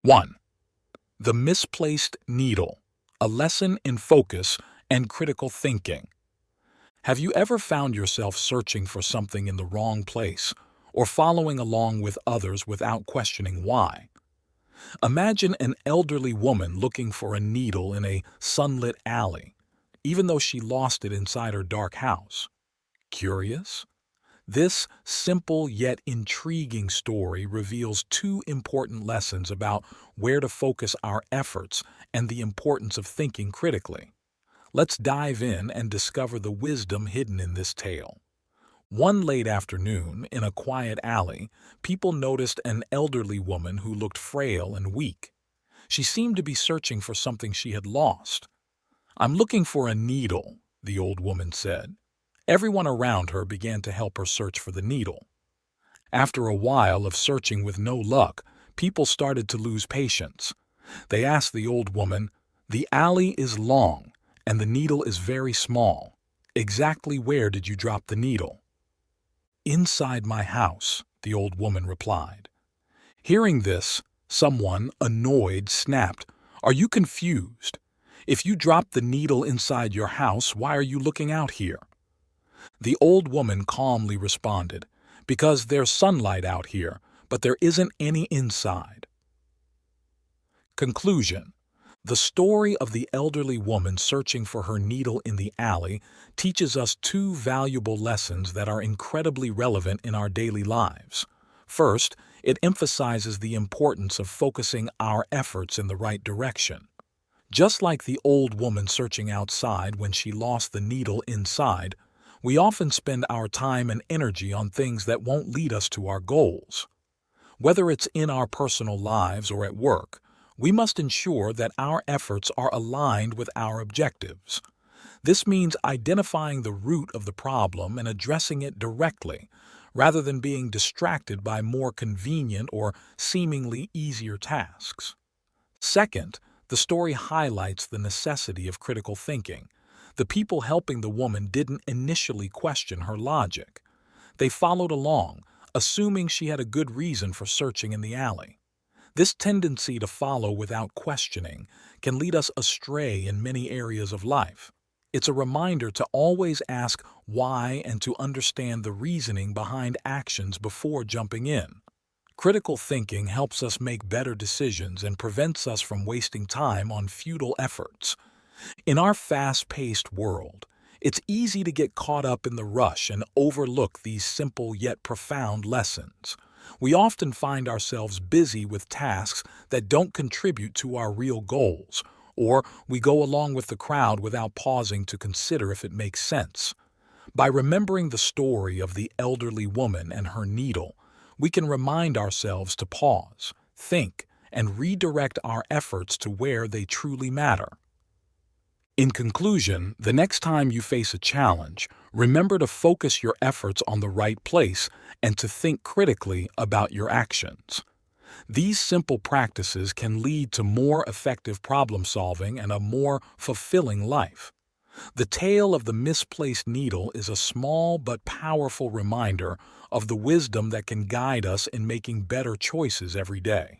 1. The misplaced needle, a lesson in focus and critical thinking. Have you ever found yourself searching for something in the wrong place or following along with others without questioning why? Imagine an elderly woman looking for a needle in a sunlit alley, even though she lost it inside her dark house. Curious? This simple yet intriguing story reveals two important lessons about where to focus our efforts and the importance of thinking critically. Let's dive in and discover the wisdom hidden in this tale. One late afternoon, in a quiet alley, people noticed an elderly woman who looked frail and weak. She seemed to be searching for something she had lost. "I'm looking for a needle," the old woman said. Everyone around her began to help her search for the needle. After a while of searching with no luck, people started to lose patience. They asked the old woman, "The alley is long, and the needle is very small. Exactly where did you drop the needle?" "Inside my house," the old woman replied. Hearing this, someone, annoyed, snapped, "Are you confused? If you dropped the needle inside your house, why are you looking out here?" The old woman calmly responded, "Because there's sunlight out here, but there isn't any inside." Conclusion: the story of the elderly woman searching for her needle in the alley teaches us two valuable lessons that are incredibly relevant in our daily lives. First, it emphasizes the importance of focusing our efforts in the right direction. Just like the old woman searching outside when she lost the needle inside, we often spend our time and energy on things that won't lead us to our goals. Whether it's in our personal lives or at work, we must ensure that our efforts are aligned with our objectives. This means identifying the root of the problem and addressing it directly, rather than being distracted by more convenient or seemingly easier tasks. Second, the story highlights the necessity of critical thinking. The people helping the woman didn't initially question her logic. They followed along, assuming she had a good reason for searching in the alley. This tendency to follow without questioning can lead us astray in many areas of life. It's a reminder to always ask why and to understand the reasoning behind actions before jumping in. Critical thinking helps us make better decisions and prevents us from wasting time on futile efforts. In our fast-paced world, it's easy to get caught up in the rush and overlook these simple yet profound lessons. We often find ourselves busy with tasks that don't contribute to our real goals, or we go along with the crowd without pausing to consider if it makes sense. By remembering the story of the elderly woman and her needle, we can remind ourselves to pause, think, and redirect our efforts to where they truly matter. In conclusion, the next time you face a challenge, remember to focus your efforts on the right place and to think critically about your actions. These simple practices can lead to more effective problem solving and a more fulfilling life. The tale of the misplaced needle is a small but powerful reminder of the wisdom that can guide us in making better choices every day.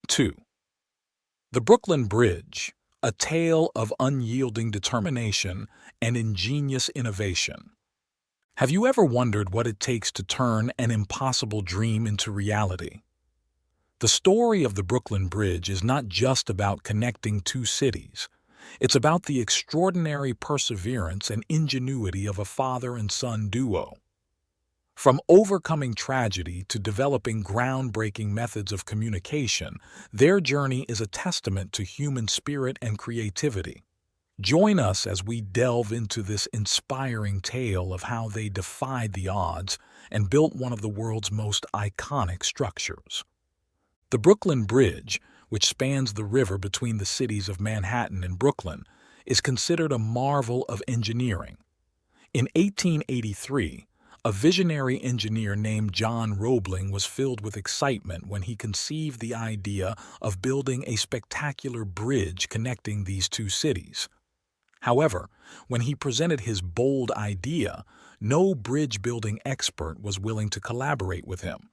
2. The Brooklyn Bridge, a tale of unyielding determination and ingenious innovation. Have you ever wondered what it takes to turn an impossible dream into reality? The story of the Brooklyn Bridge is not just about connecting two cities. It's about the extraordinary perseverance and ingenuity of a father and son duo. From overcoming tragedy to developing groundbreaking methods of communication, their journey is a testament to human spirit and creativity. Join us as we delve into this inspiring tale of how they defied the odds and built one of the world's most iconic structures. The Brooklyn Bridge, which spans the river between the cities of Manhattan and Brooklyn, is considered a marvel of engineering. In 1883, a visionary engineer named John Roebling was filled with excitement when he conceived the idea of building a spectacular bridge connecting these two cities. However, when he presented his bold idea, no bridge-building expert was willing to collaborate with him.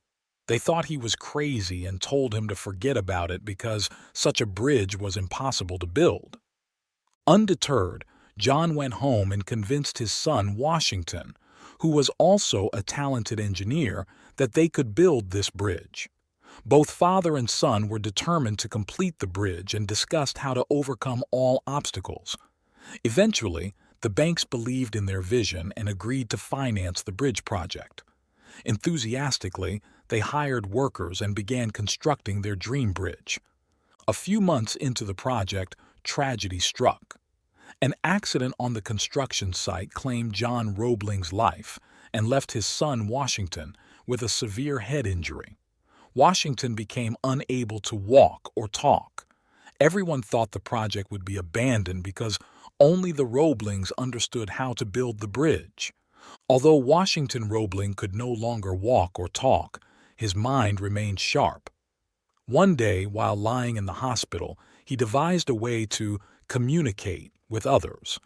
They thought he was crazy and told him to forget about it because such a bridge was impossible to build. Undeterred, John went home and convinced his son Washington, who was also a talented engineer, that they could build this bridge. Both father and son were determined to complete the bridge and discussed how to overcome all obstacles. Eventually, the banks believed in their vision and agreed to finance the bridge project. Enthusiastically, they hired workers and began constructing their dream bridge. A few months into the project, tragedy struck. An accident on the construction site claimed John Roebling's life and left his son Washington with a severe head injury. Washington became unable to walk or talk. Everyone thought the project would be abandoned because only the Roeblings understood how to build the bridge. Although Washington Roebling could no longer walk or talk, his mind remained sharp. One day, while lying in the hospital, he devised a way to communicate with others.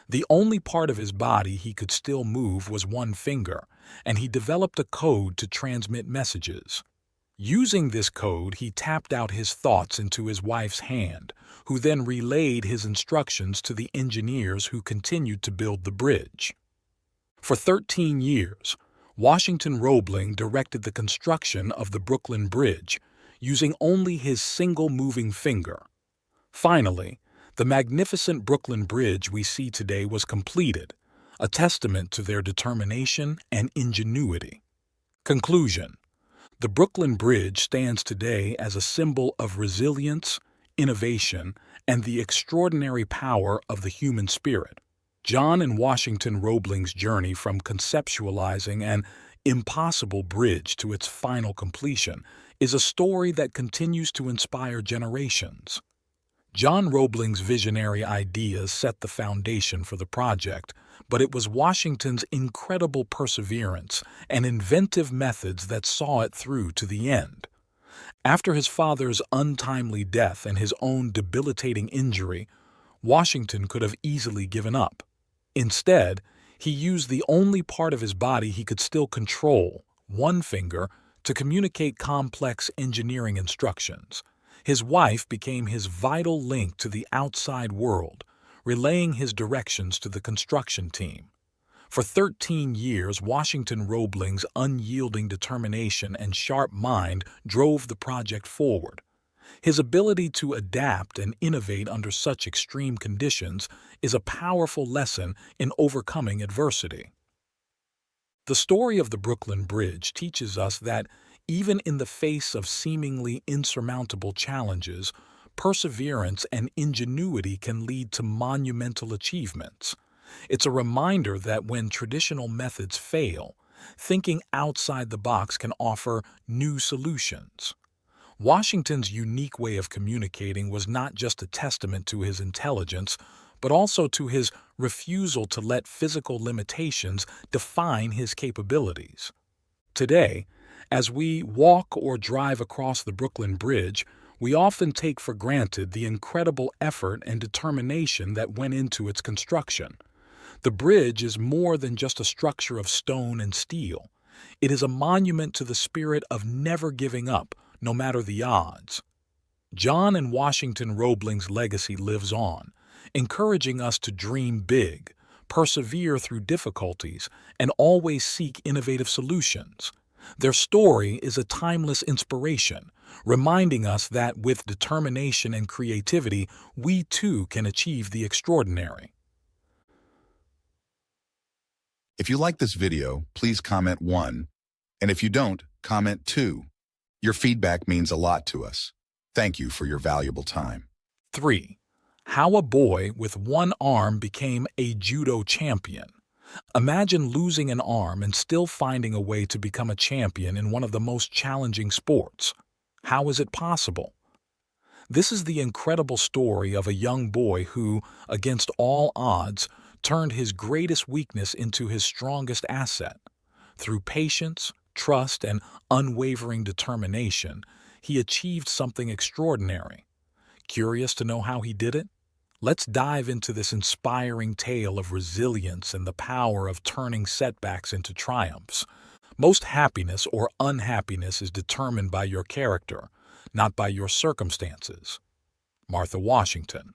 The only part of his body he could still move was one finger, and he developed a code to transmit messages. Using this code, he tapped out his thoughts into his wife's hand, who then relayed his instructions to the engineers who continued to build the bridge. For 13 years, Washington Roebling directed the construction of the Brooklyn Bridge, using only his single moving finger. Finally, the magnificent Brooklyn Bridge we see today was completed, a testament to their determination and ingenuity. Conclusion: the Brooklyn Bridge stands today as a symbol of resilience, innovation, and the extraordinary power of the human spirit. John and Washington Roebling's journey from conceptualizing an impossible bridge to its final completion is a story that continues to inspire generations. John Roebling's visionary ideas set the foundation for the project, but it was Washington's incredible perseverance and inventive methods that saw it through to the end. After his father's untimely death and his own debilitating injury, Washington could have easily given up. Instead, he used the only part of his body he could still control, one finger, to communicate complex engineering instructions. His wife became his vital link to the outside world, relaying his directions to the construction team. For 13 years, Washington Roebling's unyielding determination and sharp mind drove the project forward. His ability to adapt and innovate under such extreme conditions is a powerful lesson in overcoming adversity. The story of the Brooklyn Bridge teaches us that even in the face of seemingly insurmountable challenges, perseverance and ingenuity can lead to monumental achievements. It's a reminder that when traditional methods fail, thinking outside the box can offer new solutions. Washington's unique way of communicating was not just a testament to his intelligence, but also to his refusal to let physical limitations define his capabilities. Today, as we walk or drive across the Brooklyn Bridge, we often take for granted the incredible effort and determination that went into its construction. The bridge is more than just a structure of stone and steel. It is a monument to the spirit of never giving up, no matter the odds. John and Washington Roebling's legacy lives on, encouraging us to dream big, persevere through difficulties, and always seek innovative solutions. Their story is a timeless inspiration, reminding us that with determination and creativity, we too can achieve the extraordinary. If you like this video, please comment 1, and if you don't, comment 2. Your feedback means a lot to us. Thank you for your valuable time. 3. How a boy with one arm became a judo champion. Imagine losing an arm and still finding a way to become a champion in one of the most challenging sports. How is it possible? This is the incredible story of a young boy who, against all odds, turned his greatest weakness into his strongest asset. Through patience, trust, and unwavering determination, he achieved something extraordinary. Curious to know how he did it? Let's dive into this inspiring tale of resilience and the power of turning setbacks into triumphs. Most happiness or unhappiness is determined by your character, not by your circumstances. Martha Washington.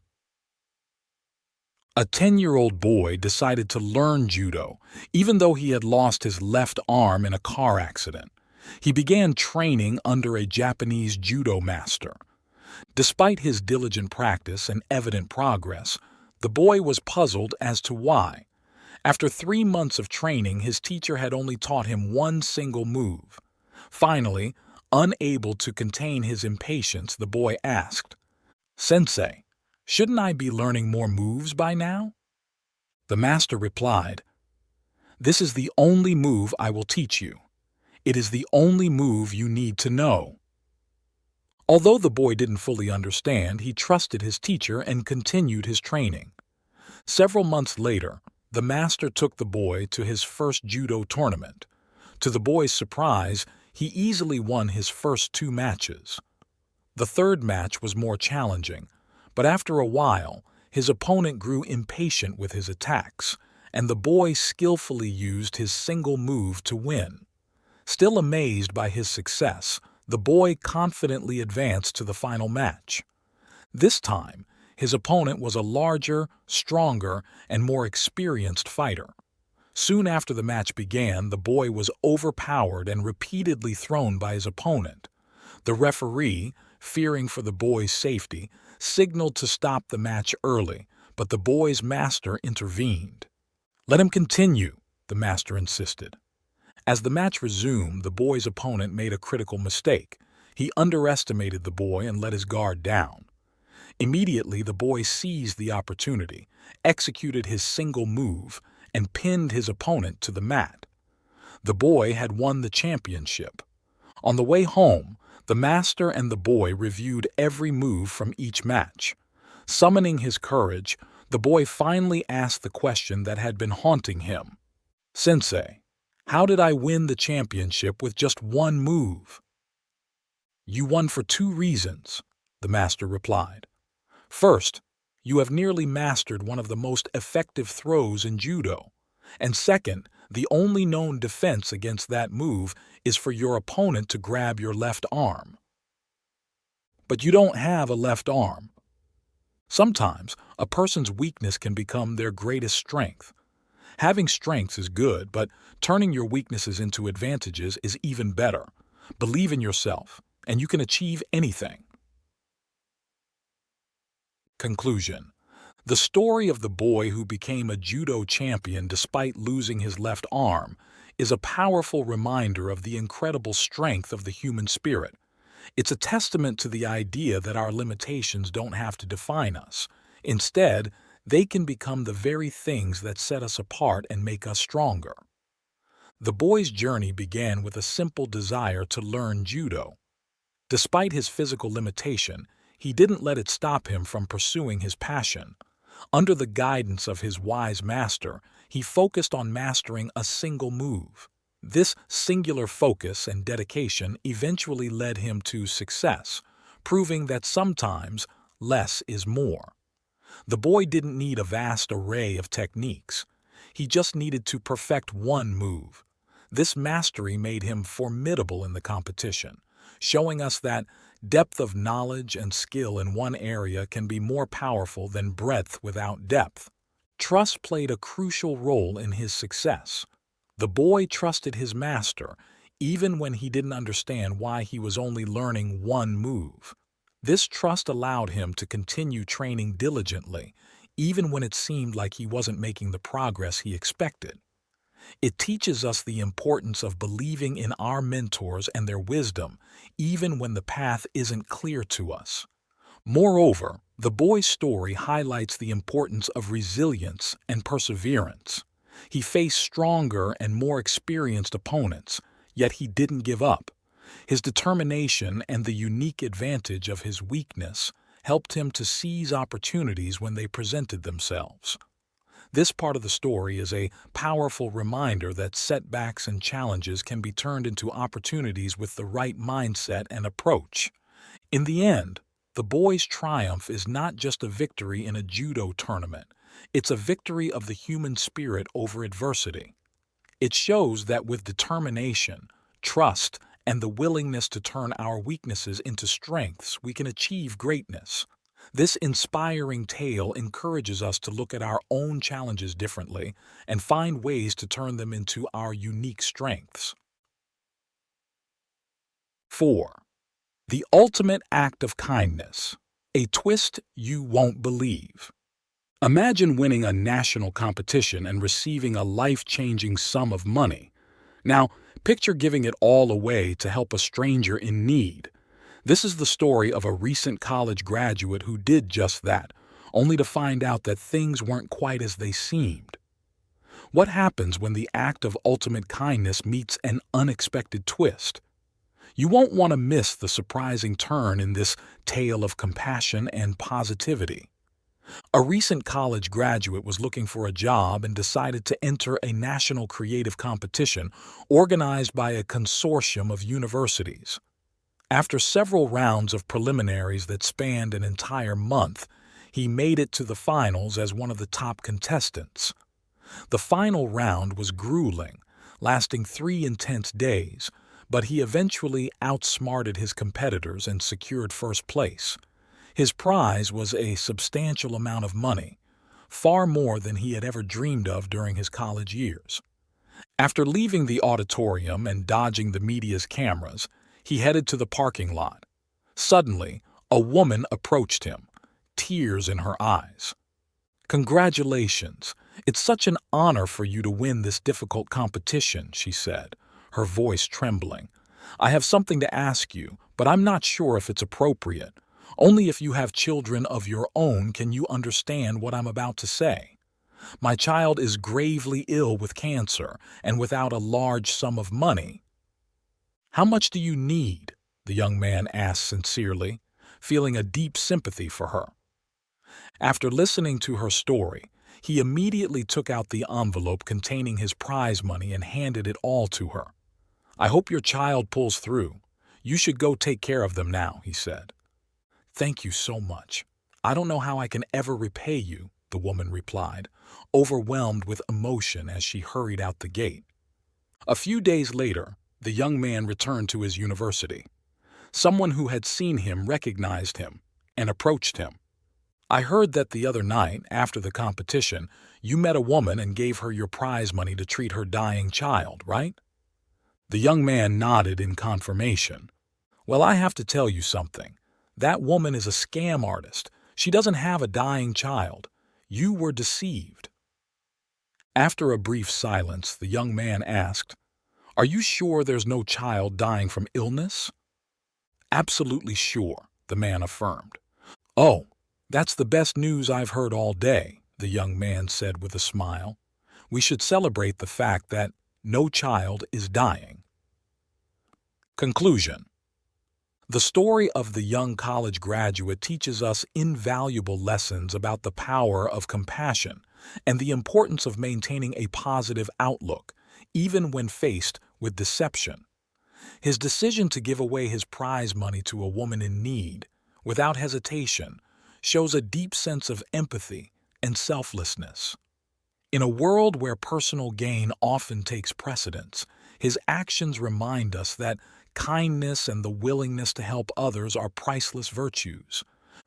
A 10-year-old boy decided to learn judo, even though he had lost his left arm in a car accident. He began training under a Japanese judo master. Despite his diligent practice and evident progress, the boy was puzzled as to why. After 3 months of training, his teacher had only taught him one single move. Finally, unable to contain his impatience, the boy asked, "Sensei, shouldn't I be learning more moves by now?" The master replied, "This is the only move I will teach you. It is the only move you need to know." Although the boy didn't fully understand, he trusted his teacher and continued his training. Several months later, the master took the boy to his first judo tournament. To the boy's surprise, he easily won his first 2 matches. The third match was more challenging, but after a while, his opponent grew impatient with his attacks, and the boy skillfully used his single move to win. Still amazed by his success, the boy confidently advanced to the final match. This time, his opponent was a larger, stronger, and more experienced fighter. Soon after the match began, the boy was overpowered and repeatedly thrown by his opponent. The referee, fearing for the boy's safety, signaled to stop the match early, but the boy's master intervened. "Let him continue," the master insisted. As the match resumed, the boy's opponent made a critical mistake. He underestimated the boy and let his guard down. Immediately, the boy seized the opportunity, executed his single move, and pinned his opponent to the mat. The boy had won the championship. On the way home, the master and the boy reviewed every move from each match. Summoning his courage, the boy finally asked the question that had been haunting him. "Sensei, how did I win the championship with just one move?" "You won for 2 reasons," the master replied. "First, you have nearly mastered one of the most effective throws in judo. And second, the only known defense against that move is for your opponent to grab your left arm." "But you don't have a left arm." Sometimes, a person's weakness can become their greatest strength. Having strengths is good, but turning your weaknesses into advantages is even better. Believe in yourself, and you can achieve anything. Conclusion. The story of the boy who became a judo champion despite losing his left arm is a powerful reminder of the incredible strength of the human spirit. It's a testament to the idea that our limitations don't have to define us. Instead, they can become the very things that set us apart and make us stronger. The boy's journey began with a simple desire to learn judo. Despite his physical limitation, he didn't let it stop him from pursuing his passion. Under the guidance of his wise master, he focused on mastering a single move. This singular focus and dedication eventually led him to success, proving that sometimes less is more. The boy didn't need a vast array of techniques. He just needed to perfect one move. This mastery made him formidable in the competition, showing us that depth of knowledge and skill in one area can be more powerful than breadth without depth. Trust played a crucial role in his success. The boy trusted his master, even when he didn't understand why he was only learning one move. This trust allowed him to continue training diligently, even when it seemed like he wasn't making the progress he expected. It teaches us the importance of believing in our mentors and their wisdom, even when the path isn't clear to us. Moreover, the boy's story highlights the importance of resilience and perseverance. He faced stronger and more experienced opponents, yet he didn't give up. His determination and the unique advantage of his weakness helped him to seize opportunities when they presented themselves. This part of the story is a powerful reminder that setbacks and challenges can be turned into opportunities with the right mindset and approach. In the end, the boy's triumph is not just a victory in a judo tournament. It's a victory of the human spirit over adversity. It shows that with determination, trust, and the willingness to turn our weaknesses into strengths, we can achieve greatness. This inspiring tale encourages us to look at our own challenges differently and find ways to turn them into our unique strengths. 4. The ultimate act of kindness. A twist you won't believe. Imagine winning a national competition and receiving a life-changing sum of money. Now, picture giving it all away to help a stranger in need. This is the story of a recent college graduate who did just that, only to find out that things weren't quite as they seemed. What happens when the act of ultimate kindness meets an unexpected twist? You won't want to miss the surprising turn in this tale of compassion and positivity. A recent college graduate was looking for a job and decided to enter a national creative competition organized by a consortium of universities. After several rounds of preliminaries that spanned an entire month, he made it to the finals as one of the top contestants. The final round was grueling, lasting 3 intense days, but he eventually outsmarted his competitors and secured first place. His prize was a substantial amount of money, far more than he had ever dreamed of during his college years. After leaving the auditorium and dodging the media's cameras, he headed to the parking lot. Suddenly, a woman approached him, tears in her eyes. "Congratulations! It's such an honor for you to win this difficult competition," she said, her voice trembling. "I have something to ask you, but I'm not sure if it's appropriate. Only if you have children of your own can you understand what I'm about to say. My child is gravely ill with cancer and without a large sum of money." "How much do you need?" the young man asked sincerely, feeling a deep sympathy for her. After listening to her story, he immediately took out the envelope containing his prize money and handed it all to her. "I hope your child pulls through. You should go take care of them now," he said. "Thank you so much. I don't know how I can ever repay you," the woman replied, overwhelmed with emotion as she hurried out the gate. A few days later, the young man returned to his university. Someone who had seen him recognized him and approached him. "I heard that the other night, after the competition, you met a woman and gave her your prize money to treat her dying child, right?" The young man nodded in confirmation. "Well, I have to tell you something. That woman is a scam artist. She doesn't have a dying child. You were deceived." After a brief silence, the young man asked, "Are you sure there's no child dying from illness?" "Absolutely sure," the man affirmed. "Oh, that's the best news I've heard all day," the young man said with a smile. "We should celebrate the fact that no child is dying." Conclusion. The story of the young college graduate teaches us invaluable lessons about the power of compassion and the importance of maintaining a positive outlook, even when faced with deception. His decision to give away his prize money to a woman in need, without hesitation, shows a deep sense of empathy and selflessness. In a world where personal gain often takes precedence, his actions remind us that kindness and the willingness to help others are priceless virtues.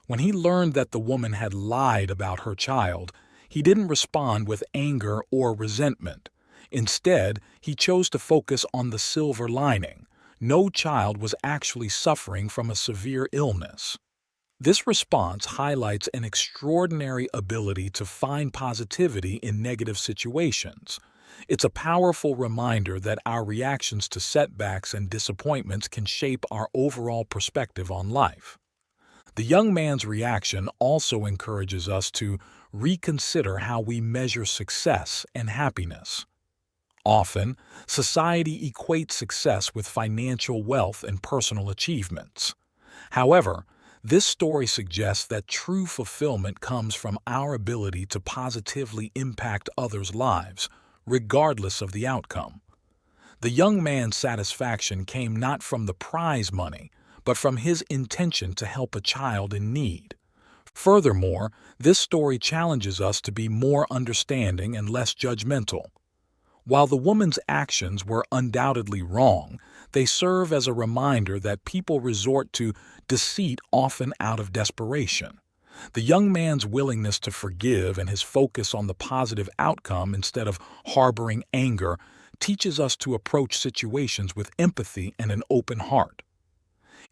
When he learned that the woman had lied about her child, he didn't respond with anger or resentment. Instead, he chose to focus on the silver lining. No child was actually suffering from a severe illness. This response highlights an extraordinary ability to find positivity in negative situations. It's a powerful reminder that our reactions to setbacks and disappointments can shape our overall perspective on life. The young man's reaction also encourages us to reconsider how we measure success and happiness. Often, society equates success with financial wealth and personal achievements. However, this story suggests that true fulfillment comes from our ability to positively impact others' lives, regardless of the outcome. The young man's satisfaction came not from the prize money, but from his intention to help a child in need. Furthermore, this story challenges us to be more understanding and less judgmental. While the woman's actions were undoubtedly wrong, they serve as a reminder that people resort to deceit often out of desperation. The young man's willingness to forgive and his focus on the positive outcome instead of harboring anger teaches us to approach situations with empathy and an open heart.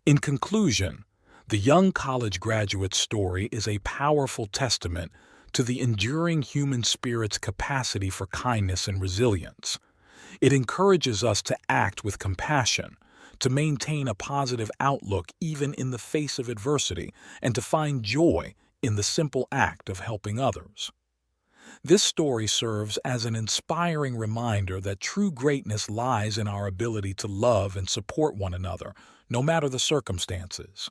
In conclusion, the young college graduate's story is a powerful testament to the enduring human spirit's capacity for kindness and resilience. It encourages us to act with compassion, to maintain a positive outlook even in the face of adversity, and to find joy in the simple act of helping others. This story serves as an inspiring reminder that true greatness lies in our ability to love and support one another, no matter the circumstances.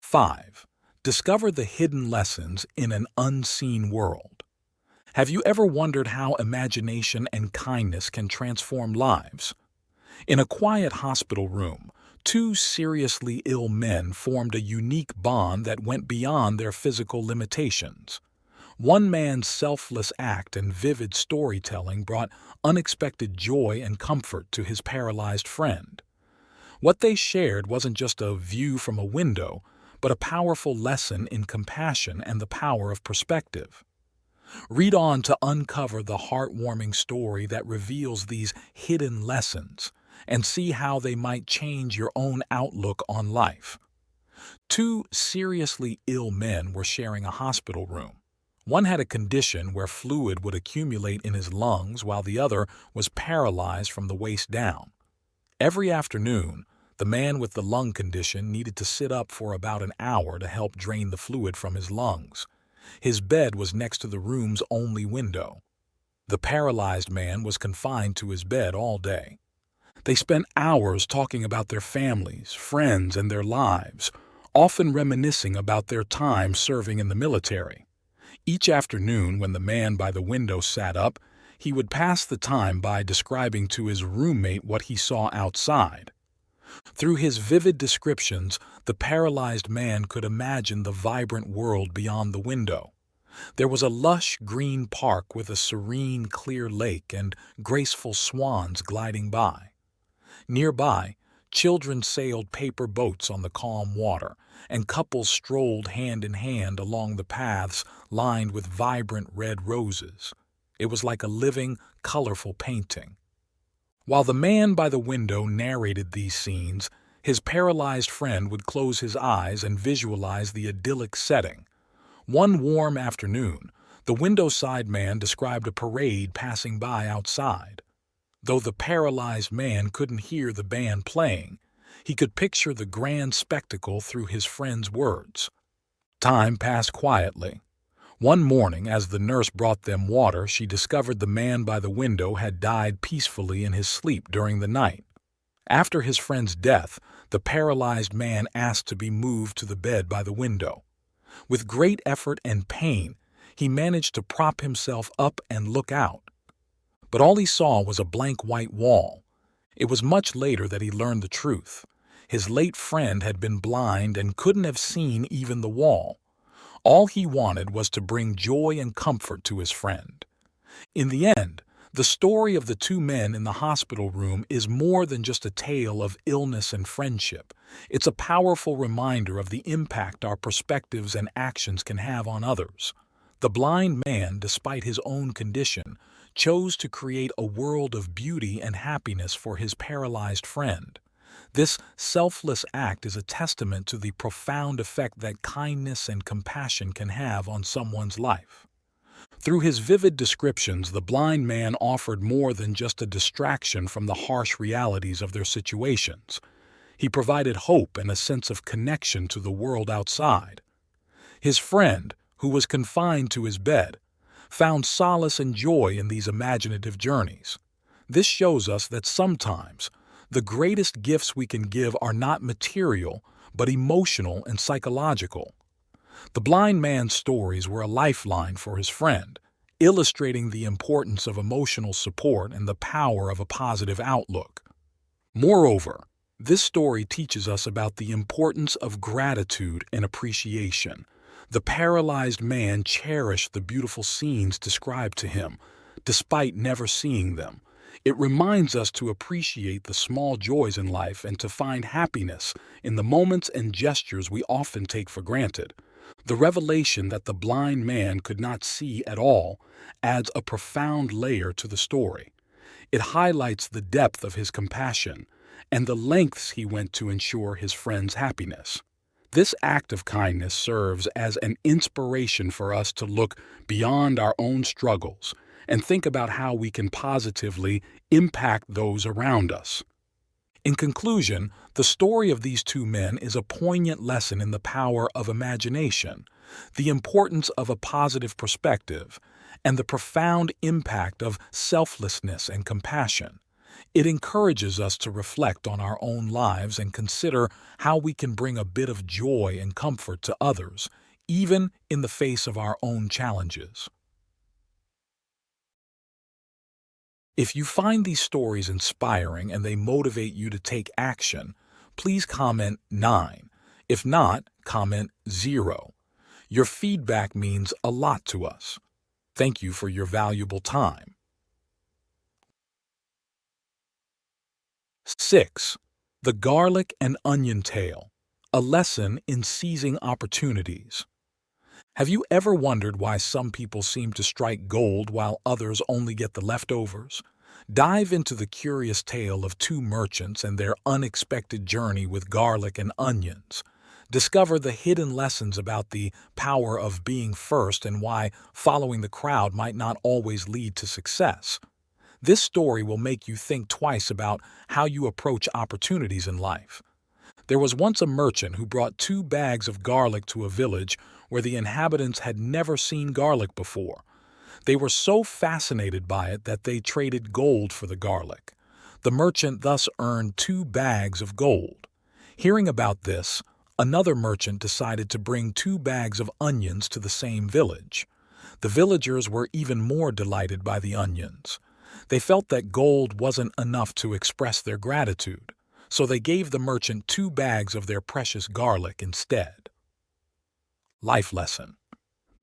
5. Discover the hidden lessons in an unseen world. Have you ever wondered how imagination and kindness can transform lives? In a quiet hospital room, two seriously ill men formed a unique bond that went beyond their physical limitations. One man's selfless act and vivid storytelling brought unexpected joy and comfort to his paralyzed friend. What they shared wasn't just a view from a window, but a powerful lesson in compassion and the power of perspective. Read on to uncover the heartwarming story that reveals these hidden lessons and see how they might change your own outlook on life. Two seriously ill men were sharing a hospital room. One had a condition where fluid would accumulate in his lungs while the other was paralyzed from the waist down. Every afternoon, the man with the lung condition needed to sit up for about an hour to help drain the fluid from his lungs. His bed was next to the room's only window. The paralyzed man was confined to his bed all day. They spent hours talking about their families, friends, and their lives, often reminiscing about their time serving in the military. Each afternoon, when the man by the window sat up, he would pass the time by describing to his roommate what he saw outside. Through his vivid descriptions, the paralyzed man could imagine the vibrant world beyond the window. There was a lush green park with a serene, clear lake and graceful swans gliding by. Nearby, children sailed paper boats on the calm water, and couples strolled hand in hand along the paths lined with vibrant red roses. It was like a living, colorful painting. While the man by the window narrated these scenes, his paralyzed friend would close his eyes and visualize the idyllic setting. One warm afternoon, the window-side man described a parade passing by outside. Though the paralyzed man couldn't hear the band playing, he could picture the grand spectacle through his friend's words. Time passed quietly. One morning, as the nurse brought them water, she discovered the man by the window had died peacefully in his sleep during the night. After his friend's death, the paralyzed man asked to be moved to the bed by the window. With great effort and pain, he managed to prop himself up and look out. But all he saw was a blank white wall. It was much later that he learned the truth. His late friend had been blind and couldn't have seen even the wall. All he wanted was to bring joy and comfort to his friend. In the end, the story of the two men in the hospital room is more than just a tale of illness and friendship. It's a powerful reminder of the impact our perspectives and actions can have on others. The blind man, despite his own condition, chose to create a world of beauty and happiness for his paralyzed friend. This selfless act is a testament to the profound effect that kindness and compassion can have on someone's life. Through his vivid descriptions, the blind man offered more than just a distraction from the harsh realities of their situations. He provided hope and a sense of connection to the world outside. His friend, who was confined to his bed, found solace and joy in these imaginative journeys. This shows us that sometimes the greatest gifts we can give are not material, but emotional and psychological. The blind man's stories were a lifeline for his friend, illustrating the importance of emotional support and the power of a positive outlook. Moreover, this story teaches us about the importance of gratitude and appreciation. The paralyzed man cherished the beautiful scenes described to him, despite never seeing them. It reminds us to appreciate the small joys in life and to find happiness in the moments and gestures we often take for granted. The revelation that the blind man could not see at all adds a profound layer to the story. It highlights the depth of his compassion and the lengths he went to ensure his friend's happiness. This act of kindness serves as an inspiration for us to look beyond our own struggles and think about how we can positively impact those around us. In conclusion, the story of these two men is a poignant lesson in the power of imagination, the importance of a positive perspective, and the profound impact of selflessness and compassion. It encourages us to reflect on our own lives and consider how we can bring a bit of joy and comfort to others, even in the face of our own challenges. If you find these stories inspiring and they motivate you to take action, please comment 9. If not, comment 0. Your feedback means a lot to us. Thank you for your valuable time. 6. The Garlic and Onion Tale, a lesson in seizing opportunities. Have you ever wondered why some people seem to strike gold while others only get the leftovers? Dive into the curious tale of two merchants and their unexpected journey with garlic and onions. Discover the hidden lessons about the power of being first and why following the crowd might not always lead to success. This story will make you think twice about how you approach opportunities in life. There was once a merchant who brought 2 bags of garlic to a village where the inhabitants had never seen garlic before. They were so fascinated by it that they traded gold for the garlic. The merchant thus earned 2 bags of gold. Hearing about this, another merchant decided to bring 2 bags of onions to the same village. The villagers were even more delighted by the onions. They felt that gold wasn't enough to express their gratitude, so they gave the merchant 2 bags of their precious garlic instead. Life lesson.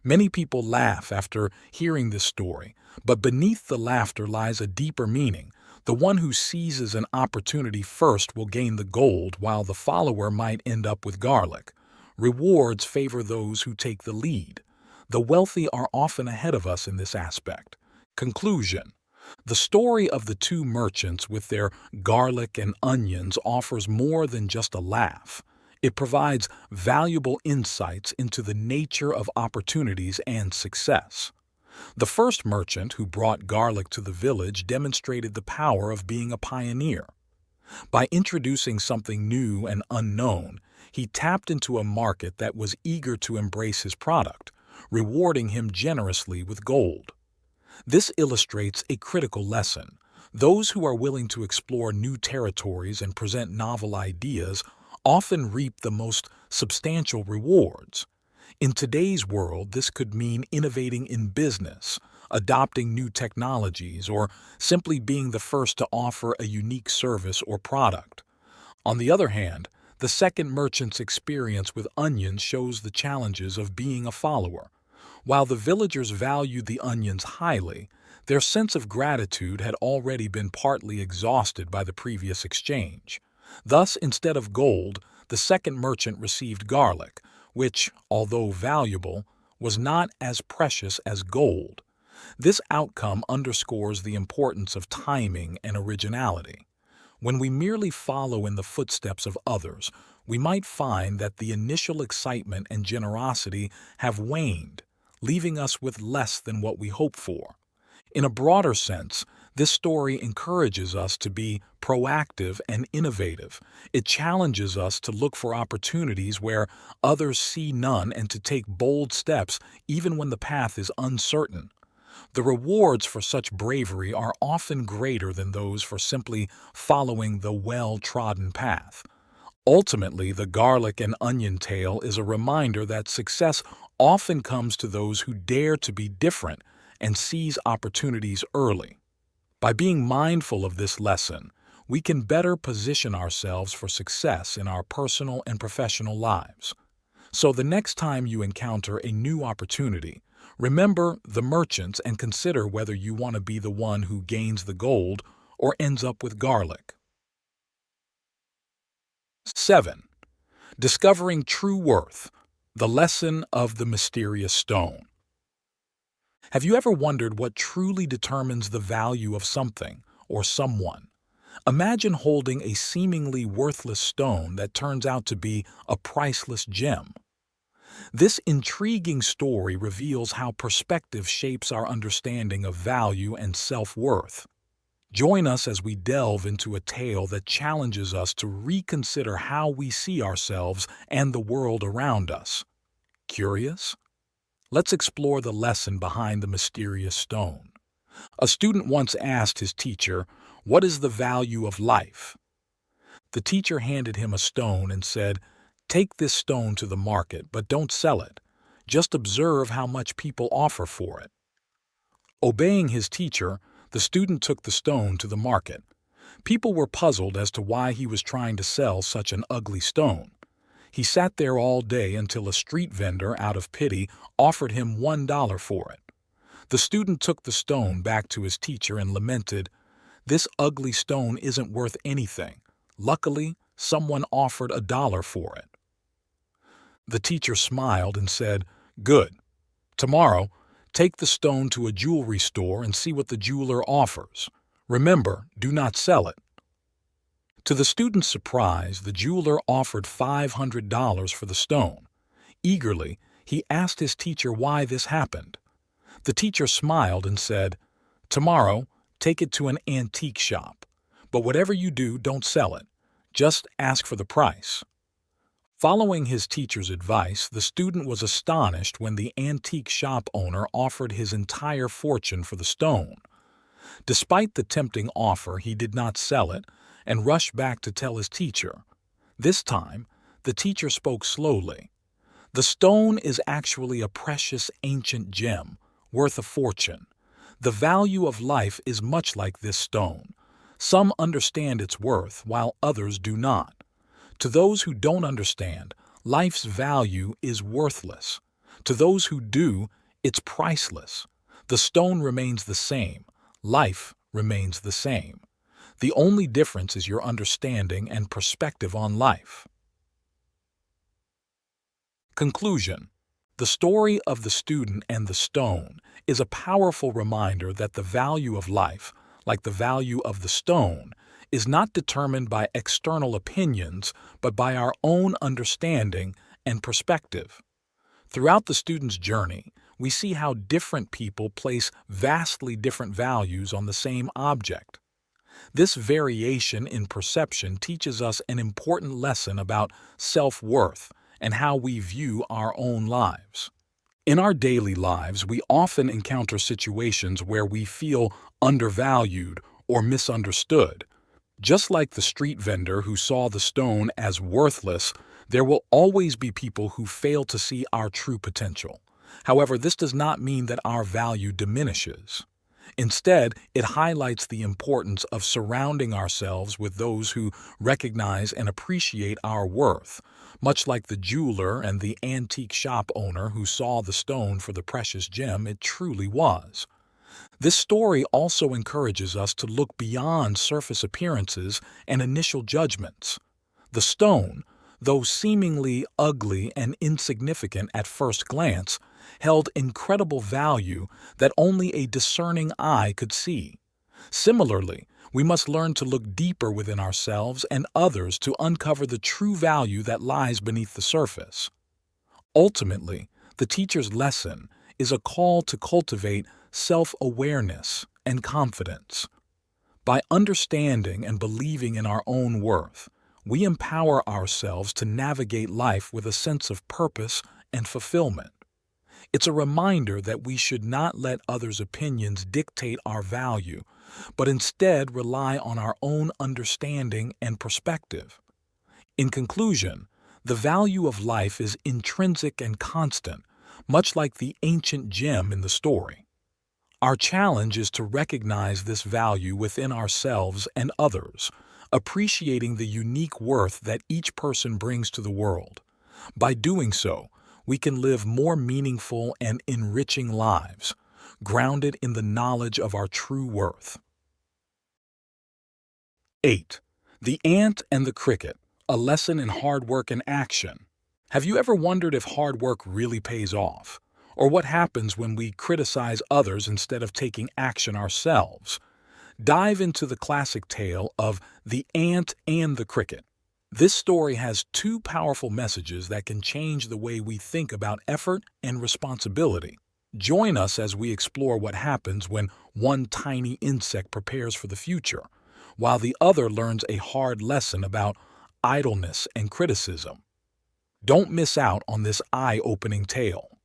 Many people laugh after hearing this story, but beneath the laughter lies a deeper meaning. The one who seizes an opportunity first will gain the gold, while the follower might end up with garlic. Rewards favor those who take the lead. The wealthy are often ahead of us in this aspect. Conclusion. The story of the 2 merchants with their garlic and onions offers more than just a laugh. It provides valuable insights into the nature of opportunities and success. The first merchant who brought garlic to the village demonstrated the power of being a pioneer. By introducing something new and unknown, he tapped into a market that was eager to embrace his product, rewarding him generously with gold. This illustrates a critical lesson. Those who are willing to explore new territories and present novel ideas often reap the most substantial rewards. In today's world, this could mean innovating in business, adopting new technologies, or simply being the first to offer a unique service or product. On the other hand, the second merchant's experience with onions shows the challenges of being a follower. While the villagers valued the onions highly, their sense of gratitude had already been partly exhausted by the previous exchange. Thus, instead of gold, the second merchant received garlic, which, although valuable, was not as precious as gold. This outcome underscores the importance of timing and originality. When we merely follow in the footsteps of others, we might find that the initial excitement and generosity have waned, leaving us with less than what we hoped for. In a broader sense, this story encourages us to be proactive and innovative. It challenges us to look for opportunities where others see none and to take bold steps even when the path is uncertain. The rewards for such bravery are often greater than those for simply following the well-trodden path. Ultimately, the garlic and onion tale is a reminder that success often comes to those who dare to be different and seize opportunities early. By being mindful of this lesson, we can better position ourselves for success in our personal and professional lives. So the next time you encounter a new opportunity, remember the merchants and consider whether you want to be the one who gains the gold or ends up with garlic. 7. Discovering true worth, the lesson of the mysterious stone. Have you ever wondered what truly determines the value of something or someone? Imagine holding a seemingly worthless stone that turns out to be a priceless gem. This intriguing story reveals how perspective shapes our understanding of value and self-worth. Join us as we delve into a tale that challenges us to reconsider how we see ourselves and the world around us. Curious? Let's explore the lesson behind the mysterious stone. A student once asked his teacher, "What is the value of life?" The teacher handed him a stone and said, "Take this stone to the market, but don't sell it. Just observe how much people offer for it." Obeying his teacher, the student took the stone to the market. People were puzzled as to why he was trying to sell such an ugly stone. He sat there all day until a street vendor, out of pity, offered him $1 for it. The student took the stone back to his teacher and lamented, "This ugly stone isn't worth anything. Luckily, someone offered $1 for it." The teacher smiled and said, "Good. Tomorrow, take the stone to a jewelry store and see what the jeweler offers. Remember, do not sell it." To the student's surprise, the jeweler offered $500 for the stone. Eagerly, he asked his teacher why this happened. The teacher smiled and said, "Tomorrow, take it to an antique shop. But whatever you do, don't sell it. Just ask for the price." Following his teacher's advice, the student was astonished when the antique shop owner offered his entire fortune for the stone. Despite the tempting offer, he did not sell it and rushed back to tell his teacher. This time, the teacher spoke slowly. "The stone is actually a precious ancient gem, worth a fortune. The value of life is much like this stone. Some understand its worth, while others do not. To those who don't understand, life's value is worthless. To those who do, it's priceless. The stone remains the same. Life remains the same. The only difference is your understanding and perspective on life." Conclusion. The story of the student and the stone is a powerful reminder that the value of life, like the value of the stone, is not determined by external opinions, but by our own understanding and perspective. Throughout the student's journey, we see how different people place vastly different values on the same object. This variation in perception teaches us an important lesson about self-worth and how we view our own lives. In our daily lives, we often encounter situations where we feel undervalued or misunderstood. Just like the street vendor who saw the stone as worthless, there will always be people who fail to see our true potential. However, this does not mean that our value diminishes. Instead, it highlights the importance of surrounding ourselves with those who recognize and appreciate our worth, much like the jeweler and the antique shop owner who saw the stone for the precious gem it truly was. This story also encourages us to look beyond surface appearances and initial judgments. The stone, though seemingly ugly and insignificant at first glance, held incredible value that only a discerning eye could see. Similarly, we must learn to look deeper within ourselves and others to uncover the true value that lies beneath the surface. Ultimately, the teacher's lesson is a call to cultivate self-awareness and confidence. By understanding and believing in our own worth, we empower ourselves to navigate life with a sense of purpose and fulfillment. It's a reminder that we should not let others' opinions dictate our value, but instead rely on our own understanding and perspective. In conclusion, the value of life is intrinsic and constant, much like the ancient gem in the story. Our challenge is to recognize this value within ourselves and others, appreciating the unique worth that each person brings to the world. By doing so, we can live more meaningful and enriching lives, grounded in the knowledge of our true worth. 8. The Ant and the Cricket, a lesson in hard work and action. Have you ever wondered if hard work really pays off? Or what happens when we criticize others instead of taking action ourselves? Dive into the classic tale of The Ant and the Cricket. This story has two powerful messages that can change the way we think about effort and responsibility. Join us as we explore what happens when one tiny insect prepares for the future, while the other learns a hard lesson about idleness and criticism. Don't miss out on this eye-opening tale.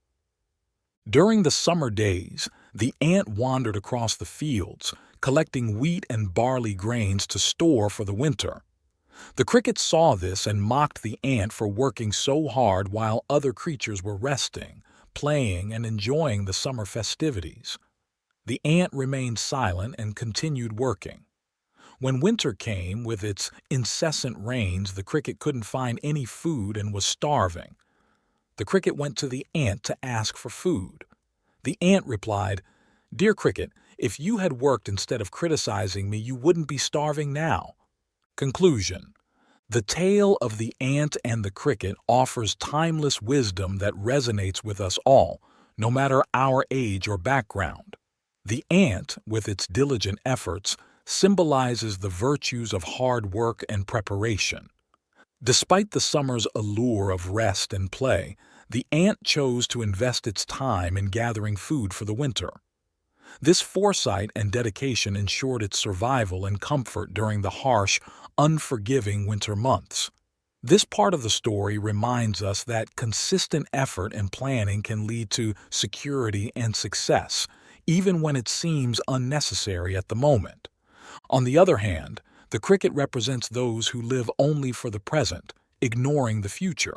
During the summer days, the ant wandered across the fields, collecting wheat and barley grains to store for the winter. The cricket saw this and mocked the ant for working so hard while other creatures were resting, playing, and enjoying the summer festivities. The ant remained silent and continued working. When winter came with its incessant rains, the cricket couldn't find any food and was starving. The cricket went to the ant to ask for food. The ant replied, "Dear cricket, if you had worked instead of criticizing me, you wouldn't be starving now." Conclusion. The tale of the ant and the cricket offers timeless wisdom that resonates with us all, no matter our age or background. The ant, with its diligent efforts, symbolizes the virtues of hard work and preparation. Despite the summer's allure of rest and play, the ant chose to invest its time in gathering food for the winter. This foresight and dedication ensured its survival and comfort during the harsh, unforgiving winter months. This part of the story reminds us that consistent effort and planning can lead to security and success, even when it seems unnecessary at the moment. On the other hand, the cricket represents those who live only for the present, ignoring the future.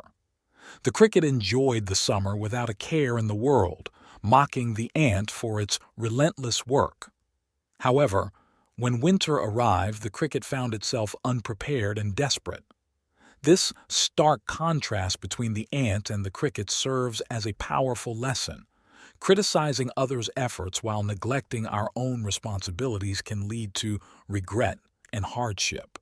The cricket enjoyed the summer without a care in the world, mocking the ant for its relentless work. However, when winter arrived, the cricket found itself unprepared and desperate. This stark contrast between the ant and the cricket serves as a powerful lesson. Criticizing others' efforts while neglecting our own responsibilities can lead to regret and hardship.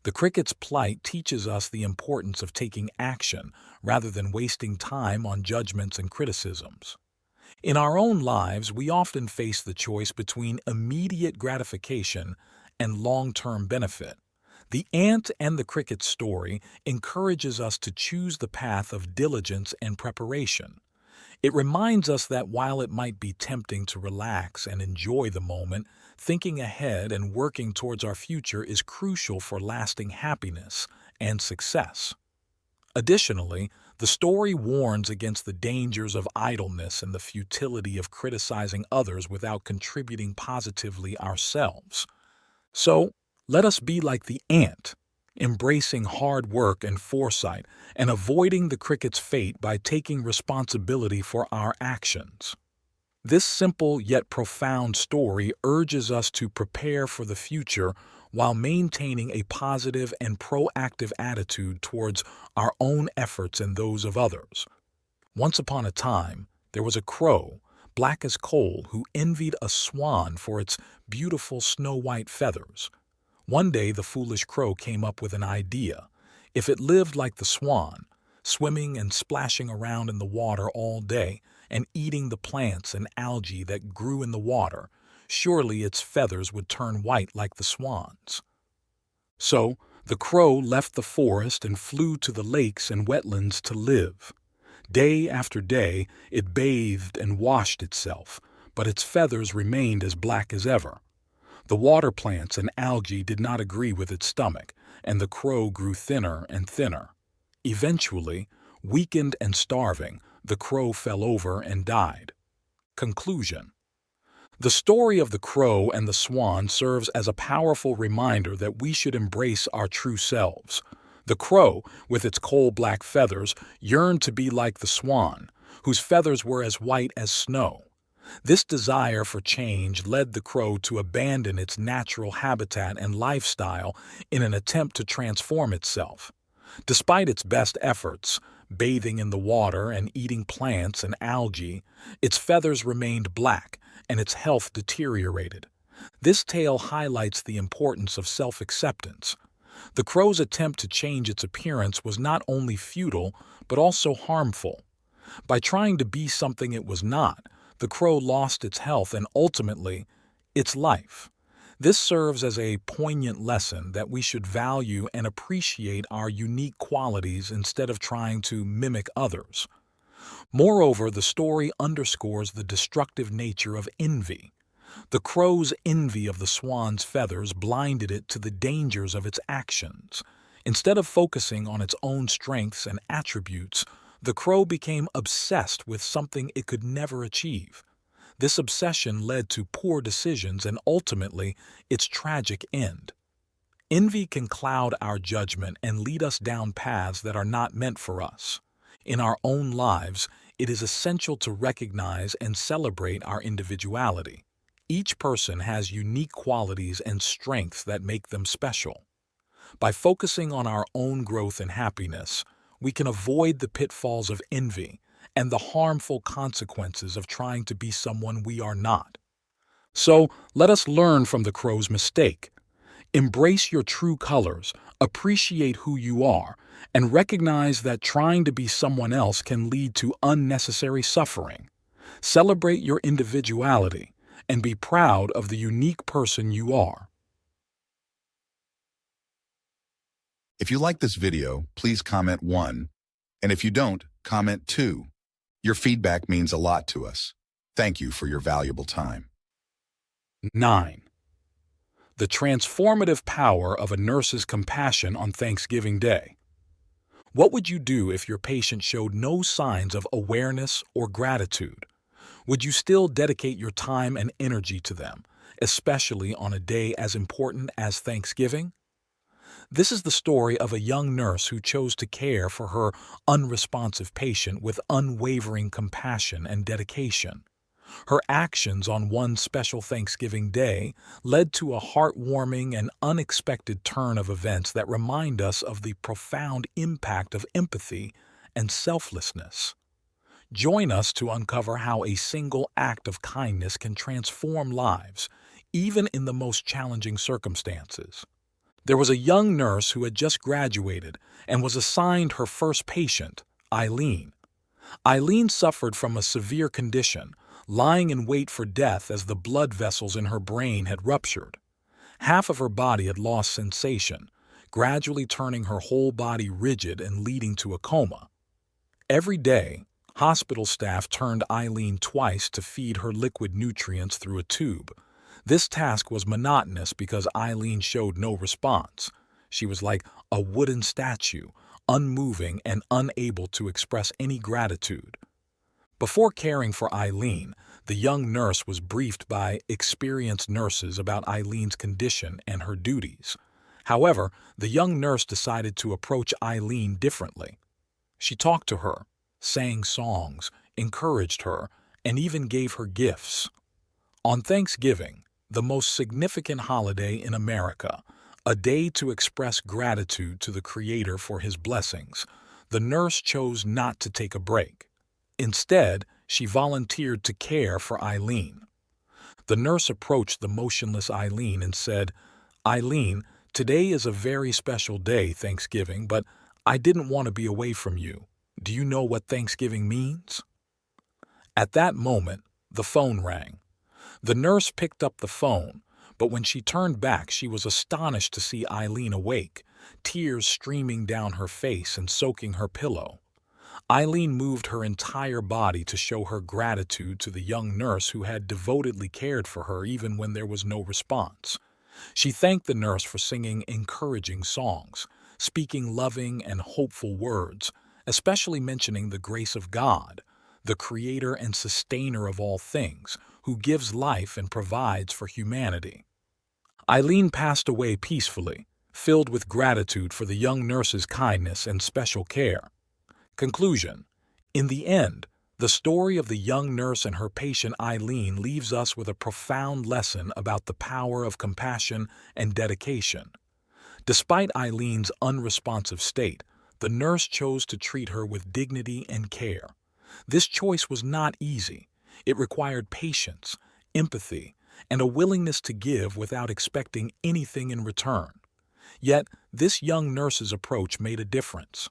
The cricket's plight teaches us the importance of taking action rather than wasting time on judgments and criticisms. In our own lives, we often face the choice between immediate gratification and long-term benefit. The ant and the cricket story encourages us to choose the path of diligence and preparation. It reminds us that while it might be tempting to relax and enjoy the moment, thinking ahead and working towards our future is crucial for lasting happiness and success. Additionally, the story warns against the dangers of idleness and the futility of criticizing others without contributing positively ourselves. So, let us be like the ant, embracing hard work and foresight and avoiding the cricket's fate by taking responsibility for our actions. This simple yet profound story urges us to prepare for the future while maintaining a positive and proactive attitude towards our own efforts and those of others. Once upon a time, there was a crow, black as coal, who envied a swan for its beautiful snow-white feathers. One day, the foolish crow came up with an idea. If it lived like the swan, swimming and splashing around in the water all day and eating the plants and algae that grew in the water, surely its feathers would turn white like the swan's. So, the crow left the forest and flew to the lakes and wetlands to live. Day after day, it bathed and washed itself, but its feathers remained as black as ever. The water plants and algae did not agree with its stomach, and the crow grew thinner and thinner. Eventually, weakened and starving, the crow fell over and died. Conclusion. The story of the crow and the swan serves as a powerful reminder that we should embrace our true selves. The crow, with its coal-black feathers, yearned to be like the swan, whose feathers were as white as snow. This desire for change led the crow to abandon its natural habitat and lifestyle in an attempt to transform itself. Despite its best efforts, Bathing in the water and eating plants and algae, its feathers remained black and its health deteriorated. This tale highlights the importance of self-acceptance. The crow's attempt to change its appearance was not only futile, but also harmful. By trying to be something it was not, the crow lost its health and ultimately, its life. This serves as a poignant lesson that we should value and appreciate our unique qualities instead of trying to mimic others. Moreover, the story underscores the destructive nature of envy. The crow's envy of the swan's feathers blinded it to the dangers of its actions. Instead of focusing on its own strengths and attributes, the crow became obsessed with something it could never achieve. This obsession led to poor decisions and ultimately its tragic end. Envy can cloud our judgment and lead us down paths that are not meant for us. In our own lives, it is essential to recognize and celebrate our individuality. Each person has unique qualities and strengths that make them special. By focusing on our own growth and happiness, we can avoid the pitfalls of envy and the harmful consequences of trying to be someone we are not. So, let us learn from the crow's mistake. Embrace your true colors, appreciate who you are, and recognize that trying to be someone else can lead to unnecessary suffering. Celebrate your individuality and be proud of the unique person you are. If you like this video, please comment 1. And if you don't, comment 2. Your feedback means a lot to us. Thank you for your valuable time. 9. The transformative power of a nurse's compassion on Thanksgiving Day. What would you do if your patient showed no signs of awareness or gratitude? Would you still dedicate your time and energy to them, especially on a day as important as Thanksgiving? This is the story of a young nurse who chose to care for her unresponsive patient with unwavering compassion and dedication. Her actions on one special Thanksgiving day led to a heartwarming and unexpected turn of events that remind us of the profound impact of empathy and selflessness. Join us to uncover how a single act of kindness can transform lives, even in the most challenging circumstances. There was a young nurse who had just graduated and was assigned her first patient, Eileen. Eileen suffered from a severe condition, lying in wait for death as the blood vessels in her brain had ruptured. Half of her body had lost sensation, gradually turning her whole body rigid and leading to a coma. Every day, hospital staff turned Eileen twice to feed her liquid nutrients through a tube. This task was monotonous because Eileen showed no response. She was like a wooden statue, unmoving and unable to express any gratitude. Before caring for Eileen, the young nurse was briefed by experienced nurses about Eileen's condition and her duties. However, the young nurse decided to approach Eileen differently. She talked to her, sang songs, encouraged her, and even gave her gifts. On Thanksgiving, the most significant holiday in America, a day to express gratitude to the Creator for His blessings, the nurse chose not to take a break. Instead, she volunteered to care for Eileen. The nurse approached the motionless Eileen and said, "Eileen, today is a very special day, Thanksgiving, but I didn't want to be away from you. Do you know what Thanksgiving means?" At that moment, the phone rang. The nurse picked up the phone, but when she turned back, she was astonished to see Eileen awake, tears streaming down her face and soaking her pillow. Eileen moved her entire body to show her gratitude to the young nurse who had devotedly cared for her even when there was no response. She thanked the nurse for singing encouraging songs, speaking loving and hopeful words, especially mentioning the grace of God, the Creator and Sustainer of all things, who gives life and provides for humanity. Eileen passed away peacefully, filled with gratitude for the young nurse's kindness and special care. Conclusion: in the end, the story of the young nurse and her patient Eileen leaves us with a profound lesson about the power of compassion and dedication. Despite Eileen's unresponsive state, the nurse chose to treat her with dignity and care. This choice was not easy. It required patience, empathy, and a willingness to give without expecting anything in return. Yet, this young nurse's approach made a difference.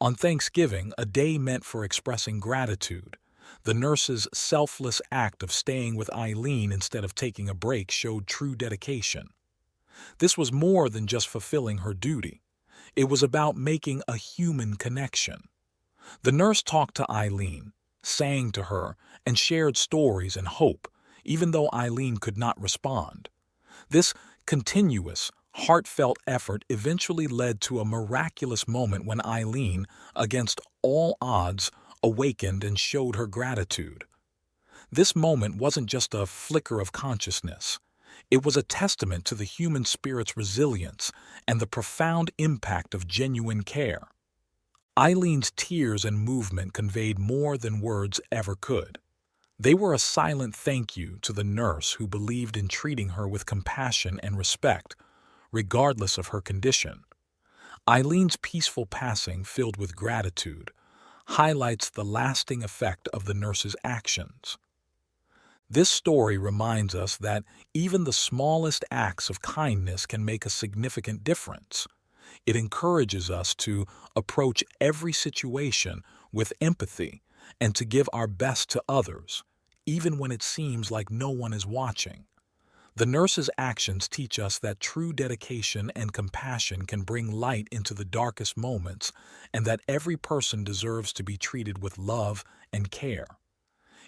On Thanksgiving, a day meant for expressing gratitude, the nurse's selfless act of staying with Eileen instead of taking a break showed true dedication. This was more than just fulfilling her duty. It was about making a human connection. The nurse talked to Eileen, sang to her, and shared stories and hope, even though Eileen could not respond. This continuous, heartfelt effort eventually led to a miraculous moment when Eileen, against all odds, awakened and showed her gratitude. This moment wasn't just a flicker of consciousness. It was a testament to the human spirit's resilience and the profound impact of genuine care. Eileen's tears and movement conveyed more than words ever could. They were a silent thank you to the nurse who believed in treating her with compassion and respect, regardless of her condition. Eileen's peaceful passing, filled with gratitude, highlights the lasting effect of the nurse's actions. This story reminds us that even the smallest acts of kindness can make a significant difference. It encourages us to approach every situation with empathy and to give our best to others, even when it seems like no one is watching. The nurse's actions teach us that true dedication and compassion can bring light into the darkest moments, and that every person deserves to be treated with love and care.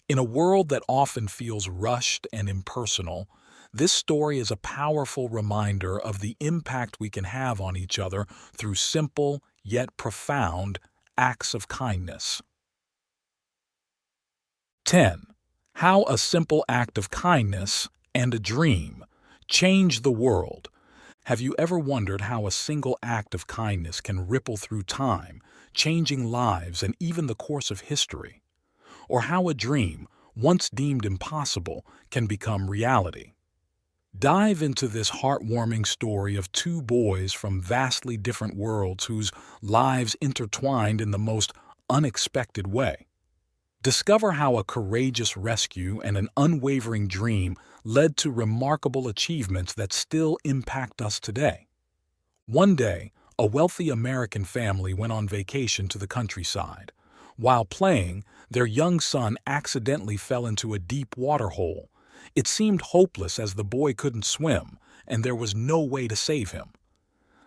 In a world that often feels rushed and impersonal, this story is a powerful reminder of the impact we can have on each other through simple yet profound acts of kindness. 10. How a simple act of kindness and a dream change the world. Have you ever wondered how a single act of kindness can ripple through time, changing lives and even the course of history? Or how a dream, once deemed impossible, can become reality? Dive into this heartwarming story of two boys from vastly different worlds whose lives intertwined in the most unexpected way. Discover how a courageous rescue and an unwavering dream led to remarkable achievements that still impact us today. One day, a wealthy American family went on vacation to the countryside. While playing, their young son accidentally fell into a deep water hole. It seemed hopeless as the boy couldn't swim, and there was no way to save him.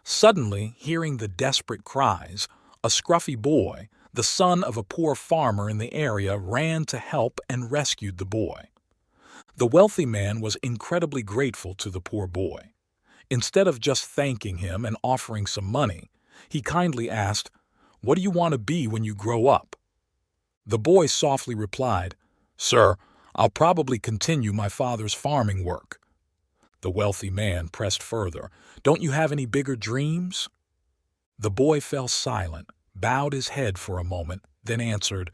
Suddenly, hearing the desperate cries, a scruffy boy, the son of a poor farmer in the area, ran to help and rescued the boy. The wealthy man was incredibly grateful to the poor boy. Instead of just thanking him and offering some money, he kindly asked, "What do you want to be when you grow up?" The boy softly replied, "Sir, I'll probably continue my father's farming work." The wealthy man pressed further, "Don't you have any bigger dreams?" The boy fell silent, bowed his head for a moment, then answered,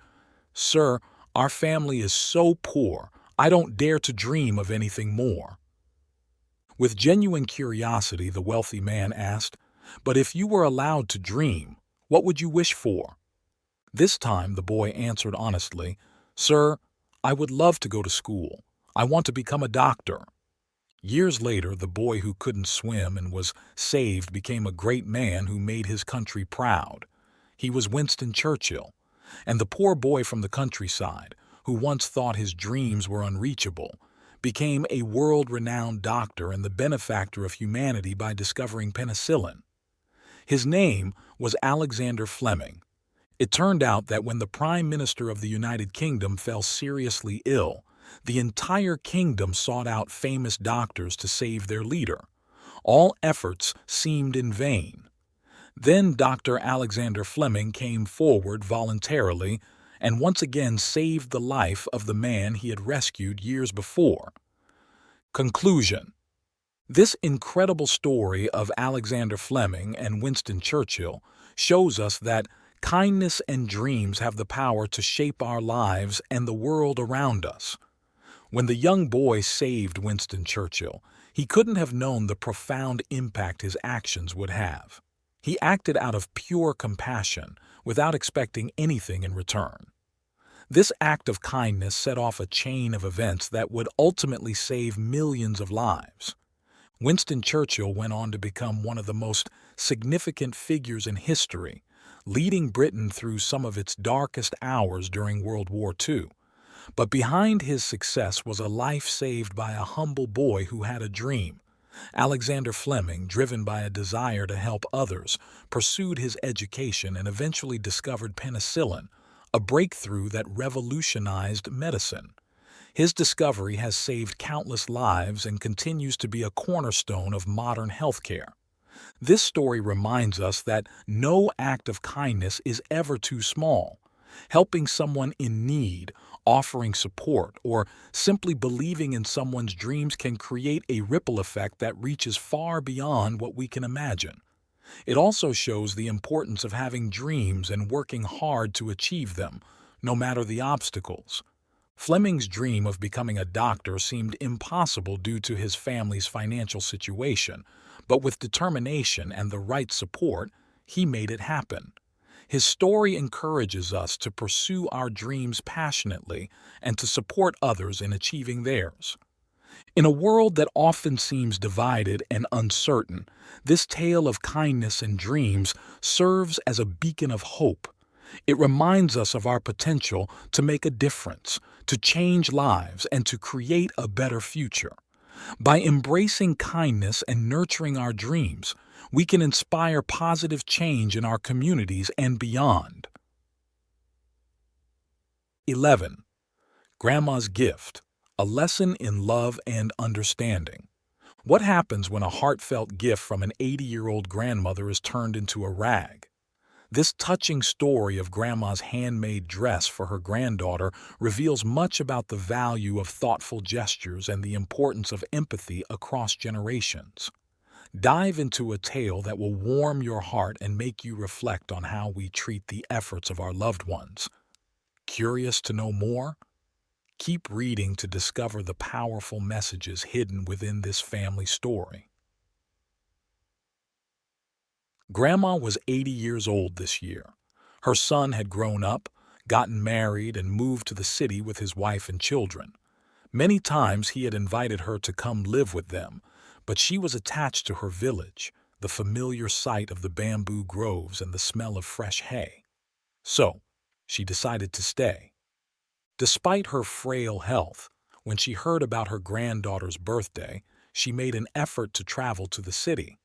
"Sir, our family is so poor, I don't dare to dream of anything more." With genuine curiosity, the wealthy man asked, "But if you were allowed to dream, what would you wish for?" This time the boy answered honestly, "Sir, I would love to go to school. I want to become a doctor." Years later, the boy who couldn't swim and was saved became a great man who made his country proud. He was Winston Churchill, and the poor boy from the countryside, who once thought his dreams were unreachable, became a world-renowned doctor and the benefactor of humanity by discovering penicillin. His name was Alexander Fleming. It turned out that when the Prime Minister of the United Kingdom fell seriously ill, the entire kingdom sought out famous doctors to save their leader. All efforts seemed in vain. Then Dr. Alexander Fleming came forward voluntarily and once again saved the life of the man he had rescued years before. Conclusion: this incredible story of Alexander Fleming and Winston Churchill shows us that kindness and dreams have the power to shape our lives and the world around us. When the young boy saved Winston Churchill, he couldn't have known the profound impact his actions would have. He acted out of pure compassion, without expecting anything in return. This act of kindness set off a chain of events that would ultimately save millions of lives. Winston Churchill went on to become one of the most significant figures in history, leading Britain through some of its darkest hours during World War II. But behind his success was a life saved by a humble boy who had a dream. Alexander Fleming, driven by a desire to help others, pursued his education and eventually discovered penicillin, a breakthrough that revolutionized medicine. His discovery has saved countless lives and continues to be a cornerstone of modern healthcare. This story reminds us that no act of kindness is ever too small. Helping someone in need, offering support, or simply believing in someone's dreams can create a ripple effect that reaches far beyond what we can imagine. It also shows the importance of having dreams and working hard to achieve them, no matter the obstacles. Fleming's dream of becoming a doctor seemed impossible due to his family's financial situation, but with determination and the right support, he made it happen. His story encourages us to pursue our dreams passionately and to support others in achieving theirs. In a world that often seems divided and uncertain, this tale of kindness and dreams serves as a beacon of hope. It reminds us of our potential to make a difference, to change lives, and to create a better future. By embracing kindness and nurturing our dreams, we can inspire positive change in our communities and beyond. 11. Grandma's Gift, a lesson in love and understanding. What happens when a heartfelt gift from an 80-year-old grandmother is turned into a rag? This touching story of Grandma's handmade dress for her granddaughter reveals much about the value of thoughtful gestures and the importance of empathy across generations. Dive into a tale that will warm your heart and make you reflect on how we treat the efforts of our loved ones. Curious to know more? Keep reading to discover the powerful messages hidden within this family story. Grandma was 80 years old this year. Her son had grown up, gotten married, and moved to the city with his wife and children. Many times he had invited her to come live with them, but she was attached to her village, the familiar sight of the bamboo groves and the smell of fresh hay. So, she decided to stay. Despite her frail health, when she heard about her granddaughter's birthday, she made an effort to travel to the city.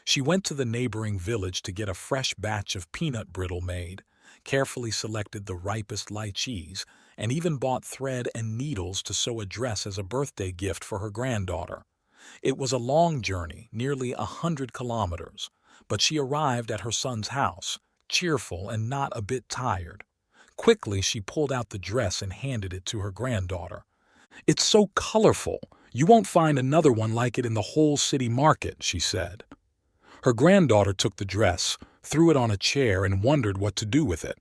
She went to the neighboring village to get a fresh batch of peanut brittle made, carefully selected the ripest lychees, and even bought thread and needles to sew a dress as a birthday gift for her granddaughter. It was a long journey, nearly 100 kilometers, but she arrived at her son's house, cheerful and not a bit tired. Quickly, she pulled out the dress and handed it to her granddaughter. "It's so colorful. You won't find another one like it in the whole city market," she said. Her granddaughter took the dress, threw it on a chair, and wondered what to do with it.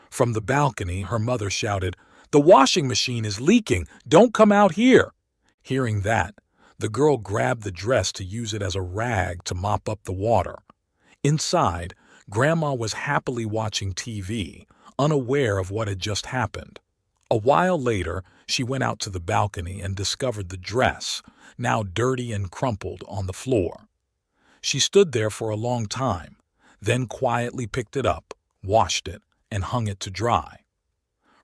From the balcony, her mother shouted, "The washing machine is leaking! Don't come out here!" Hearing that, the girl grabbed the dress to use it as a rag to mop up the water. Inside, Grandma was happily watching TV, unaware of what had just happened. A while later, she went out to the balcony and discovered the dress, now dirty and crumpled, on the floor. She stood there for a long time, then quietly picked it up, washed it, and hung it to dry.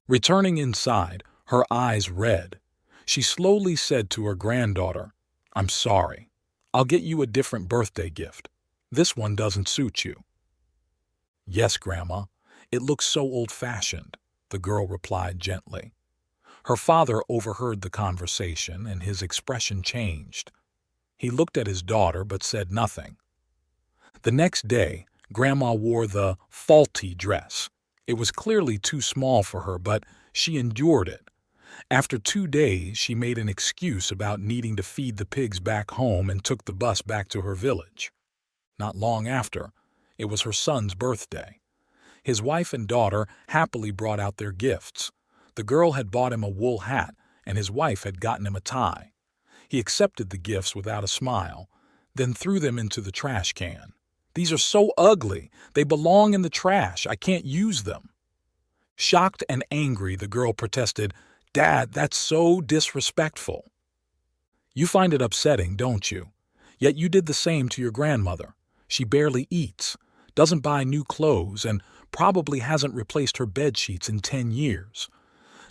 Returning inside, her eyes red, she slowly said to her granddaughter, "I'm sorry. I'll get you a different birthday gift. This one doesn't suit you." "Yes, Grandma. It looks so old-fashioned," the girl replied gently. Her father overheard the conversation, and his expression changed. He looked at his daughter but said nothing. The next day, Grandma wore the faulty dress. It was clearly too small for her, but she endured it. After 2 days, she made an excuse about needing to feed the pigs back home and took the bus back to her village. Not long after, it was her son's birthday. His wife and daughter happily brought out their gifts. The girl had bought him a wool hat, and his wife had gotten him a tie. He accepted the gifts without a smile, then threw them into the trash can. These are so ugly. They belong in the trash. I can't use them." Shocked and angry, the girl protested, "Dad, that's so disrespectful." You find it upsetting, don't you? Yet you did the same to your grandmother. She barely eats, doesn't buy new clothes, and probably hasn't replaced her bed sheets in 10 years.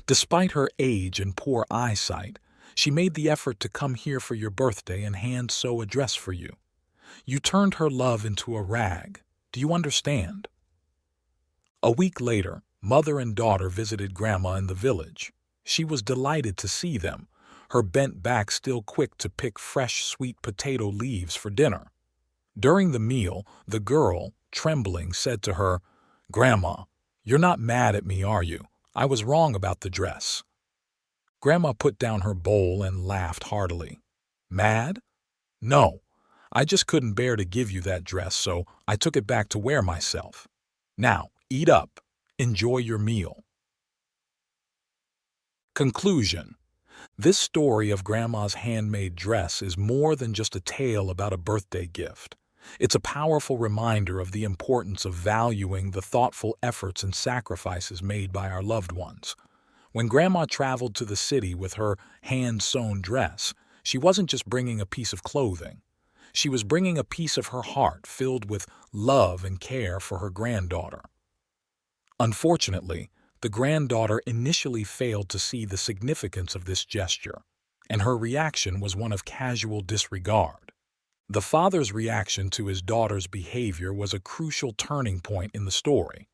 Despite her age and poor eyesight, she made the effort to come here for your birthday and hand sew a dress for you. You turned her love into a rag. Do you understand? A week later, mother and daughter visited Grandma in the village. She was delighted to see them, her bent back still quick to pick fresh sweet potato leaves for dinner. During the meal, the girl, trembling, said to her, "Grandma, you're not mad at me, are you? I was wrong about the dress." Grandma put down her bowl and laughed heartily. "Mad? No. I just couldn't bear to give you that dress, so I took it back to wear myself. Now, eat up. Enjoy your meal." Conclusion. This story of Grandma's handmade dress is more than just a tale about a birthday gift. It's a powerful reminder of the importance of valuing the thoughtful efforts and sacrifices made by our loved ones. When Grandma traveled to the city with her hand-sewn dress, she wasn't just bringing a piece of clothing. She was bringing a piece of her heart filled with love and care for her granddaughter. Unfortunately, the granddaughter initially failed to see the significance of this gesture, and her reaction was one of casual disregard. The father's reaction to his daughter's behavior was a crucial turning point in the story.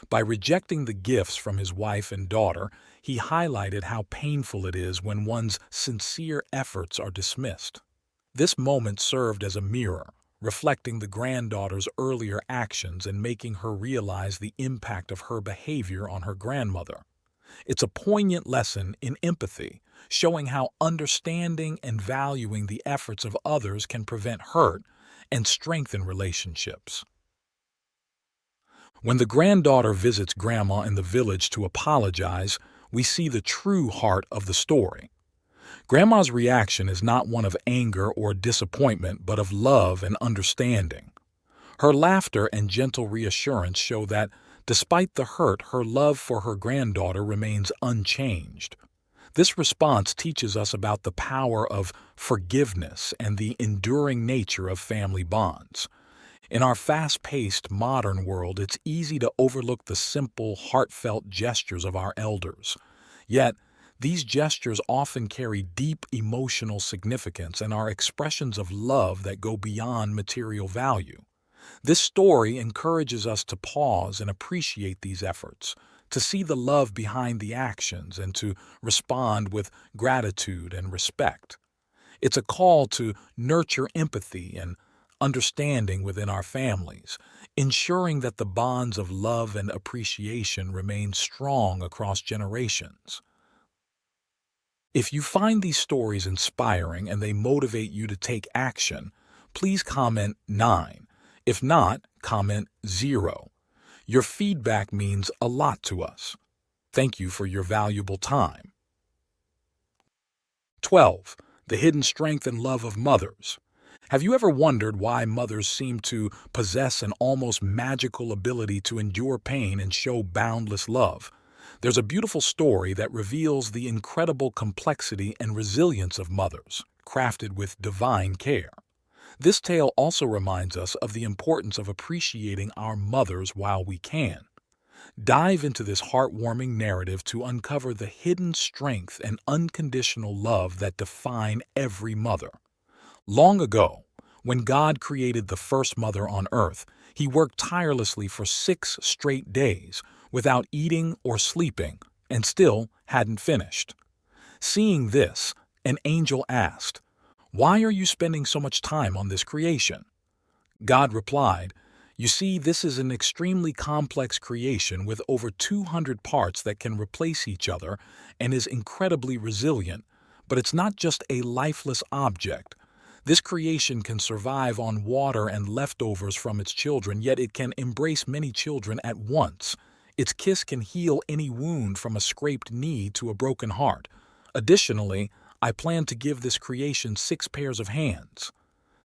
By rejecting the gifts from his wife and daughter, he highlighted how painful it is when one's sincere efforts are dismissed. This moment served as a mirror, reflecting the granddaughter's earlier actions and making her realize the impact of her behavior on her grandmother. It's a poignant lesson in empathy, showing how understanding and valuing the efforts of others can prevent hurt and strengthen relationships. When the granddaughter visits Grandma in the village to apologize, we see the true heart of the story. Grandma's reaction is not one of anger or disappointment, but of love and understanding. Her laughter and gentle reassurance show that, despite the hurt, her love for her granddaughter remains unchanged. This response teaches us about the power of forgiveness and the enduring nature of family bonds. In our fast-paced modern world, it's easy to overlook the simple, heartfelt gestures of our elders. Yet, these gestures often carry deep emotional significance and are expressions of love that go beyond material value. This story encourages us to pause and appreciate these efforts, to see the love behind the actions, and to respond with gratitude and respect. It's a call to nurture empathy and understanding within our families, ensuring that the bonds of love and appreciation remain strong across generations. If you find these stories inspiring and they motivate you to take action, please comment 9. If not, comment 0. Your feedback means a lot to us. Thank you for your valuable time. 12. The hidden strength and love of mothers. Have you ever wondered why mothers seem to possess an almost magical ability to endure pain and show boundless love? There's a beautiful story that reveals the incredible complexity and resilience of mothers, crafted with divine care. This tale also reminds us of the importance of appreciating our mothers while we can. Dive into this heartwarming narrative to uncover the hidden strength and unconditional love that define every mother. Long ago, when God created the first mother on earth, He worked tirelessly for 6 straight days without eating or sleeping, and still hadn't finished. Seeing this, an angel asked, "Why are you spending so much time on this creation?" God replied, "You see, this is an extremely complex creation with over 200 parts that can replace each other and is incredibly resilient, but it's not just a lifeless object. This creation can survive on water and leftovers from its children, yet it can embrace many children at once. Its kiss can heal any wound from a scraped knee to a broken heart. Additionally, I plan to give this creation 6 pairs of hands."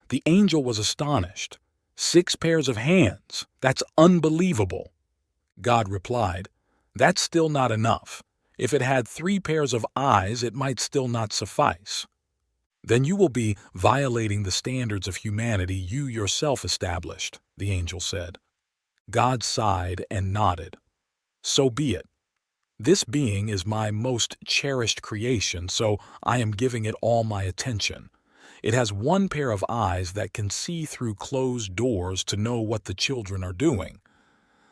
The angel was astonished. 6 pairs of hands. That's unbelievable. God replied, that's still not enough. If it had 3 pairs of eyes, it might still not suffice. Then you will be violating the standards of humanity you yourself established, the angel said. God sighed and nodded. So be it. This being is my most cherished creation, so I am giving it all my attention. It has 1 pair of eyes that can see through closed doors to know what the children are doing.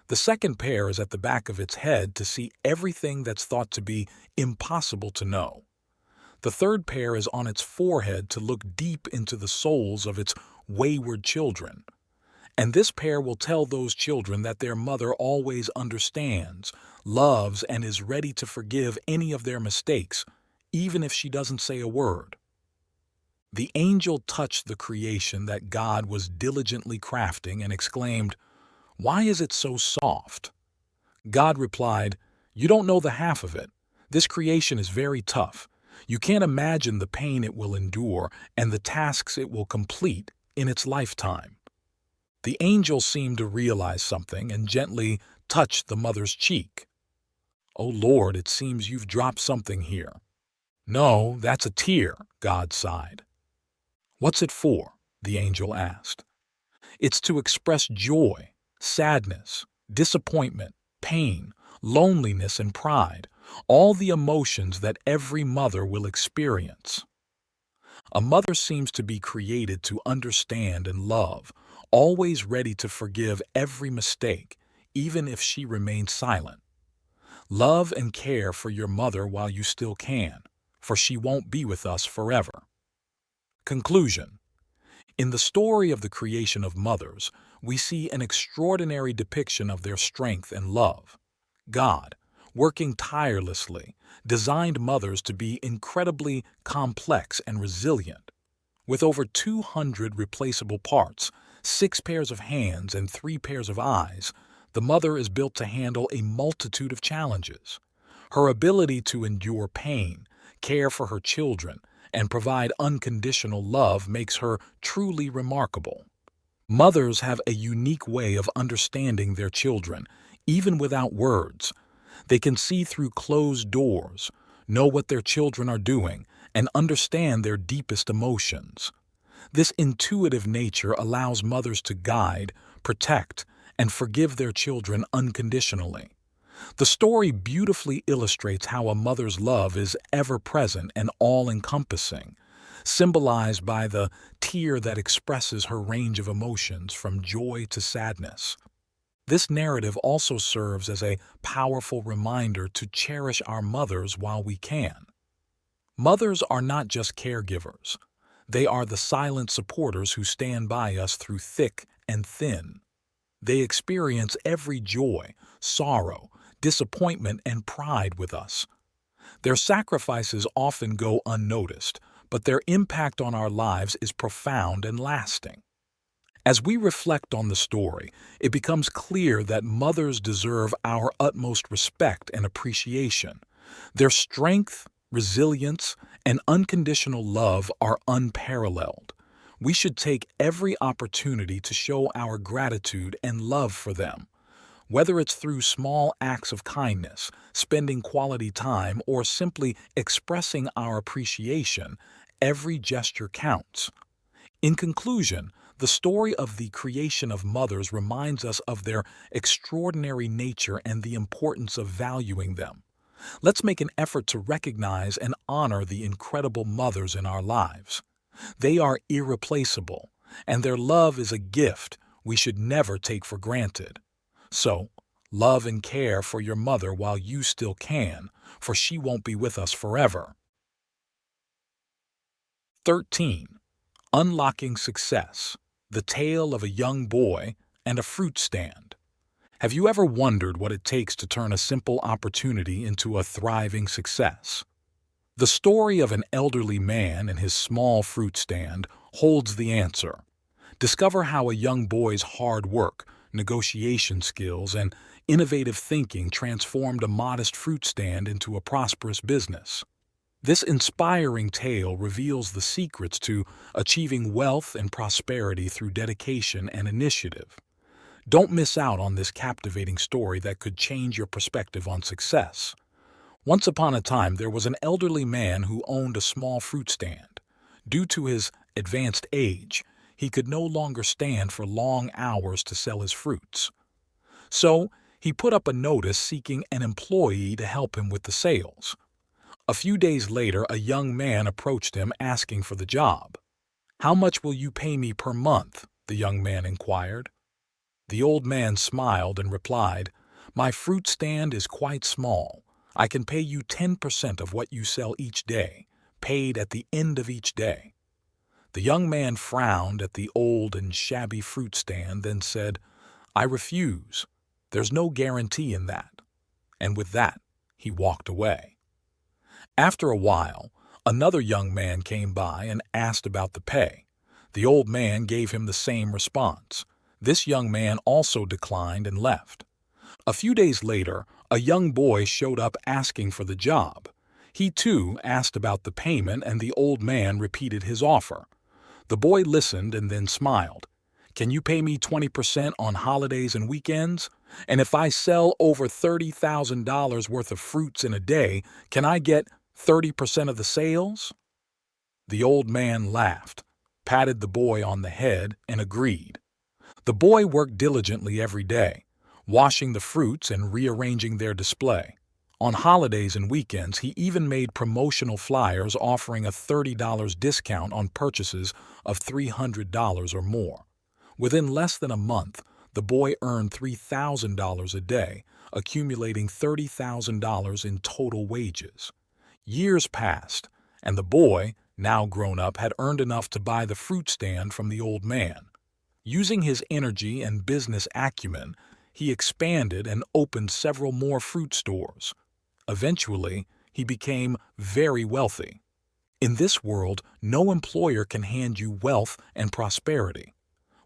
The second pair is at the back of its head to see everything that's thought to be impossible to know. The third pair is on its forehead to look deep into the souls of its wayward children. And this pair will tell those children that their mother always understands, loves, and is ready to forgive any of their mistakes, even if she doesn't say a word. The angel touched the creation that God was diligently crafting and exclaimed, "Why is it so soft?" God replied, "You don't know the half of it. This creation is very tough. You can't imagine the pain it will endure and the tasks it will complete in its lifetime." The angel seemed to realize something and gently touched the mother's cheek. "Oh Lord, it seems you've dropped something here." "No, that's a tear," God sighed. "What's it for?" the angel asked. "It's to express joy, sadness, disappointment, pain, loneliness, and pride, all the emotions that every mother will experience. A mother seems to be created to understand and love, always ready to forgive every mistake, even if she remains silent. Love and care for your mother while you still can, for she won't be with us forever." Conclusion. In the story of the creation of mothers, we see an extraordinary depiction of their strength and love. God, working tirelessly, designed mothers to be incredibly complex and resilient. With over 200 replaceable parts, 6 pairs of hands, and 3 pairs of eyes, the mother is built to handle a multitude of challenges. Her ability to endure pain, care for her children, and provide unconditional love makes her truly remarkable. Mothers have a unique way of understanding their children, even without words. They can see through closed doors, know what their children are doing, and understand their deepest emotions. This intuitive nature allows mothers to guide, protect, and forgive their children unconditionally. The story beautifully illustrates how a mother's love is ever-present and all-encompassing, symbolized by the tear that expresses her range of emotions from joy to sadness. This narrative also serves as a powerful reminder to cherish our mothers while we can. Mothers are not just caregivers. They are the silent supporters who stand by us through thick and thin. They experience every joy, sorrow, disappointment, and pride with us. Their sacrifices often go unnoticed, but their impact on our lives is profound and lasting. As we reflect on the story, it becomes clear that mothers deserve our utmost respect and appreciation. Their strength, resilience, and unconditional love are unparalleled. We should take every opportunity to show our gratitude and love for them. Whether it's through small acts of kindness, spending quality time, or simply expressing our appreciation, every gesture counts. In conclusion, the story of the creation of mothers reminds us of their extraordinary nature and the importance of valuing them. Let's make an effort to recognize and honor the incredible mothers in our lives. They are irreplaceable, and their love is a gift we should never take for granted. So, love and care for your mother while you still can, for she won't be with us forever. 13. Unlocking Success. The Tale of a Young Boy and a Fruit Stand. Have you ever wondered what it takes to turn a simple opportunity into a thriving success? The story of an elderly man and his small fruit stand holds the answer. Discover how a young boy's hard work, negotiation skills, and innovative thinking transformed a modest fruit stand into a prosperous business. This inspiring tale reveals the secrets to achieving wealth and prosperity through dedication and initiative. Don't miss out on this captivating story that could change your perspective on success. Once upon a time, there was an elderly man who owned a small fruit stand. Due to his advanced age, he could no longer stand for long hours to sell his fruits. So, he put up a notice seeking an employee to help him with the sales. A few days later, a young man approached him asking for the job. "How much will you pay me per month?" the young man inquired. The old man smiled and replied, "My fruit stand is quite small. I can pay you 10% of what you sell each day, paid at the end of each day." The young man frowned at the old and shabby fruit stand, then said, "I refuse. There's no guarantee in that." And with that, he walked away. After a while, another young man came by and asked about the pay. The old man gave him the same response. This young man also declined and left. A few days later, a young boy showed up asking for the job. He too asked about the payment, and the old man repeated his offer. The boy listened and then smiled. "Can you pay me 20% on holidays and weekends? And if I sell over $30,000 worth of fruits in a day, can I get 30% of the sales?" The old man laughed, patted the boy on the head, and agreed. The boy worked diligently every day, washing the fruits and rearranging their display. On holidays and weekends, he even made promotional flyers offering a $30 discount on purchases of $300 or more. Within less than a month, the boy earned $3,000 a day, accumulating $30,000 in total wages. Years passed, and the boy, now grown up, had earned enough to buy the fruit stand from the old man. Using his energy and business acumen, he expanded and opened several more fruit stores. Eventually, he became very wealthy. In this world, no employer can hand you wealth and prosperity.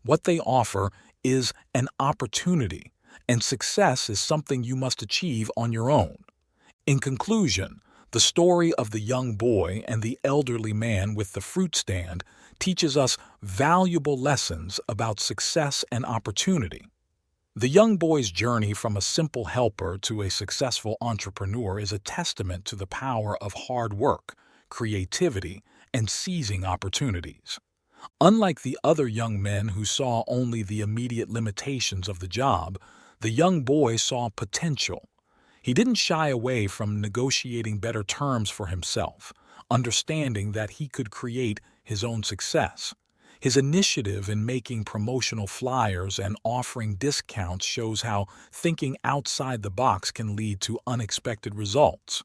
What they offer is an opportunity, and success is something you must achieve on your own. In conclusion, the story of the young boy and the elderly man with the fruit stand teaches us valuable lessons about success and opportunity. The young boy's journey from a simple helper to a successful entrepreneur is a testament to the power of hard work, creativity, and seizing opportunities. Unlike the other young men who saw only the immediate limitations of the job, the young boy saw potential. He didn't shy away from negotiating better terms for himself, understanding that he could create his own success. His initiative in making promotional flyers and offering discounts shows how thinking outside the box can lead to unexpected results.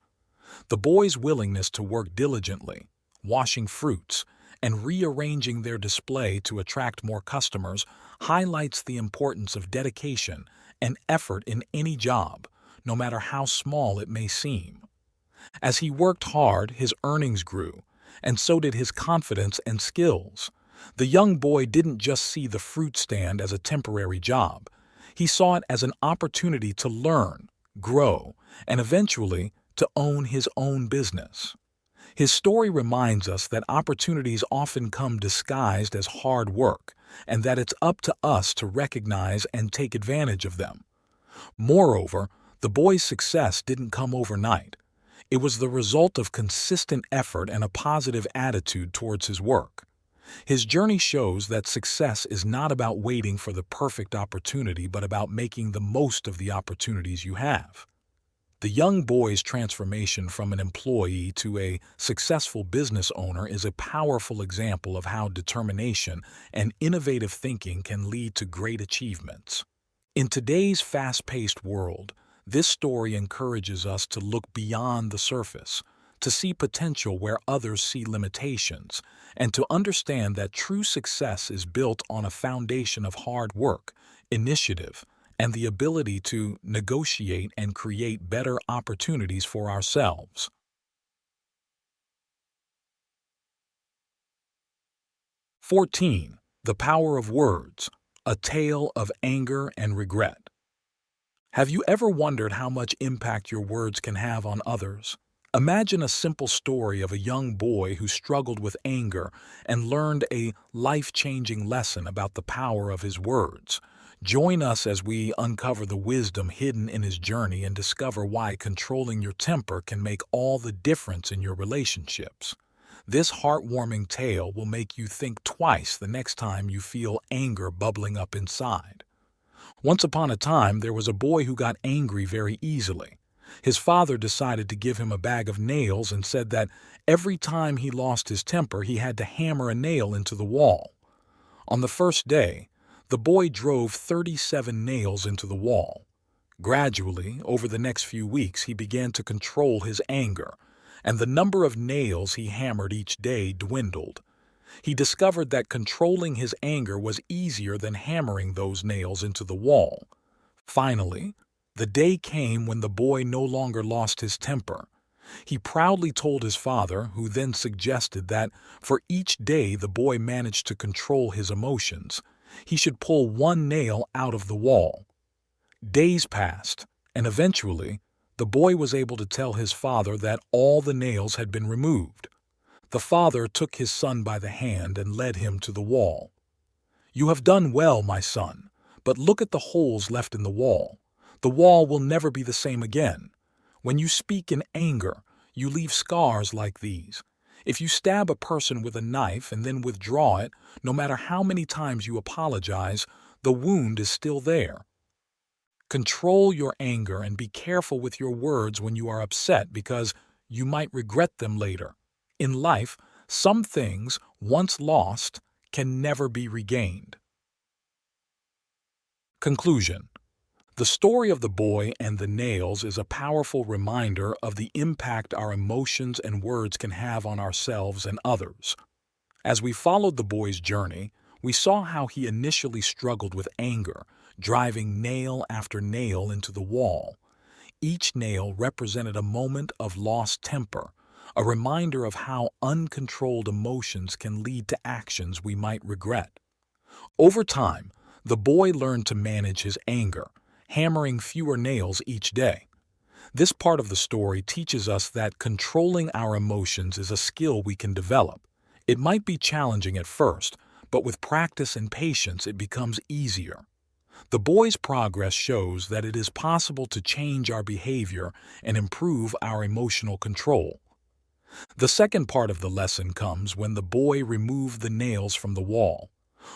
The boy's willingness to work diligently, washing fruits, and rearranging their display to attract more customers highlights the importance of dedication and effort in any job, no matter how small it may seem. As he worked hard, his earnings grew, and so did his confidence and skills. The young boy didn't just see the fruit stand as a temporary job. He saw it as an opportunity to learn, grow, and eventually to own his own business. His story reminds us that opportunities often come disguised as hard work, and that it's up to us to recognize and take advantage of them. Moreover, the boy's success didn't come overnight. It was the result of consistent effort and a positive attitude towards his work. His journey shows that success is not about waiting for the perfect opportunity, but about making the most of the opportunities you have. The young boy's transformation from an employee to a successful business owner is a powerful example of how determination and innovative thinking can lead to great achievements. In today's fast-paced world, this story encourages us to look beyond the surface, to see potential where others see limitations, and to understand that true success is built on a foundation of hard work, initiative, and the ability to negotiate and create better opportunities for ourselves. 14. The Power of Words, a Tale of Anger and Regret. Have you ever wondered how much impact your words can have on others? Imagine a simple story of a young boy who struggled with anger and learned a life-changing lesson about the power of his words. Join us as we uncover the wisdom hidden in his journey and discover why controlling your temper can make all the difference in your relationships. This heartwarming tale will make you think twice the next time you feel anger bubbling up inside. Once upon a time, there was a boy who got angry very easily. His father decided to give him a bag of nails and said that every time he lost his temper, he had to hammer a nail into the wall. On the first day, the boy drove 37 nails into the wall. Gradually, over the next few weeks, he began to control his anger, and the number of nails he hammered each day dwindled. He discovered that controlling his anger was easier than hammering those nails into the wall. Finally, the day came when the boy no longer lost his temper. He proudly told his father, who then suggested that for each day the boy managed to control his emotions, he should pull one nail out of the wall. Days passed, and eventually, the boy was able to tell his father that all the nails had been removed. The father took his son by the hand and led him to the wall. "You have done well, my son, but look at the holes left in the wall. The wall will never be the same again. When you speak in anger, you leave scars like these. If you stab a person with a knife and then withdraw it, no matter how many times you apologize, the wound is still there. Control your anger and be careful with your words when you are upset because you might regret them later. In life, some things, once lost, can never be regained." Conclusion. The story of the boy and the nails is a powerful reminder of the impact our emotions and words can have on ourselves and others. As we followed the boy's journey, we saw how he initially struggled with anger, driving nail after nail into the wall. Each nail represented a moment of lost temper, a reminder of how uncontrolled emotions can lead to actions we might regret. Over time, the boy learned to manage his anger, hammering fewer nails each day. This part of the story teaches us that controlling our emotions is a skill we can develop. It might be challenging at first, but with practice and patience it becomes easier. The boy's progress shows that it is possible to change our behavior and improve our emotional control. The second part of the lesson comes when the boy removed the nails from the wall.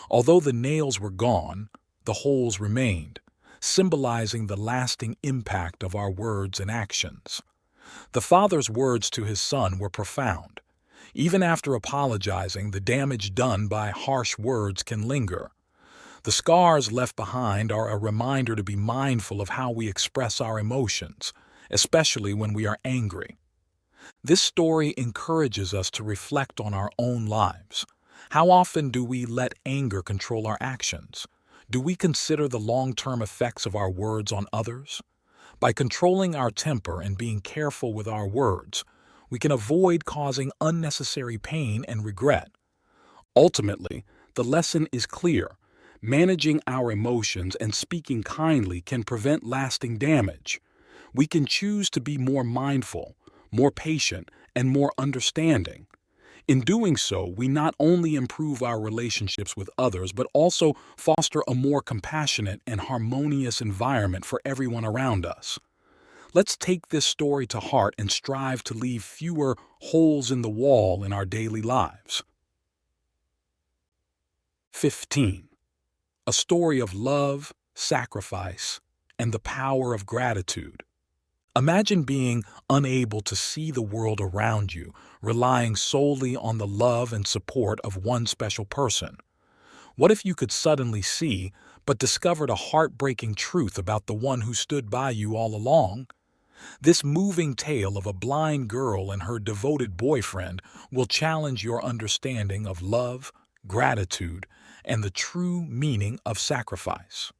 Although the nails were gone, the holes remained, symbolizing the lasting impact of our words and actions. The father's words to his son were profound. Even after apologizing, the damage done by harsh words can linger. The scars left behind are a reminder to be mindful of how we express our emotions, especially when we are angry. This story encourages us to reflect on our own lives. How often do we let anger control our actions? Do we consider the long-term effects of our words on others? By controlling our temper and being careful with our words, we can avoid causing unnecessary pain and regret. Ultimately, the lesson is clear. Managing our emotions and speaking kindly can prevent lasting damage. We can choose to be more mindful, more patient, and more understanding. In doing so, we not only improve our relationships with others, but also foster a more compassionate and harmonious environment for everyone around us. Let's take this story to heart and strive to leave fewer holes in the wall in our daily lives. 15. A story of love, sacrifice, and the power of gratitude. Imagine being unable to see the world around you, relying solely on the love and support of one special person. What if you could suddenly see, but discovered a heartbreaking truth about the one who stood by you all along? This moving tale of a blind girl and her devoted boyfriend will challenge your understanding of love, gratitude, and the true meaning of sacrifice.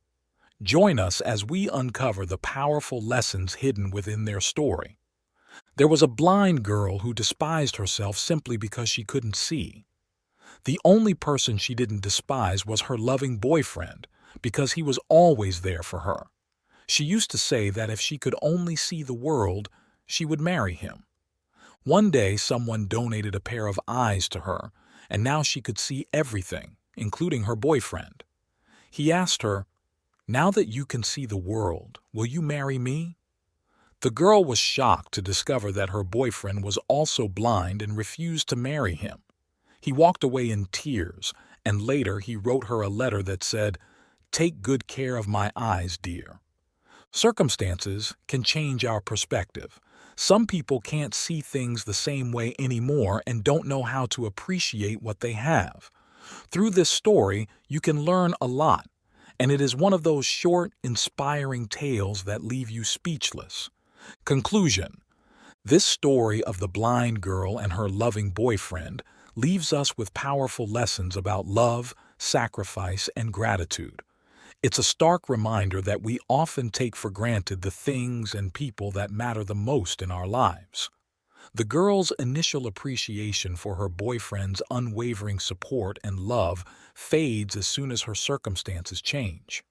Join us as we uncover the powerful lessons hidden within their story. There was a blind girl who despised herself simply because she couldn't see. The only person she didn't despise was her loving boyfriend, because he was always there for her. She used to say that if she could only see the world, she would marry him. One day, someone donated a pair of eyes to her, and now she could see everything, including her boyfriend. He asked her, "Now that you can see the world, will you marry me?" The girl was shocked to discover that her boyfriend was also blind and refused to marry him. He walked away in tears, and later he wrote her a letter that said, "Take good care of my eyes, dear." Circumstances can change our perspective. Some people can't see things the same way anymore and don't know how to appreciate what they have. Through this story, you can learn a lot, and it is one of those short, inspiring tales that leave you speechless. Conclusion: this story of the blind girl and her loving boyfriend leaves us with powerful lessons about love, sacrifice, and gratitude. It's a stark reminder that we often take for granted the things and people that matter the most in our lives. The girl's initial appreciation for her boyfriend's unwavering support and love fades as soon as her circumstances change.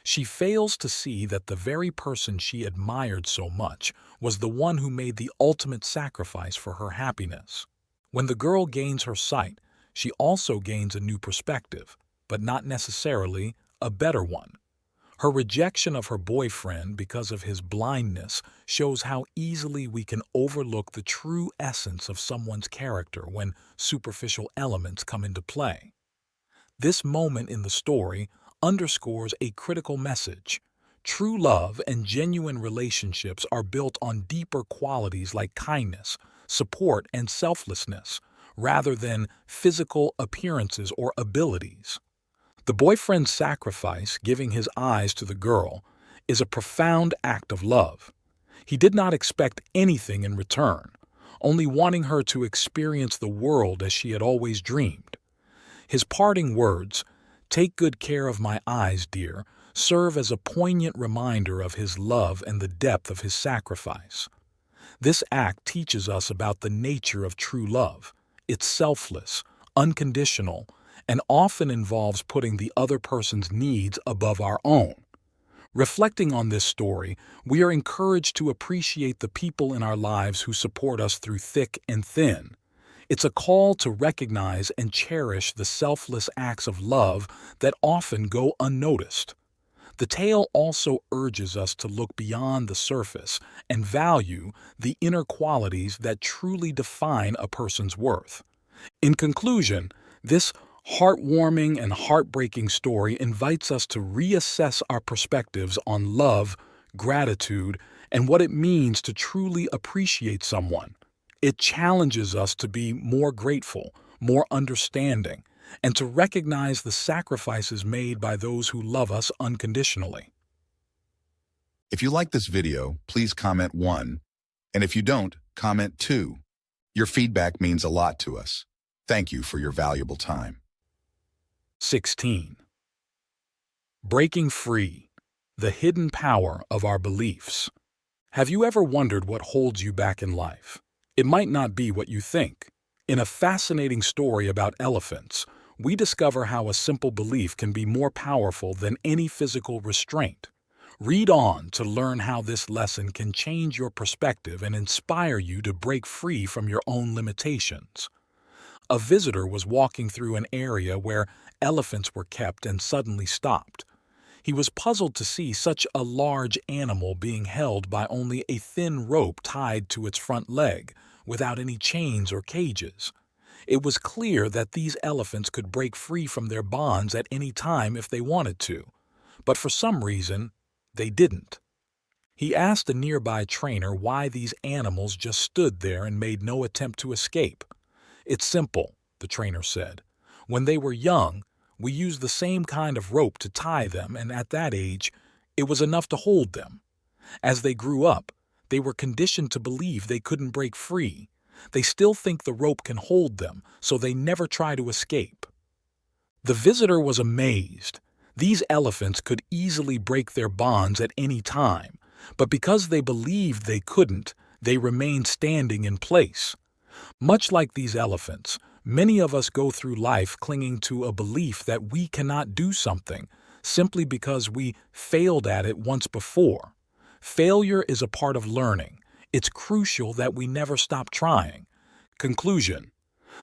She fails to see that the very person she admired so much was the one who made the ultimate sacrifice for her happiness. When the girl gains her sight, she also gains a new perspective, but not necessarily a better one. Her rejection of her boyfriend because of his blindness shows how easily we can overlook the true essence of someone's character when superficial elements come into play. This moment in the story underscores a critical message. True love and genuine relationships are built on deeper qualities like kindness, support, and selflessness, rather than physical appearances or abilities. The boyfriend's sacrifice, giving his eyes to the girl, is a profound act of love. He did not expect anything in return, only wanting her to experience the world as she had always dreamed. His parting words, "Take good care of my eyes, dear," serve as a poignant reminder of his love and the depth of his sacrifice. This act teaches us about the nature of true love. It's selfless, unconditional, and often involves putting the other person's needs above our own. Reflecting on this story, we are encouraged to appreciate the people in our lives who support us through thick and thin. It's a call to recognize and cherish the selfless acts of love that often go unnoticed. The tale also urges us to look beyond the surface and value the inner qualities that truly define a person's worth. In conclusion, this heartwarming and heartbreaking story invites us to reassess our perspectives on love, gratitude, and what it means to truly appreciate someone. It challenges us to be more grateful, more understanding, and to recognize the sacrifices made by those who love us unconditionally. If you like this video, please comment 1. And if you don't, comment 2. Your feedback means a lot to us. Thank you for your valuable time. 16. Breaking free, the hidden power of our beliefs. Have you ever wondered what holds you back in life? It might not be what you think. In a fascinating story about elephants, we discover how a simple belief can be more powerful than any physical restraint. Read on to learn how this lesson can change your perspective and inspire you to break free from your own limitations. A visitor was walking through an area where elephants were kept and suddenly stopped. He was puzzled to see such a large animal being held by only a thin rope tied to its front leg, without any chains or cages. It was clear that these elephants could break free from their bonds at any time if they wanted to, but for some reason, they didn't. He asked a nearby trainer why these animals just stood there and made no attempt to escape. "It's simple," the trainer said. "When they were young, we used the same kind of rope to tie them, and at that age, it was enough to hold them. As they grew up, they were conditioned to believe they couldn't break free. They still think the rope can hold them, so they never try to escape." The visitor was amazed. These elephants could easily break their bonds at any time, but because they believed they couldn't, they remained standing in place. Much like these elephants, many of us go through life clinging to a belief that we cannot do something simply because we failed at it once before. Failure is a part of learning. It's crucial that we never stop trying. Conclusion.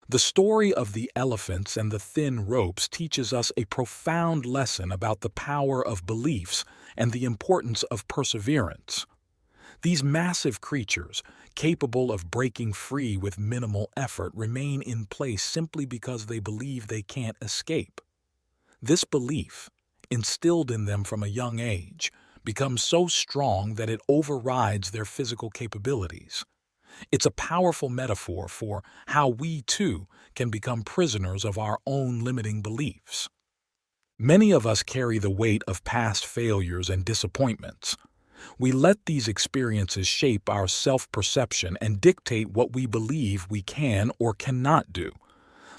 The story of the elephants and the thin ropes teaches us a profound lesson about the power of beliefs and the importance of perseverance. These massive creatures, capable of breaking free with minimal effort, remain in place simply because they believe they can't escape. This belief, instilled in them from a young age, becomes so strong that it overrides their physical capabilities. It's a powerful metaphor for how we, too, can become prisoners of our own limiting beliefs. Many of us carry the weight of past failures and disappointments. We let these experiences shape our self-perception and dictate what we believe we can or cannot do.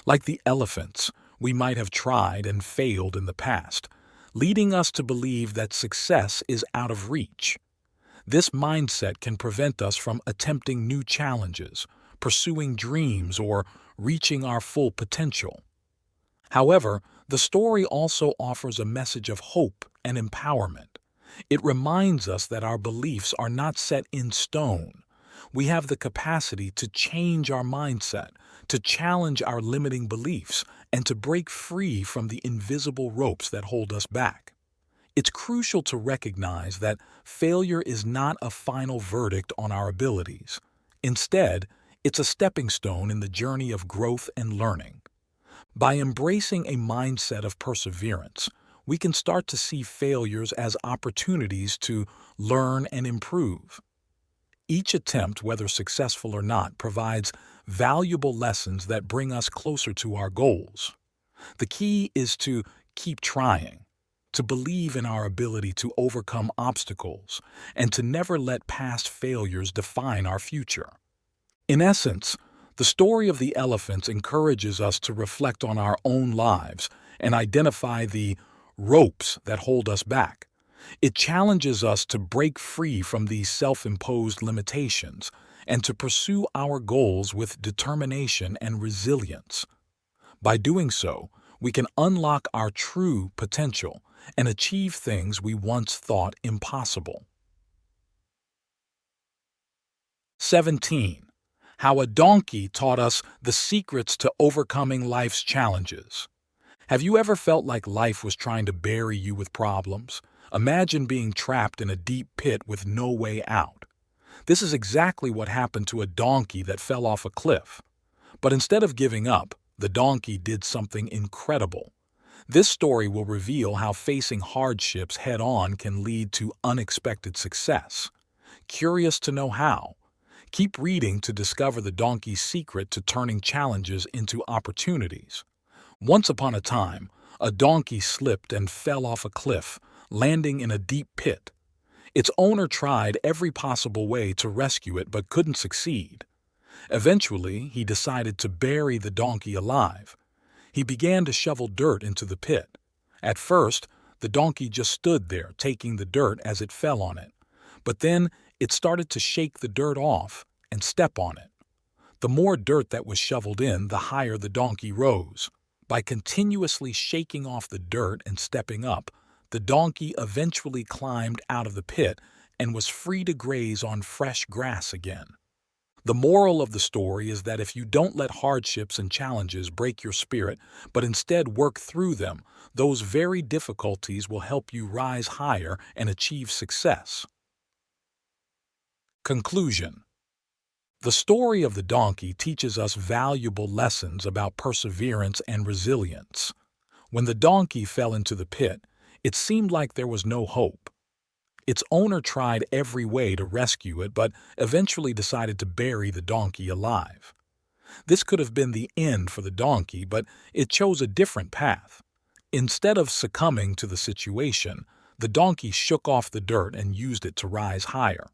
Like the elephants, we might have tried and failed in the past, leading us to believe that success is out of reach. This mindset can prevent us from attempting new challenges, pursuing dreams, or reaching our full potential. However, the story also offers a message of hope and empowerment. It reminds us that our beliefs are not set in stone. We have the capacity to change our mindset, to challenge our limiting beliefs, and to break free from the invisible ropes that hold us back. It's crucial to recognize that failure is not a final verdict on our abilities. Instead, it's a stepping stone in the journey of growth and learning. By embracing a mindset of perseverance, we can start to see failures as opportunities to learn and improve. Each attempt, whether successful or not, provides valuable lessons that bring us closer to our goals. The key is to keep trying, to believe in our ability to overcome obstacles, and to never let past failures define our future. In essence, the story of the elephants encourages us to reflect on our own lives and identify the ropes that hold us back. It challenges us to break free from these self-imposed limitations and to pursue our goals with determination and resilience. By doing so, we can unlock our true potential and achieve things we once thought impossible. 17. How a donkey taught us the secrets to overcoming life's challenges. Have you ever felt like life was trying to bury you with problems? Imagine being trapped in a deep pit with no way out. This is exactly what happened to a donkey that fell off a cliff. But instead of giving up, the donkey did something incredible. This story will reveal how facing hardships head-on can lead to unexpected success. Curious to know how? Keep reading to discover the donkey's secret to turning challenges into opportunities. Once upon a time, a donkey slipped and fell off a cliff, landing in a deep pit. Its owner tried every possible way to rescue it but couldn't succeed. Eventually, he decided to bury the donkey alive. He began to shovel dirt into the pit. At first, the donkey just stood there, taking the dirt as it fell on it. But then, it started to shake the dirt off and step on it. The more dirt that was shoveled in, the higher the donkey rose. By continuously shaking off the dirt and stepping up, the donkey eventually climbed out of the pit and was free to graze on fresh grass again. The moral of the story is that if you don't let hardships and challenges break your spirit, but instead work through them, those very difficulties will help you rise higher and achieve success. Conclusion. The story of the donkey teaches us valuable lessons about perseverance and resilience. When the donkey fell into the pit, it seemed like there was no hope. Its owner tried every way to rescue it, but eventually decided to bury the donkey alive. This could have been the end for the donkey, but it chose a different path. Instead of succumbing to the situation, the donkey shook off the dirt and used it to rise higher.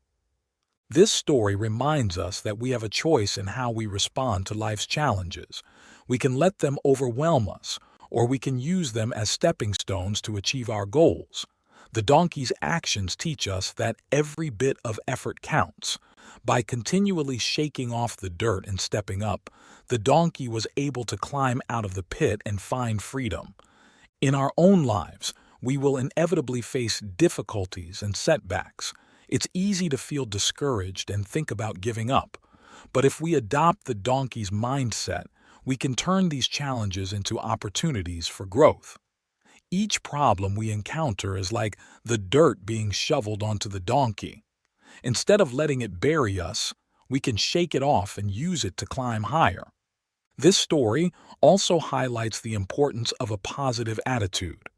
This story reminds us that we have a choice in how we respond to life's challenges. We can let them overwhelm us, or we can use them as stepping stones to achieve our goals. The donkey's actions teach us that every bit of effort counts. By continually shaking off the dirt and stepping up, the donkey was able to climb out of the pit and find freedom. In our own lives, we will inevitably face difficulties and setbacks. It's easy to feel discouraged and think about giving up. But if we adopt the donkey's mindset, we can turn these challenges into opportunities for growth. Each problem we encounter is like the dirt being shoveled onto the donkey. Instead of letting it bury us, we can shake it off and use it to climb higher. This story also highlights the importance of a positive attitude.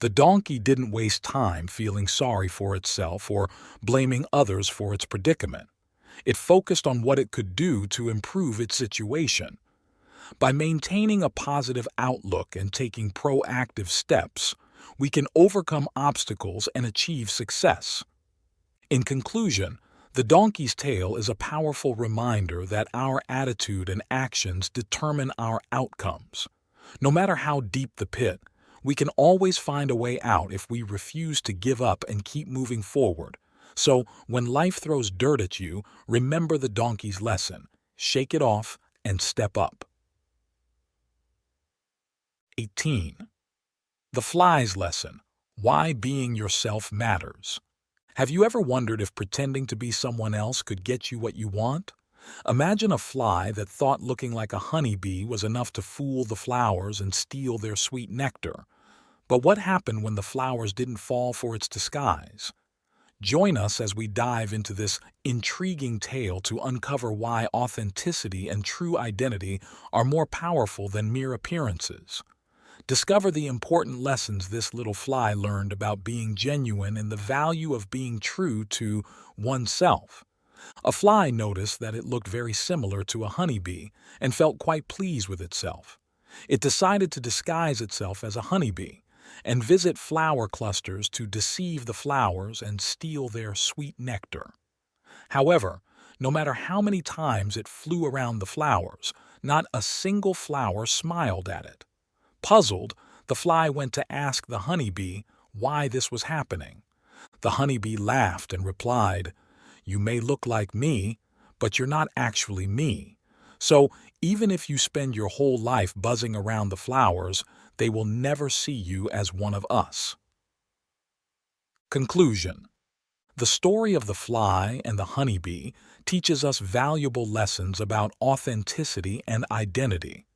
The donkey didn't waste time feeling sorry for itself or blaming others for its predicament. It focused on what it could do to improve its situation. By maintaining a positive outlook and taking proactive steps, we can overcome obstacles and achieve success. In conclusion, the donkey's tale is a powerful reminder that our attitude and actions determine our outcomes. No matter how deep the pit, we can always find a way out if we refuse to give up and keep moving forward. So, when life throws dirt at you, remember the donkey's lesson. Shake it off and step up. 18. The fly's lesson. Why being yourself matters. Have you ever wondered if pretending to be someone else could get you what you want? Imagine a fly that thought looking like a honeybee was enough to fool the flowers and steal their sweet nectar. But what happened when the flowers didn't fall for its disguise? Join us as we dive into this intriguing tale to uncover why authenticity and true identity are more powerful than mere appearances. Discover the important lessons this little fly learned about being genuine and the value of being true to oneself. A fly noticed that it looked very similar to a honeybee and felt quite pleased with itself. It decided to disguise itself as a honeybee and visit flower clusters to deceive the flowers and steal their sweet nectar. However, no matter how many times it flew around the flowers, not a single flower smiled at it. Puzzled, the fly went to ask the honeybee why this was happening. The honeybee laughed and replied, "You may look like me, but you're not actually me. So even if you spend your whole life buzzing around the flowers, they will never see you as one of us." Conclusion. The story of the fly and the honeybee teaches us valuable lessons about authenticity and identity.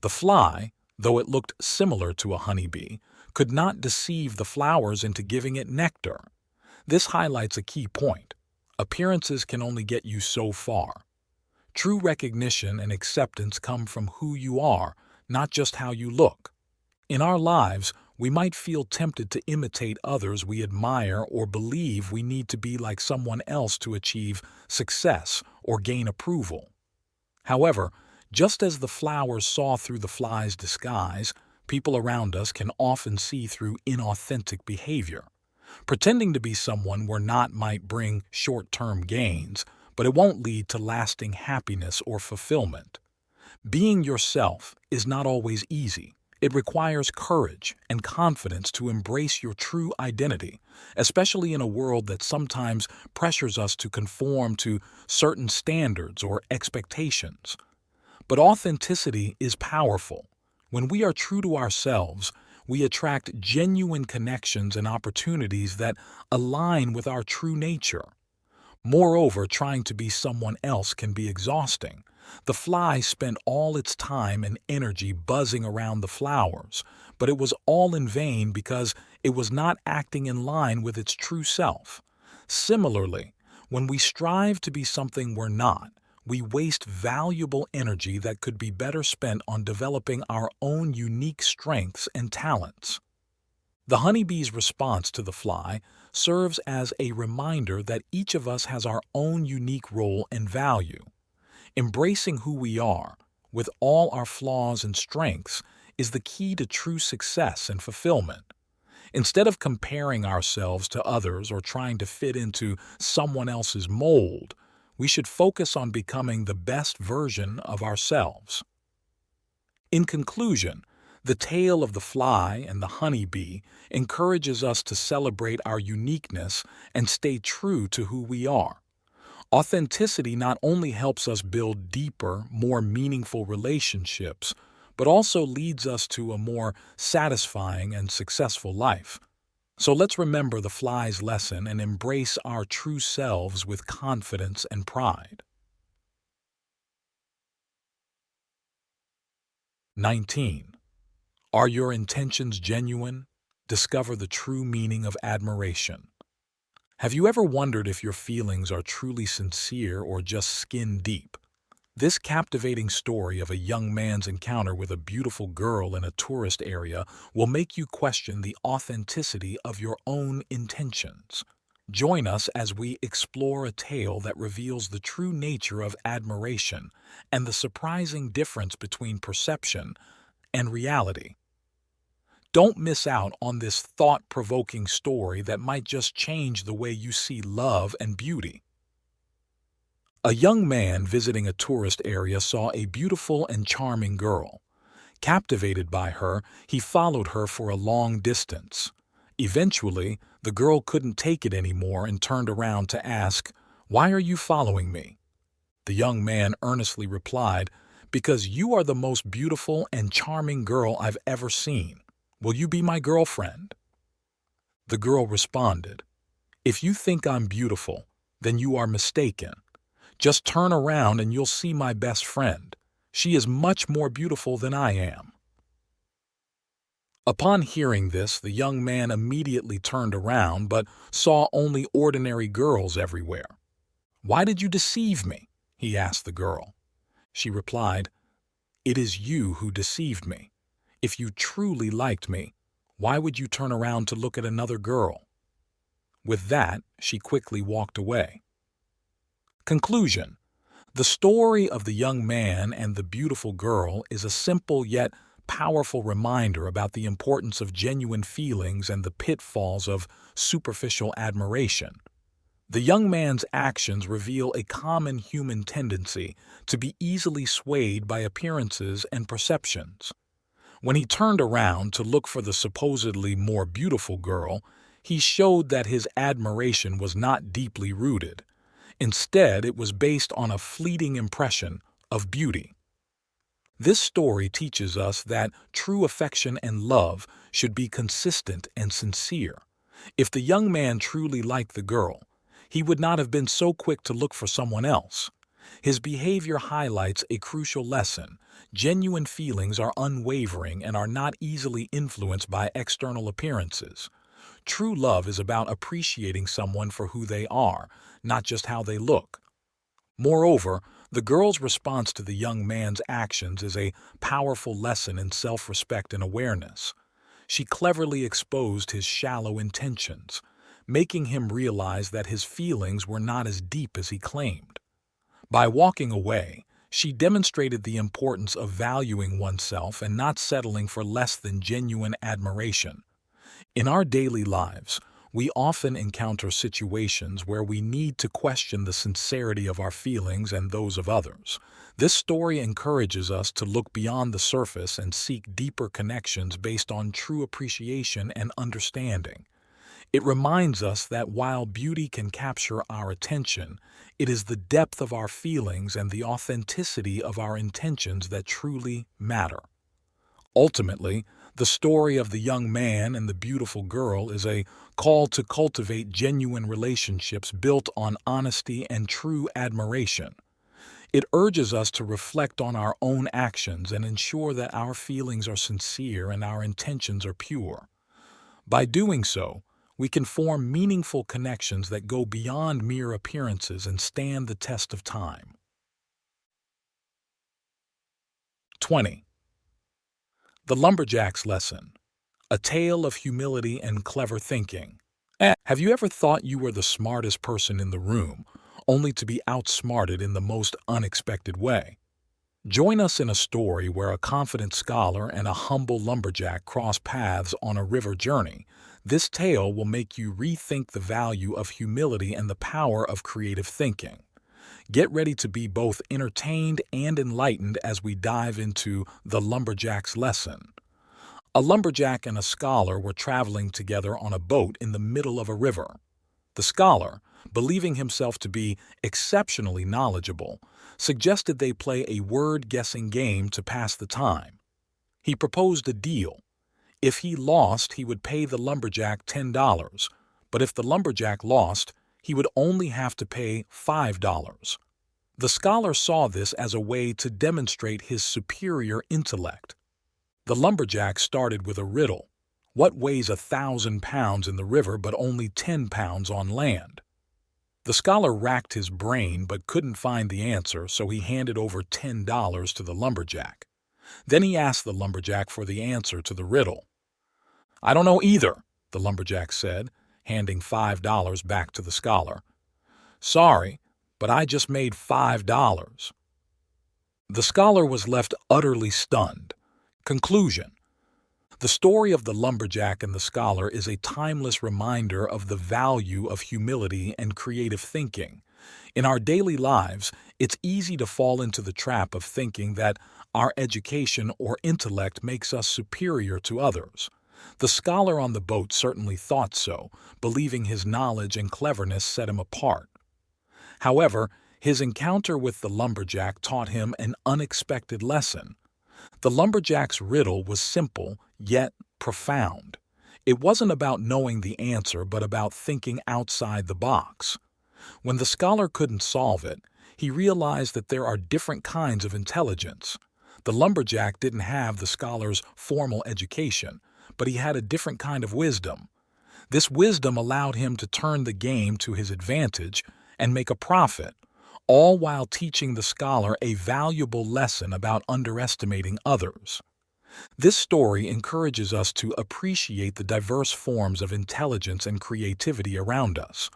The fly, though it looked similar to a honeybee, could not deceive the flowers into giving it nectar. This highlights a key point. Appearances can only get you so far. True recognition and acceptance come from who you are, not just how you look. In our lives, we might feel tempted to imitate others we admire or believe we need to be like someone else to achieve success or gain approval. However, just as the flowers saw through the fly's disguise, people around us can often see through inauthentic behavior. Pretending to be someone we're not might bring short-term gains, but it won't lead to lasting happiness or fulfillment. Being yourself is not always easy. It requires courage and confidence to embrace your true identity, especially in a world that sometimes pressures us to conform to certain standards or expectations. But authenticity is powerful. When we are true to ourselves, we attract genuine connections and opportunities that align with our true nature. Moreover, trying to be someone else can be exhausting. The fly spent all its time and energy buzzing around the flowers, but it was all in vain because it was not acting in line with its true self. Similarly, when we strive to be something we're not, we waste valuable energy that could be better spent on developing our own unique strengths and talents. The honeybee's response to the fly serves as a reminder that each of us has our own unique role and value. Embracing who we are, with all our flaws and strengths, is the key to true success and fulfillment. Instead of comparing ourselves to others or trying to fit into someone else's mold, we should focus on becoming the best version of ourselves. In conclusion, the tale of the fly and the honeybee encourages us to celebrate our uniqueness and stay true to who we are. Authenticity not only helps us build deeper, more meaningful relationships, but also leads us to a more satisfying and successful life. So let's remember the fly's lesson and embrace our true selves with confidence and pride. 19. Are your intentions genuine? Discover the true meaning of admiration. Have you ever wondered if your feelings are truly sincere or just skin deep? This captivating story of a young man's encounter with a beautiful girl in a tourist area will make you question the authenticity of your own intentions. Join us as we explore a tale that reveals the true nature of admiration and the surprising difference between perception and reality. Don't miss out on this thought-provoking story that might just change the way you see love and beauty. A young man visiting a tourist area saw a beautiful and charming girl. Captivated by her, he followed her for a long distance. Eventually, the girl couldn't take it anymore and turned around to ask, "Why are you following me?" The young man earnestly replied, "Because you are the most beautiful and charming girl I've ever seen. Will you be my girlfriend?" The girl responded, "If you think I'm beautiful, then you are mistaken. Just turn around and you'll see my best friend. She is much more beautiful than I am." Upon hearing this, the young man immediately turned around but saw only ordinary girls everywhere. "Why did you deceive me?" he asked the girl. She replied, "It is you who deceived me. If you truly liked me, why would you turn around to look at another girl?" With that, she quickly walked away. Conclusion: the story of the young man and the beautiful girl is a simple yet powerful reminder about the importance of genuine feelings and the pitfalls of superficial admiration. The young man's actions reveal a common human tendency to be easily swayed by appearances and perceptions. When he turned around to look for the supposedly more beautiful girl, he showed that his admiration was not deeply rooted. Instead, it was based on a fleeting impression of beauty. This story teaches us that true affection and love should be consistent and sincere. If the young man truly liked the girl, he would not have been so quick to look for someone else. His behavior highlights a crucial lesson. Genuine feelings are unwavering and are not easily influenced by external appearances. True love is about appreciating someone for who they are, not just how they look. Moreover, the girl's response to the young man's actions is a powerful lesson in self-respect and awareness. She cleverly exposed his shallow intentions, making him realize that his feelings were not as deep as he claimed. By walking away, she demonstrated the importance of valuing oneself and not settling for less than genuine admiration. In our daily lives, we often encounter situations where we need to question the sincerity of our feelings and those of others. This story encourages us to look beyond the surface and seek deeper connections based on true appreciation and understanding. It reminds us that while beauty can capture our attention, it is the depth of our feelings and the authenticity of our intentions that truly matter. Ultimately, the story of the young man and the beautiful girl is a call to cultivate genuine relationships built on honesty and true admiration. It urges us to reflect on our own actions and ensure that our feelings are sincere and our intentions are pure. By doing so, we can form meaningful connections that go beyond mere appearances and stand the test of time. 20. The Lumberjack's Lesson: a tale of humility and clever thinking. Have you ever thought you were the smartest person in the room, only to be outsmarted in the most unexpected way? Join us in a story where a confident scholar and a humble lumberjack cross paths on a river journey. This tale will make you rethink the value of humility and the power of creative thinking. Get ready to be both entertained and enlightened as we dive into The Lumberjack's Lesson. A lumberjack and a scholar were traveling together on a boat in the middle of a river. The scholar, believing himself to be exceptionally knowledgeable, suggested they play a word-guessing game to pass the time. He proposed a deal. If he lost, he would pay the lumberjack $10, but if the lumberjack lost, he would only have to pay $5. The scholar saw this as a way to demonstrate his superior intellect. The lumberjack started with a riddle. What weighs 1,000 pounds in the river but only 10 pounds on land? The scholar racked his brain but couldn't find the answer, so he handed over $10 to the lumberjack. Then he asked the lumberjack for the answer to the riddle. "I don't know either," the lumberjack said, handing $5 back to the scholar. "Sorry, but I just made $5. The scholar was left utterly stunned. Conclusion: the story of the lumberjack and the scholar is a timeless reminder of the value of humility and creative thinking. In our daily lives, it's easy to fall into the trap of thinking that our education or intellect makes us superior to others. The scholar on the boat certainly thought so, believing his knowledge and cleverness set him apart. However, his encounter with the lumberjack taught him an unexpected lesson. The lumberjack's riddle was simple, yet profound. It wasn't about knowing the answer, but about thinking outside the box. When the scholar couldn't solve it, he realized that there are different kinds of intelligence. The lumberjack didn't have the scholar's formal education, but he had a different kind of wisdom. This wisdom allowed him to turn the game to his advantage and make a profit, all while teaching the scholar a valuable lesson about underestimating others. This story encourages us to appreciate the diverse forms of intelligence and creativity around us.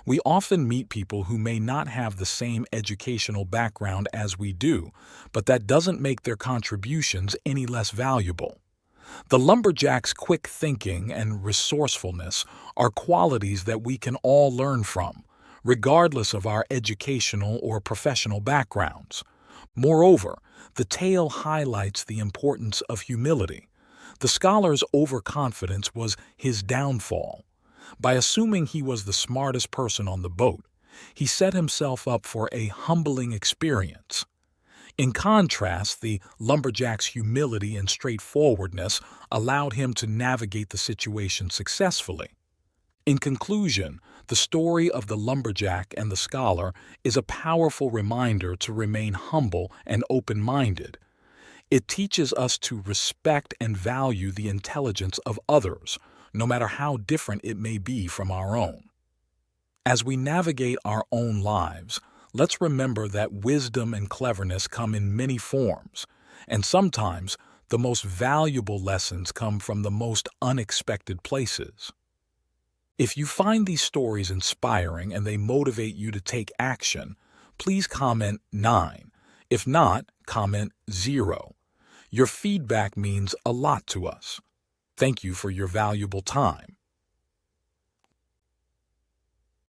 We often meet people who may not have the same educational background as we do, but that doesn't make their contributions any less valuable. The lumberjack's quick thinking and resourcefulness are qualities that we can all learn from, regardless of our educational or professional backgrounds. Moreover, the tale highlights the importance of humility. The scholar's overconfidence was his downfall. By assuming he was the smartest person on the boat, he set himself up for a humbling experience. In contrast, the lumberjack's humility and straightforwardness allowed him to navigate the situation successfully. In conclusion, the story of the lumberjack and the scholar is a powerful reminder to remain humble and open-minded. It teaches us to respect and value the intelligence of others, no matter how different it may be from our own. As we navigate our own lives, let's remember that wisdom and cleverness come in many forms, and sometimes the most valuable lessons come from the most unexpected places. If you find these stories inspiring and they motivate you to take action, please comment 9. If not, comment 0. Your feedback means a lot to us. Thank you for your valuable time.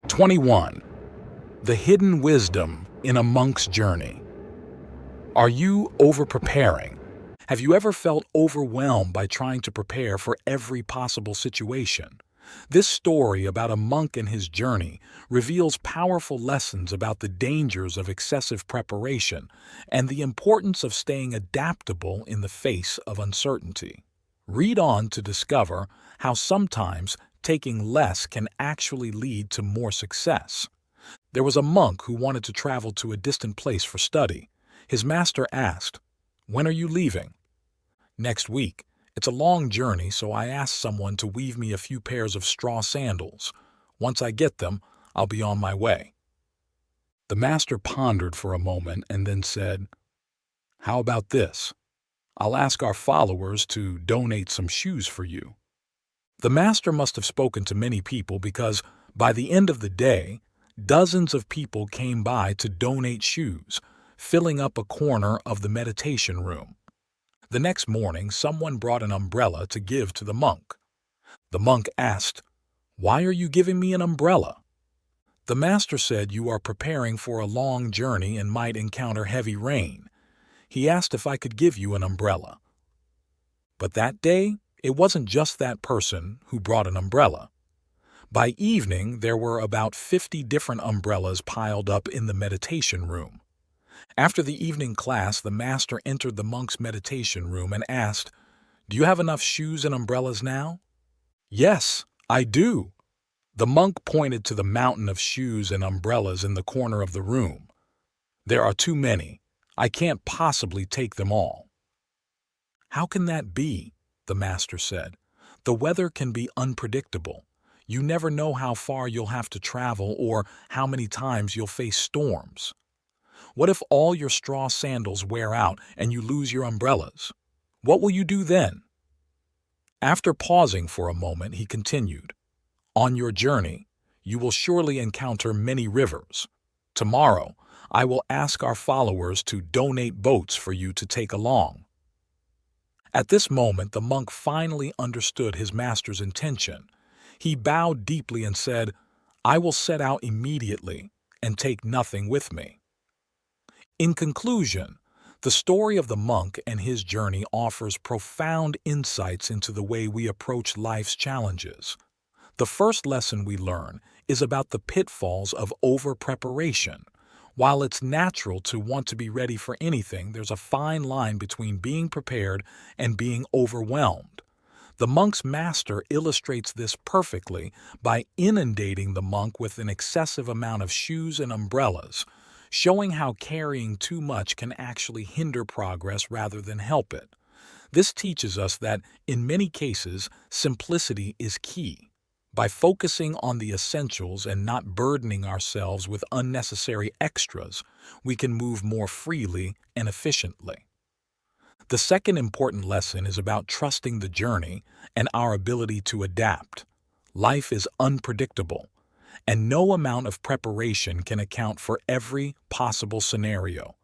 21. The hidden wisdom in a monk's journey. Are you over-preparing? Have you ever felt overwhelmed by trying to prepare for every possible situation? This story about a monk and his journey reveals powerful lessons about the dangers of excessive preparation and the importance of staying adaptable in the face of uncertainty. Read on to discover how sometimes taking less can actually lead to more success. There was a monk who wanted to travel to a distant place for study. His master asked, "When are you leaving?" "Next week. It's a long journey, so I asked someone to weave me a few pairs of straw sandals. Once I get them, I'll be on my way." The master pondered for a moment and then said, "How about this? I'll ask our followers to donate some shoes for you." The master must have spoken to many people because, by the end of the day, dozens of people came by to donate shoes, filling up a corner of the meditation room. The next morning, someone brought an umbrella to give to the monk. The monk asked, "Why are you giving me an umbrella?" The master said, "You are preparing for a long journey and might encounter heavy rain." He asked if I could give you an umbrella. But that day, it wasn't just that person who brought an umbrella. By evening, there were about 50 different umbrellas piled up in the meditation room. After the evening class, the master entered the monk's meditation room and asked, Do you have enough shoes and umbrellas now? Yes, I do. The monk pointed to the mountain of shoes and umbrellas in the corner of the room. There are too many. I can't possibly take them all. How can that be? The master said. The weather can be unpredictable. You never know how far you'll have to travel or how many times you'll face storms. What if all your straw sandals wear out and you lose your umbrellas? What will you do then? After pausing for a moment, he continued, On your journey, you will surely encounter many rivers. Tomorrow, I will ask our followers to donate boats for you to take along. At this moment, the monk finally understood his master's intention. He bowed deeply and said, I will set out immediately and take nothing with me. In conclusion, the story of the monk and his journey offers profound insights into the way we approach life's challenges. The first lesson we learn is about the pitfalls of over-preparation. While it's natural to want to be ready for anything, there's a fine line between being prepared and being overwhelmed. The monk's master illustrates this perfectly by inundating the monk with an excessive amount of shoes and umbrellas, showing how carrying too much can actually hinder progress rather than help it. This teaches us that, in many cases, simplicity is key. By focusing on the essentials and not burdening ourselves with unnecessary extras, we can move more freely and efficiently. The second important lesson is about trusting the journey and our ability to adapt. Life is unpredictable, and no amount of preparation can account for every possible scenario.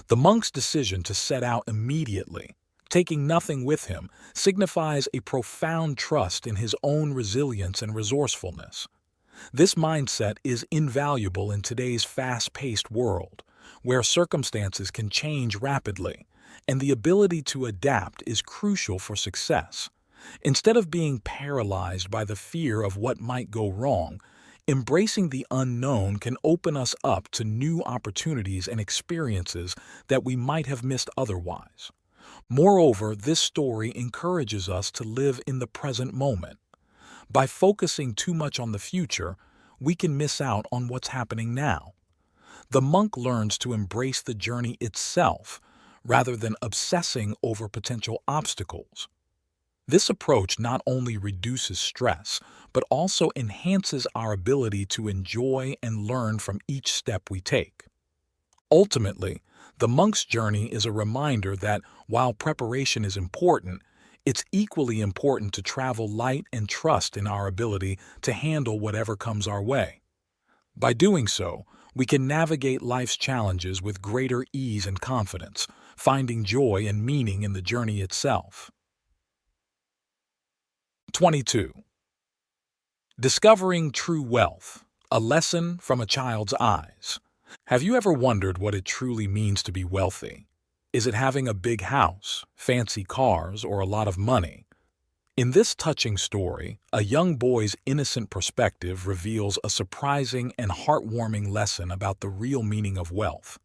The monk's decision to set out immediately, taking nothing with him, signifies a profound trust in his own resilience and resourcefulness. This mindset is invaluable in today's fast-paced world, where circumstances can change rapidly, and the ability to adapt is crucial for success. Instead of being paralyzed by the fear of what might go wrong, embracing the unknown can open us up to new opportunities and experiences that we might have missed otherwise. Moreover, this story encourages us to live in the present moment. By focusing too much on the future, we can miss out on what's happening now. The monk learns to embrace the journey itself rather than obsessing over potential obstacles. This approach not only reduces stress, but also enhances our ability to enjoy and learn from each step we take. Ultimately, the monk's journey is a reminder that while preparation is important, it's equally important to travel light and trust in our ability to handle whatever comes our way. By doing so, we can navigate life's challenges with greater ease and confidence, finding joy and meaning in the journey itself. 22. Discovering true wealth, a lesson from a child's eyes. Have you ever wondered what it truly means to be wealthy? Is it having a big house, fancy cars, or a lot of money? In this touching story, a young boy's innocent perspective reveals a surprising and heartwarming lesson about the real meaning of wealth.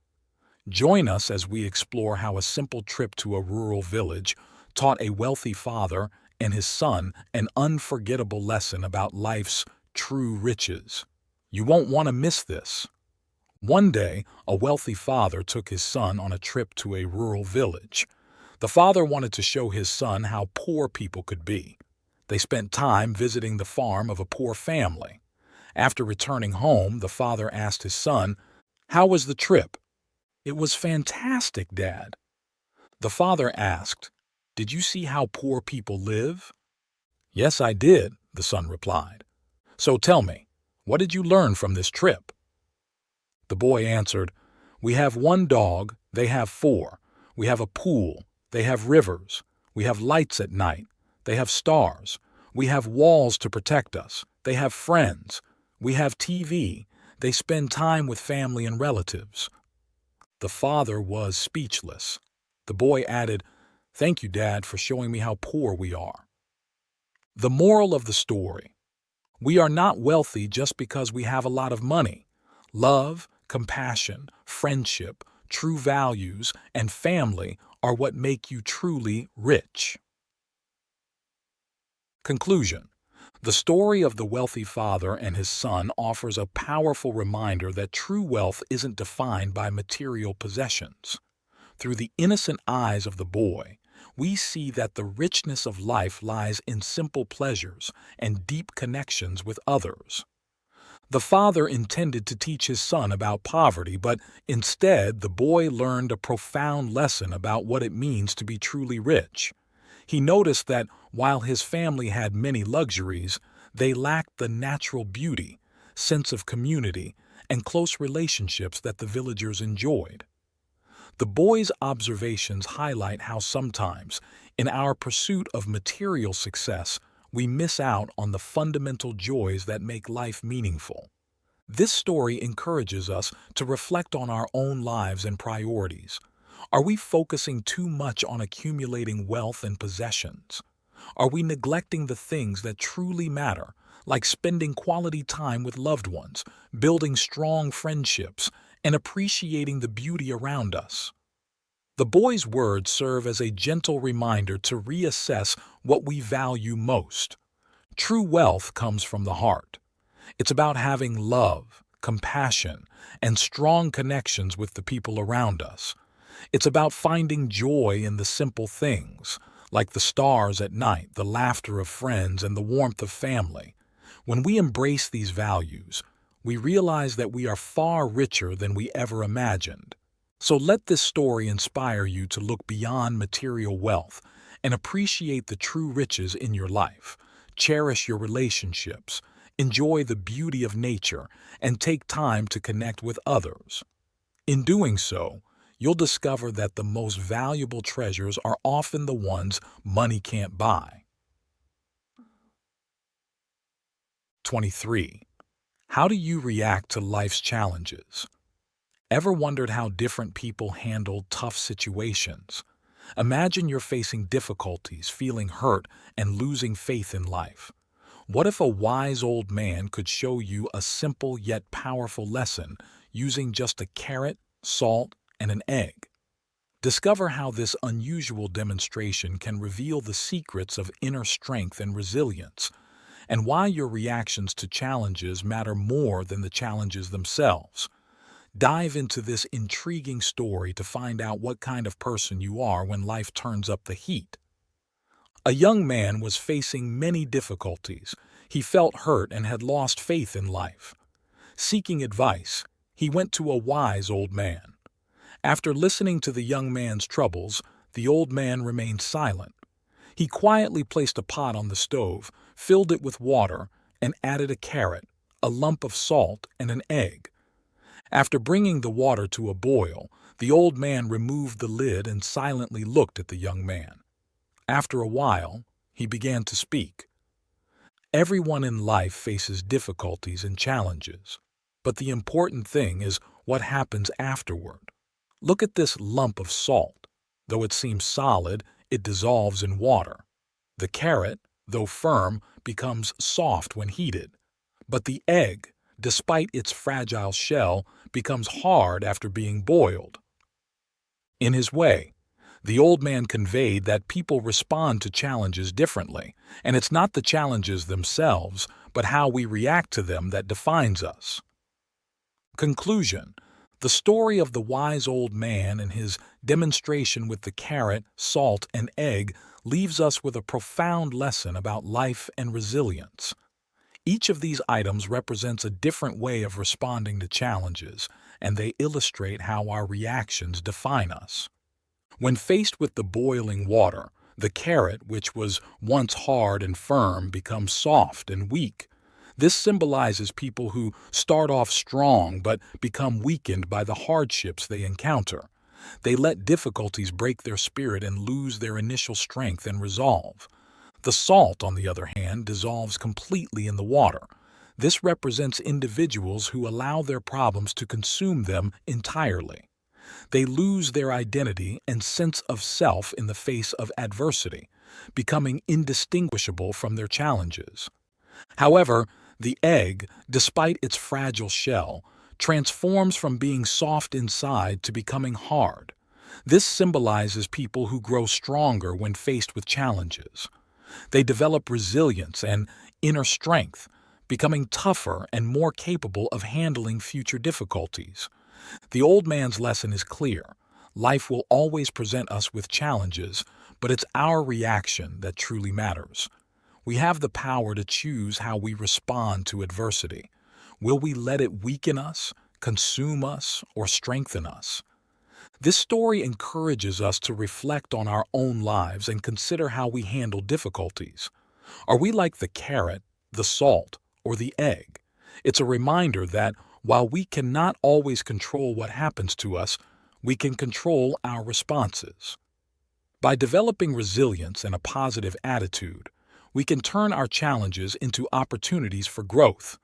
Join us as we explore how a simple trip to a rural village taught a wealthy father and his son an unforgettable lesson about life's true riches. You won't want to miss this. One day, a wealthy father took his son on a trip to a rural village. The father wanted to show his son how poor people could be. They spent time visiting the farm of a poor family. After returning home, the father asked his son, "How was the trip?" "It was fantastic, Dad." The father asked, "Did you see how poor people live?" "Yes, I did," the son replied. "So tell me, what did you learn from this trip?" The boy answered, "We have one dog, they have four. We have a pool, they have rivers. We have lights at night, they have stars. We have walls to protect us, they have friends. We have TV, they spend time with family and relatives." The father was speechless. The boy added, "Thank you, Dad, for showing me how poor we are." The moral of the story: we are not wealthy just because we have a lot of money. Love, compassion, friendship, true values, and family are what make you truly rich. Conclusion. The story of the wealthy father and his son offers a powerful reminder that true wealth isn't defined by material possessions. Through the innocent eyes of the boy, we see that the richness of life lies in simple pleasures and deep connections with others. The father intended to teach his son about poverty, but instead the boy learned a profound lesson about what it means to be truly rich. He noticed that while his family had many luxuries, they lacked the natural beauty, sense of community, and close relationships that the villagers enjoyed. The boy's observations highlight how sometimes, in our pursuit of material success, we miss out on the fundamental joys that make life meaningful. This story encourages us to reflect on our own lives and priorities. Are we focusing too much on accumulating wealth and possessions? Are we neglecting the things that truly matter, like spending quality time with loved ones, building strong friendships, and appreciating the beauty around us? The boy's words serve as a gentle reminder to reassess what we value most. True wealth comes from the heart. It's about having love, compassion, and strong connections with the people around us. It's about finding joy in the simple things, like the stars at night, the laughter of friends, and the warmth of family. When we embrace these values, we realize that we are far richer than we ever imagined. So let this story inspire you to look beyond material wealth and appreciate the true riches in your life. Cherish your relationships, enjoy the beauty of nature, and take time to connect with others. In doing so, you'll discover that the most valuable treasures are often the ones money can't buy. 23. How do you react to life's challenges? Ever wondered how different people handle tough situations? Imagine you're facing difficulties, feeling hurt, and losing faith in life. What if a wise old man could show you a simple yet powerful lesson using just a carrot, salt, and an egg? Discover how this unusual demonstration can reveal the secrets of inner strength and resilience, and why your reactions to challenges matter more than the challenges themselves. Dive into this intriguing story to find out what kind of person you are when life turns up the heat. A young man was facing many difficulties. He felt hurt and had lost faith in life. Seeking advice, he went to a wise old man. After listening to the young man's troubles, the old man remained silent. He quietly placed a pot on the stove, filled it with water, and added a carrot, a lump of salt, and an egg. After bringing the water to a boil, the old man removed the lid and silently looked at the young man. After a while, he began to speak. Everyone in life faces difficulties and challenges, but the important thing is what happens afterward. Look at this lump of salt. Though it seems solid, it dissolves in water. The carrot, though firm, becomes soft when heated. But the egg, despite its fragile shell, becomes hard after being boiled. In his way, the old man conveyed that people respond to challenges differently, and it's not the challenges themselves, but how we react to them that defines us. Conclusion. The story of the wise old man and his demonstration with the carrot, salt, and egg leaves us with a profound lesson about life and resilience. Each of these items represents a different way of responding to challenges, and they illustrate how our reactions define us. When faced with the boiling water, the carrot, which was once hard and firm, becomes soft and weak. This symbolizes people who start off strong but become weakened by the hardships they encounter. They let difficulties break their spirit and lose their initial strength and resolve. The salt, on the other hand, dissolves completely in the water. This represents individuals who allow their problems to consume them entirely. They lose their identity and sense of self in the face of adversity, becoming indistinguishable from their challenges. However, the egg, despite its fragile shell, transforms from being soft inside to becoming hard. This symbolizes people who grow stronger when faced with challenges. They develop resilience and inner strength, becoming tougher and more capable of handling future difficulties. The old man's lesson is clear. Life will always present us with challenges, but it's our reaction that truly matters. We have the power to choose how we respond to adversity. Will we let it weaken us, consume us, or strengthen us? This story encourages us to reflect on our own lives and consider how we handle difficulties. Are we like the carrot, the salt, or the egg? It's a reminder that while we cannot always control what happens to us, we can control our responses. By developing resilience and a positive attitude, we can turn our challenges into opportunities for growth.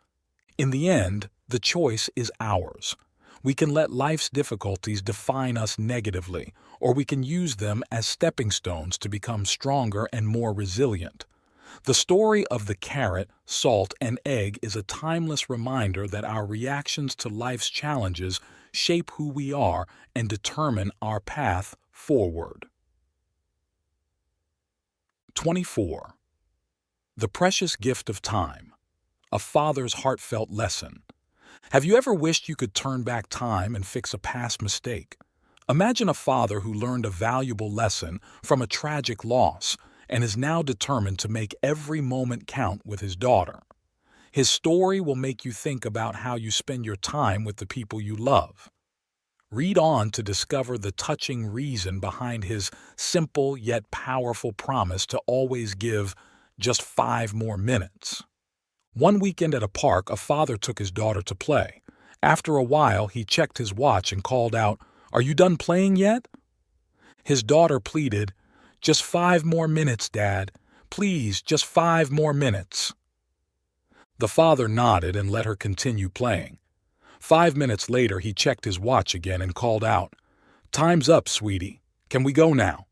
In the end, the choice is ours. We can let life's difficulties define us negatively, or we can use them as stepping stones to become stronger and more resilient. The story of the carrot, salt, and egg is a timeless reminder that our reactions to life's challenges shape who we are and determine our path forward. 24. The precious gift of time. A father's heartfelt lesson. Have you ever wished you could turn back time and fix a past mistake? Imagine a father who learned a valuable lesson from a tragic loss and is now determined to make every moment count with his daughter. His story will make you think about how you spend your time with the people you love. Read on to discover the touching reason behind his simple yet powerful promise to always give just 5 more minutes. One weekend at a park, a father took his daughter to play. After a while, he checked his watch and called out, "Are you done playing yet?" His daughter pleaded, "Just 5 more minutes, Dad. Please, just 5 more minutes." The father nodded and let her continue playing. 5 minutes later, he checked his watch again and called out, "Time's up, sweetie. Can we go now?"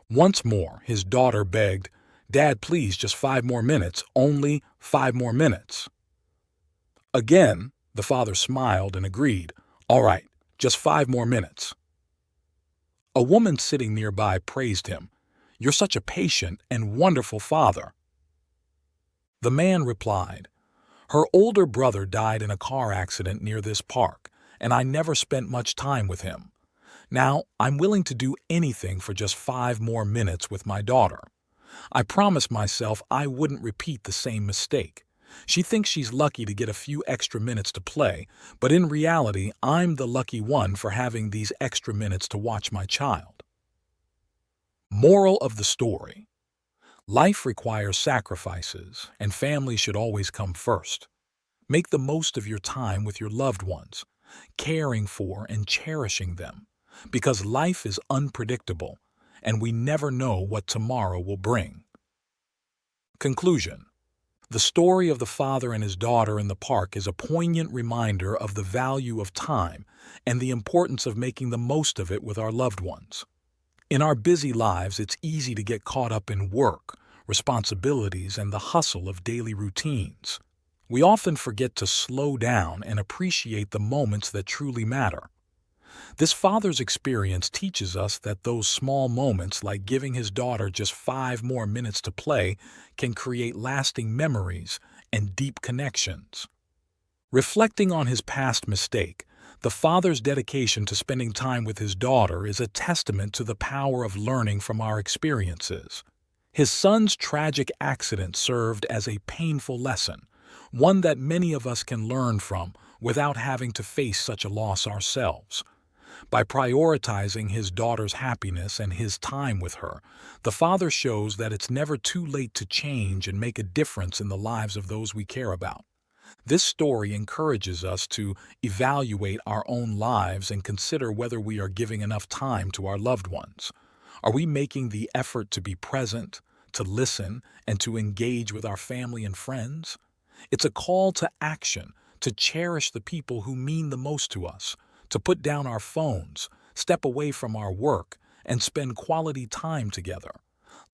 Once more, his daughter begged, "Dad, please, just 5 more minutes, only 5 more minutes." Again, the father smiled and agreed, "All right, just 5 more minutes." A woman sitting nearby praised him, "You're such a patient and wonderful father." The man replied, "Her older brother died in a car accident near this park, and I never spent much time with him. Now, I'm willing to do anything for just 5 more minutes with my daughter. I promised myself I wouldn't repeat the same mistake. She thinks she's lucky to get a few extra minutes to play, but in reality, I'm the lucky one for having these extra minutes to watch my child." Moral of the story: life requires sacrifices, and family should always come first. Make the most of your time with your loved ones, caring for and cherishing them, because life is unpredictable, and we never know what tomorrow will bring. Conclusion: the story of the father and his daughter in the park is a poignant reminder of the value of time and the importance of making the most of it with our loved ones. In our busy lives, it's easy to get caught up in work, responsibilities, and the hustle of daily routines. We often forget to slow down and appreciate the moments that truly matter. This father's experience teaches us that those small moments, like giving his daughter just 5 more minutes to play, can create lasting memories and deep connections. Reflecting on his past mistake, the father's dedication to spending time with his daughter is a testament to the power of learning from our experiences. His son's tragic accident served as a painful lesson, one that many of us can learn from without having to face such a loss ourselves. By prioritizing his daughter's happiness and his time with her, the father shows that it's never too late to change and make a difference in the lives of those we care about. This story encourages us to evaluate our own lives and consider whether we are giving enough time to our loved ones. Are we making the effort to be present, to listen, and to engage with our family and friends? It's a call to action, to cherish the people who mean the most to us, to put down our phones, step away from our work, and spend quality time together.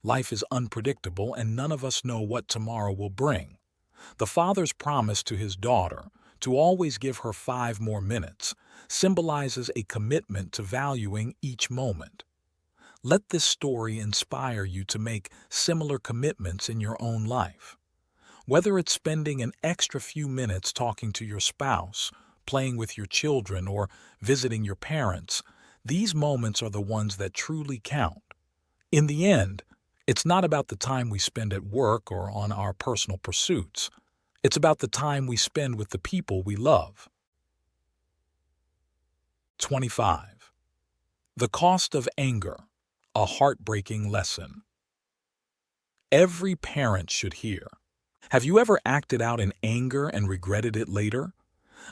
Life is unpredictable, and none of us know what tomorrow will bring. The father's promise to his daughter, to always give her 5 more minutes, symbolizes a commitment to valuing each moment. Let this story inspire you to make similar commitments in your own life. Whether it's spending an extra few minutes talking to your spouse, playing with your children, or visiting your parents, these moments are the ones that truly count. In the end, it's not about the time we spend at work or on our personal pursuits. It's about the time we spend with the people we love. 25. The cost of anger, a heartbreaking lesson. Every parent should hear. Have you ever acted out in anger and regretted it later?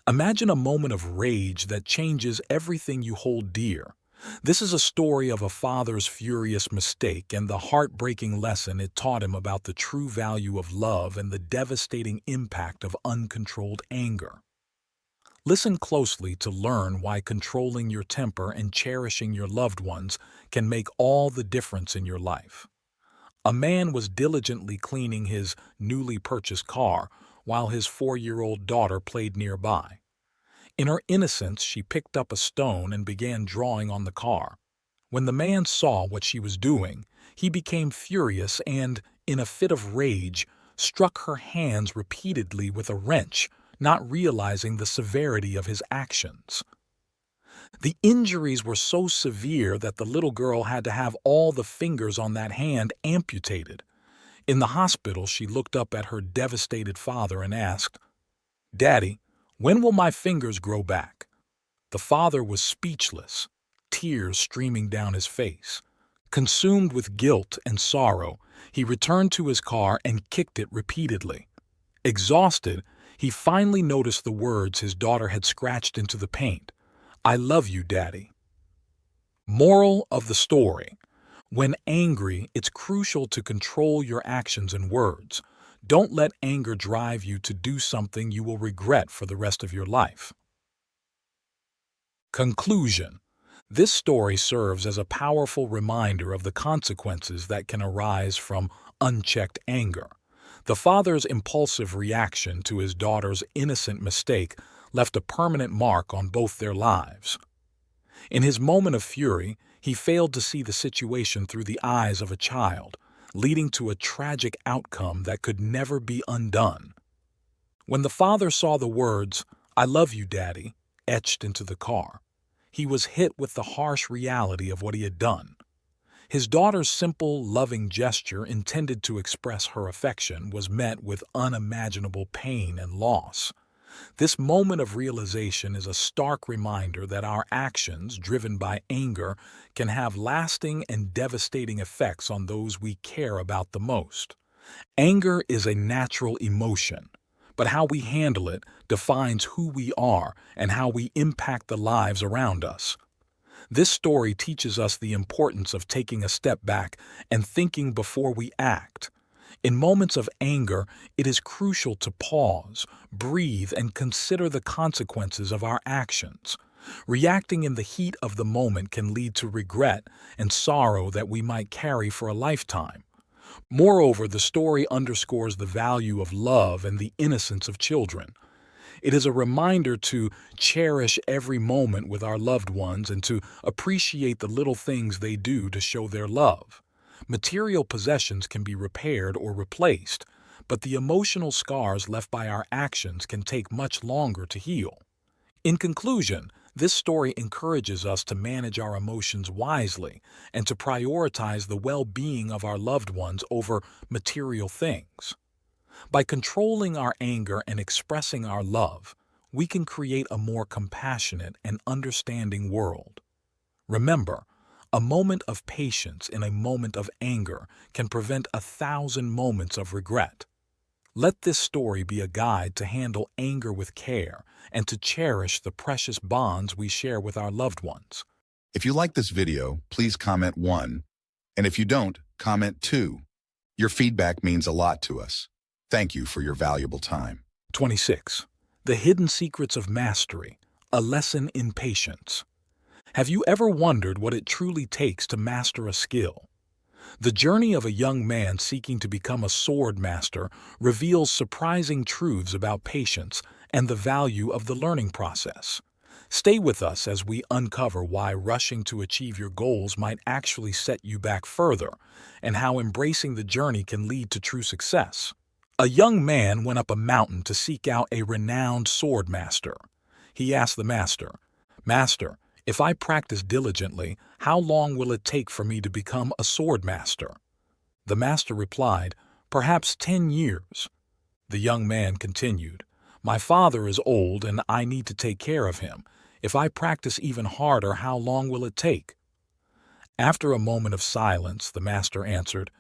Imagine a moment of rage that changes everything you hold dear. This is a story of a father's furious mistake and the heartbreaking lesson it taught him about the true value of love and the devastating impact of uncontrolled anger. Listen closely to learn why controlling your temper and cherishing your loved ones can make all the difference in your life. A man was diligently cleaning his newly purchased car while his 4-year-old daughter played nearby. In her innocence, she picked up a stone and began drawing on the car. When the man saw what she was doing, he became furious and, in a fit of rage, struck her hands repeatedly with a wrench, not realizing the severity of his actions. The injuries were so severe that the little girl had to have all the fingers on that hand amputated. In the hospital, she looked up at her devastated father and asked, "Daddy, when will my fingers grow back?" The father was speechless, tears streaming down his face. Consumed with guilt and sorrow, he returned to his car and kicked it repeatedly. Exhausted, he finally noticed the words his daughter had scratched into the paint. "I love you, Daddy." Moral of the story: when angry, it's crucial to control your actions and words. Don't let anger drive you to do something you will regret for the rest of your life. Conclusion: this story serves as a powerful reminder of the consequences that can arise from unchecked anger. The father's impulsive reaction to his daughter's innocent mistake left a permanent mark on both their lives. In his moment of fury, he failed to see the situation through the eyes of a child, leading to a tragic outcome that could never be undone. When the father saw the words, "I love you, Daddy," etched into the car, he was hit with the harsh reality of what he had done. His daughter's simple, loving gesture intended to express her affection was met with unimaginable pain and loss. This moment of realization is a stark reminder that our actions, driven by anger, can have lasting and devastating effects on those we care about the most. Anger is a natural emotion, but how we handle it defines who we are and how we impact the lives around us. This story teaches us the importance of taking a step back and thinking before we act. In moments of anger, it is crucial to pause, breathe, and consider the consequences of our actions. Reacting in the heat of the moment can lead to regret and sorrow that we might carry for a lifetime. Moreover, the story underscores the value of love and the innocence of children. It is a reminder to cherish every moment with our loved ones and to appreciate the little things they do to show their love. Material possessions can be repaired or replaced, but the emotional scars left by our actions can take much longer to heal. In conclusion, this story encourages us to manage our emotions wisely and to prioritize the well-being of our loved ones over material things. By controlling our anger and expressing our love, we can create a more compassionate and understanding world. Remember, a moment of patience in a moment of anger can prevent 1,000 moments of regret. Let this story be a guide to handle anger with care and to cherish the precious bonds we share with our loved ones. If you like this video, please comment 1. And if you don't, comment 2. Your feedback means a lot to us. Thank you for your valuable time. 26. The Hidden Secrets of Mastery, a Lesson in Patience. Have you ever wondered what it truly takes to master a skill? The journey of a young man seeking to become a sword master reveals surprising truths about patience and the value of the learning process. Stay with us as we uncover why rushing to achieve your goals might actually set you back further, and how embracing the journey can lead to true success. A young man went up a mountain to seek out a renowned sword master. He asked the master, "Master, if I practice diligently, how long will it take for me to become a sword master?" The master replied, "Perhaps 10 years." The young man continued, "My father is old and I need to take care of him. If I practice even harder, how long will it take?" After a moment of silence, the master answered,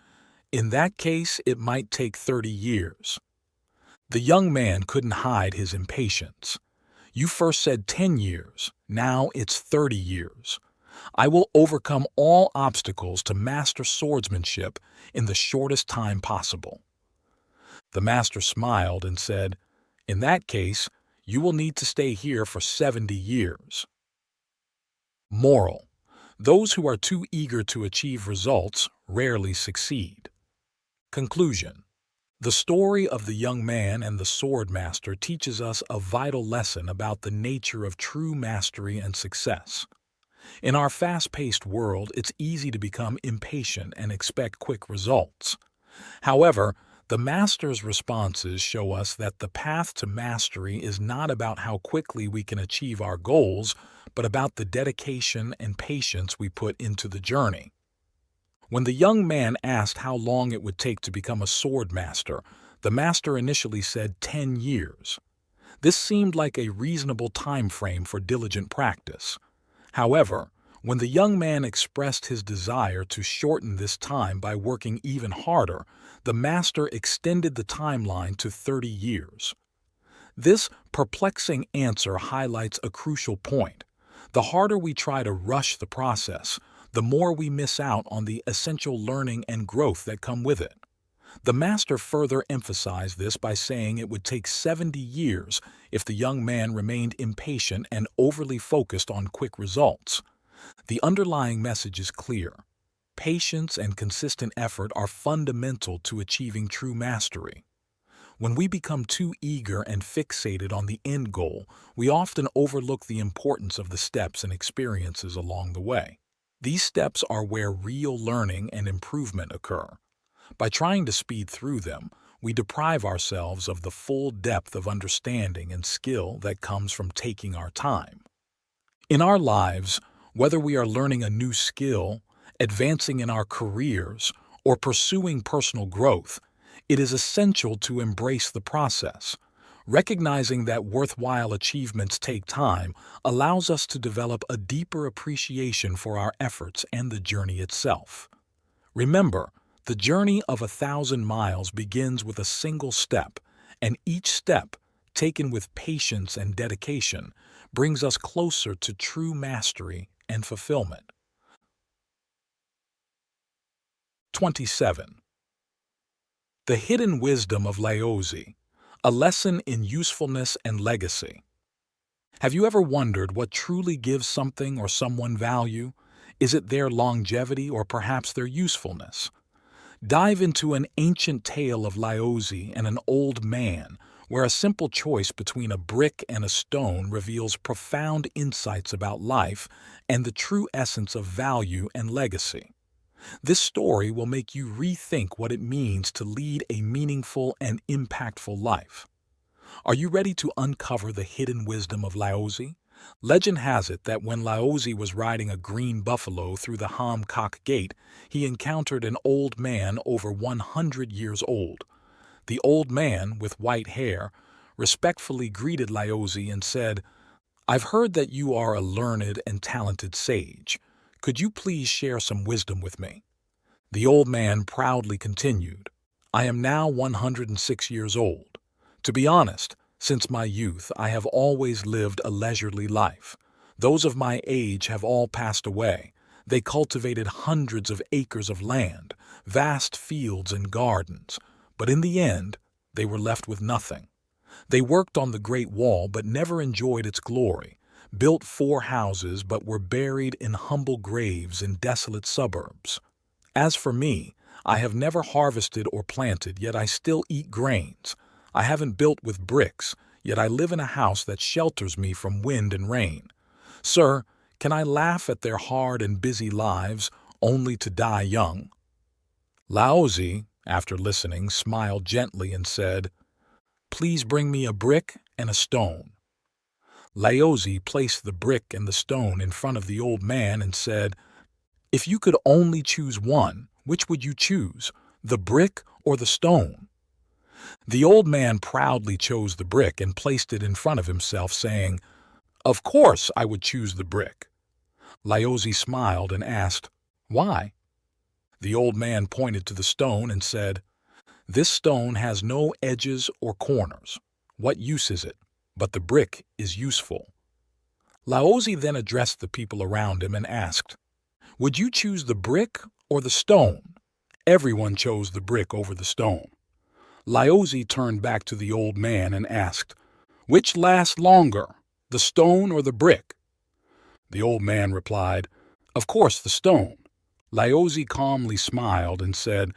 "In that case, it might take 30 years. The young man couldn't hide his impatience. "You first said 10 years, now it's 30 years. I will overcome all obstacles to master swordsmanship in the shortest time possible." The master smiled and said, "In that case, you will need to stay here for 70 years. Moral: those who are too eager to achieve results rarely succeed. Conclusion: the story of the young man and the sword master teaches us a vital lesson about the nature of true mastery and success. In our fast-paced world, it's easy to become impatient and expect quick results. However, the master's responses show us that the path to mastery is not about how quickly we can achieve our goals, but about the dedication and patience we put into the journey. When the young man asked how long it would take to become a sword master, the master initially said 10 years. This seemed like a reasonable time frame for diligent practice. However, when the young man expressed his desire to shorten this time by working even harder, the master extended the timeline to 30 years. This perplexing answer highlights a crucial point. The harder we try to rush the process, the more we miss out on the essential learning and growth that come with it. The master further emphasized this by saying it would take 70 years if the young man remained impatient and overly focused on quick results. The underlying message is clear. Patience and consistent effort are fundamental to achieving true mastery. When we become too eager and fixated on the end goal, we often overlook the importance of the steps and experiences along the way. These steps are where real learning and improvement occur. By trying to speed through them, we deprive ourselves of the full depth of understanding and skill that comes from taking our time. In our lives, whether we are learning a new skill, advancing in our careers, or pursuing personal growth, it is essential to embrace the process. Recognizing that worthwhile achievements take time allows us to develop a deeper appreciation for our efforts and the journey itself. Remember, the journey of 1,000 miles begins with a single step, and each step, taken with patience and dedication, brings us closer to true mastery and fulfillment. 27. The Hidden Wisdom of LAOZI, a lesson in usefulness and legacy. Have you ever wondered what truly gives something or someone value? Is it their longevity or perhaps their usefulness? Dive into an ancient tale of LAOZI and an old man, where a simple choice between a brick and a stone reveals profound insights about life and the true essence of value and legacy. This story will make you rethink what it means to lead a meaningful and impactful life. Are you ready to uncover the hidden wisdom of LAOZI? Legend has it that when LAOZI was riding a green buffalo through the Ham-Kok Gate, he encountered an old man over 100 years old. The old man, with white hair, respectfully greeted LAOZI and said, "I've heard that you are a learned and talented sage. Could you please share some wisdom with me?" The old man proudly continued, "I am now 106 years old. To be honest, since my youth I have always lived a leisurely life. Those of my age have all passed away. They cultivated hundreds of acres of land, vast fields and gardens, but in the end, they were left with nothing. They worked on the Great Wall but never enjoyed its glory, built 4 houses but were buried in humble graves in desolate suburbs. As for me, I have never harvested or planted, yet I still eat grains. I haven't built with bricks, yet I live in a house that shelters me from wind and rain. Sir, can I laugh at their hard and busy lives, only to die young?" LAOZI, after listening, smiled gently and said, "Please bring me a brick and a stone." LAOZI placed the brick and the stone in front of the old man and said, "If you could only choose one, which would you choose, the brick or the stone?" The old man proudly chose the brick and placed it in front of himself, saying, "Of course I would choose the brick." LAOZI smiled and asked, "Why?" The old man pointed to the stone and said, "This stone has no edges or corners. What use is it? But the brick is useful." LAOZI then addressed the people around him and asked, "Would you choose the brick or the stone?" Everyone chose the brick over the stone. LAOZI turned back to the old man and asked, "Which lasts longer, the stone or the brick?" The old man replied, "Of course the stone." LAOZI calmly smiled and said,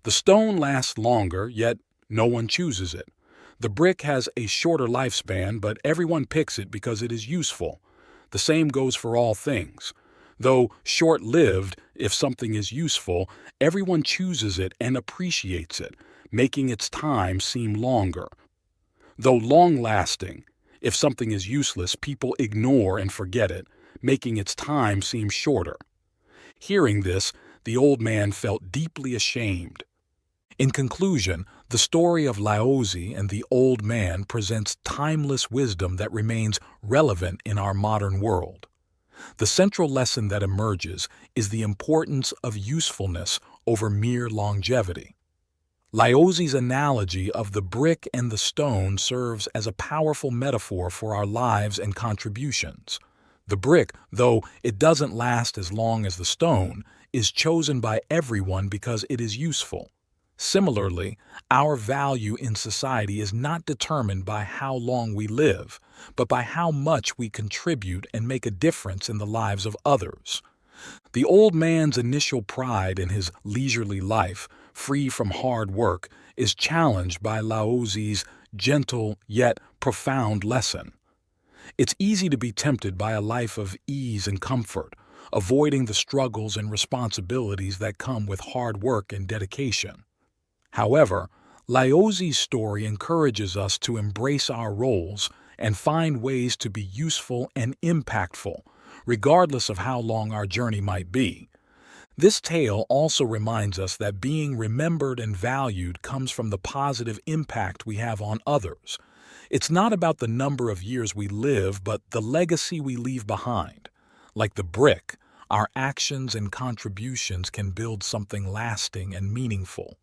"The stone lasts longer, yet no one chooses it. The brick has a shorter lifespan, but everyone picks it because it is useful. The same goes for all things. Though short-lived, if something is useful, everyone chooses it and appreciates it, making its time seem longer. Though long-lasting, if something is useless, people ignore and forget it, making its time seem shorter." Hearing this, the old man felt deeply ashamed. In conclusion, the story of LAOZI and the old man presents timeless wisdom that remains relevant in our modern world. The central lesson that emerges is the importance of usefulness over mere longevity. LAOZI's analogy of the brick and the stone serves as a powerful metaphor for our lives and contributions. The brick, though it doesn't last as long as the stone, is chosen by everyone because it is useful. Similarly, our value in society is not determined by how long we live, but by how much we contribute and make a difference in the lives of others. The old man's initial pride in his leisurely life, free from hard work, is challenged by LAOZI's gentle yet profound lesson. It's easy to be tempted by a life of ease and comfort, avoiding the struggles and responsibilities that come with hard work and dedication. However, LAOZI's story encourages us to embrace our roles and find ways to be useful and impactful, regardless of how long our journey might be. This tale also reminds us that being remembered and valued comes from the positive impact we have on others. It's not about the number of years we live, but the legacy we leave behind. Like the brick, our actions and contributions can build something lasting and meaningful.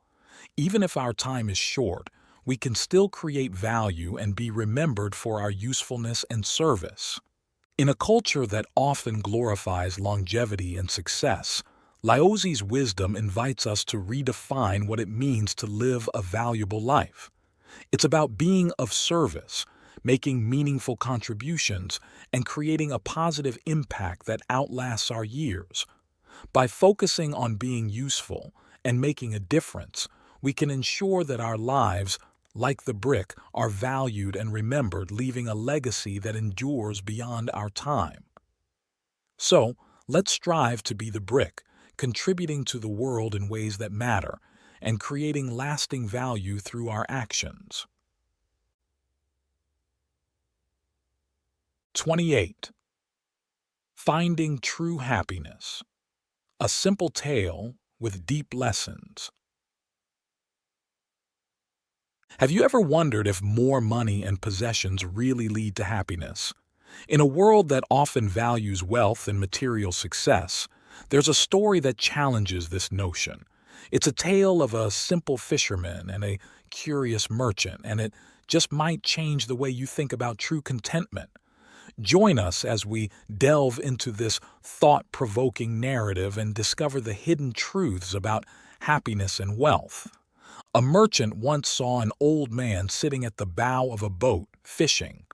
Even if our time is short, we can still create value and be remembered for our usefulness and service. In a culture that often glorifies longevity and success, LAOZI's wisdom invites us to redefine what it means to live a valuable life. It's about being of service, making meaningful contributions, and creating a positive impact that outlasts our years. By focusing on being useful and making a difference, we can ensure that our lives, like the brick, are valued and remembered, leaving a legacy that endures beyond our time. So, let's strive to be the brick, contributing to the world in ways that matter, and creating lasting value through our actions. 28. Finding True Happiness. A simple tale with deep lessons. Have you ever wondered if more money and possessions really lead to happiness? In a world that often values wealth and material success, there's a story that challenges this notion. It's a tale of a simple fisherman and a curious merchant, and it just might change the way you think about true contentment. Join us as we delve into this thought-provoking narrative and discover the hidden truths about happiness and wealth. A merchant once saw an old man sitting at the bow of a boat, fishing.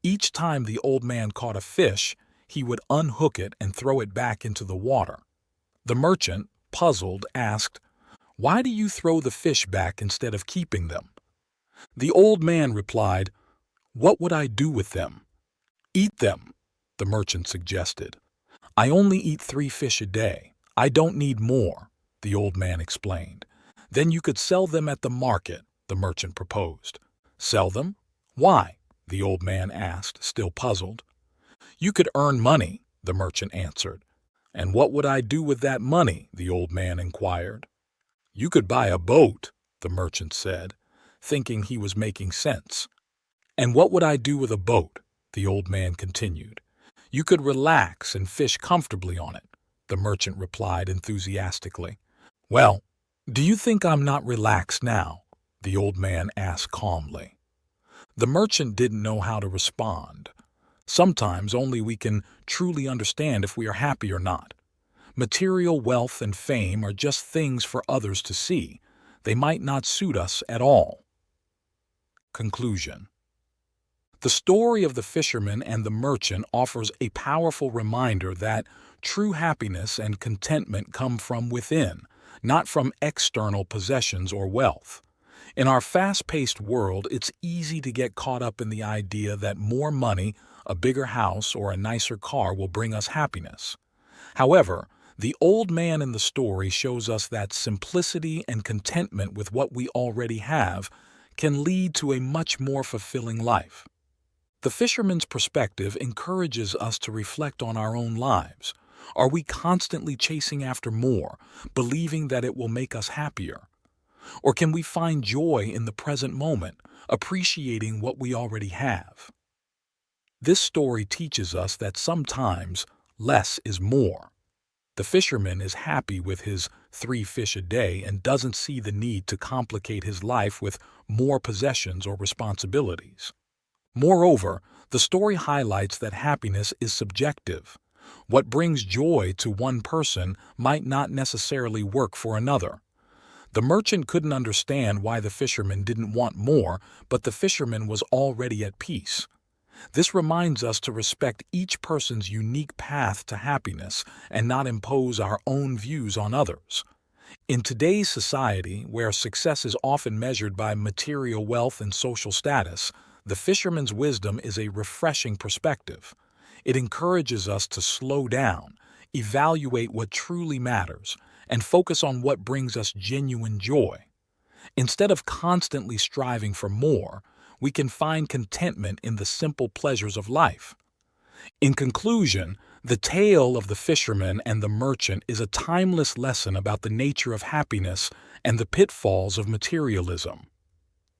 Each time the old man caught a fish, he would unhook it and throw it back into the water. The merchant, puzzled, asked, "Why do you throw the fish back instead of keeping them?" The old man replied, What would I do with them? Eat them, the merchant suggested. I only eat 3 fish a day. I don't need more, the old man explained. Then you could sell them at the market, the merchant proposed. Sell them? Why? The old man asked, still puzzled. You could earn money, the merchant answered. And what would I do with that money? The old man inquired. You could buy a boat, the merchant said, thinking he was making sense. And what would I do with a boat? The old man continued. You could relax and fish comfortably on it, the merchant replied enthusiastically. Well, do you think I'm not relaxed now? The old man asked calmly. The merchant didn't know how to respond. Sometimes only we can truly understand if we are happy or not. Material wealth and fame are just things for others to see. They might not suit us at all. Conclusion. The story of the fisherman and the merchant offers a powerful reminder that true happiness and contentment come from within, not from external possessions or wealth. In our fast-paced world, it's easy to get caught up in the idea that more money, a bigger house, or a nicer car will bring us happiness. However, the old man in the story shows us that simplicity and contentment with what we already have can lead to a much more fulfilling life. The fisherman's perspective encourages us to reflect on our own lives. Are we constantly chasing after more, believing that it will make us happier? Or can we find joy in the present moment, appreciating what we already have? This story teaches us that sometimes less is more. The fisherman is happy with his 3 fish a day and doesn't see the need to complicate his life with more possessions or responsibilities. Moreover, the story highlights that happiness is subjective. What brings joy to one person might not necessarily work for another. The merchant couldn't understand why the fisherman didn't want more, but the fisherman was already at peace. This reminds us to respect each person's unique path to happiness and not impose our own views on others. In today's society, where success is often measured by material wealth and social status, the fisherman's wisdom is a refreshing perspective. It encourages us to slow down, evaluate what truly matters, and focus on what brings us genuine joy. Instead of constantly striving for more, we can find contentment in the simple pleasures of life. In conclusion, the tale of the fisherman and the merchant is a timeless lesson about the nature of happiness and the pitfalls of materialism.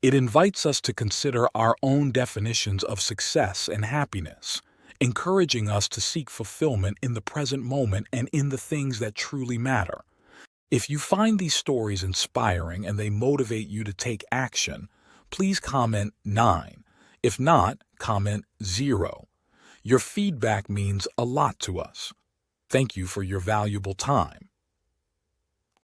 It invites us to consider our own definitions of success and happiness, encouraging us to seek fulfillment in the present moment and in the things that truly matter. If you find these stories inspiring and they motivate you to take action, please comment 9. If not, comment 0. Your feedback means a lot to us. Thank you for your valuable time.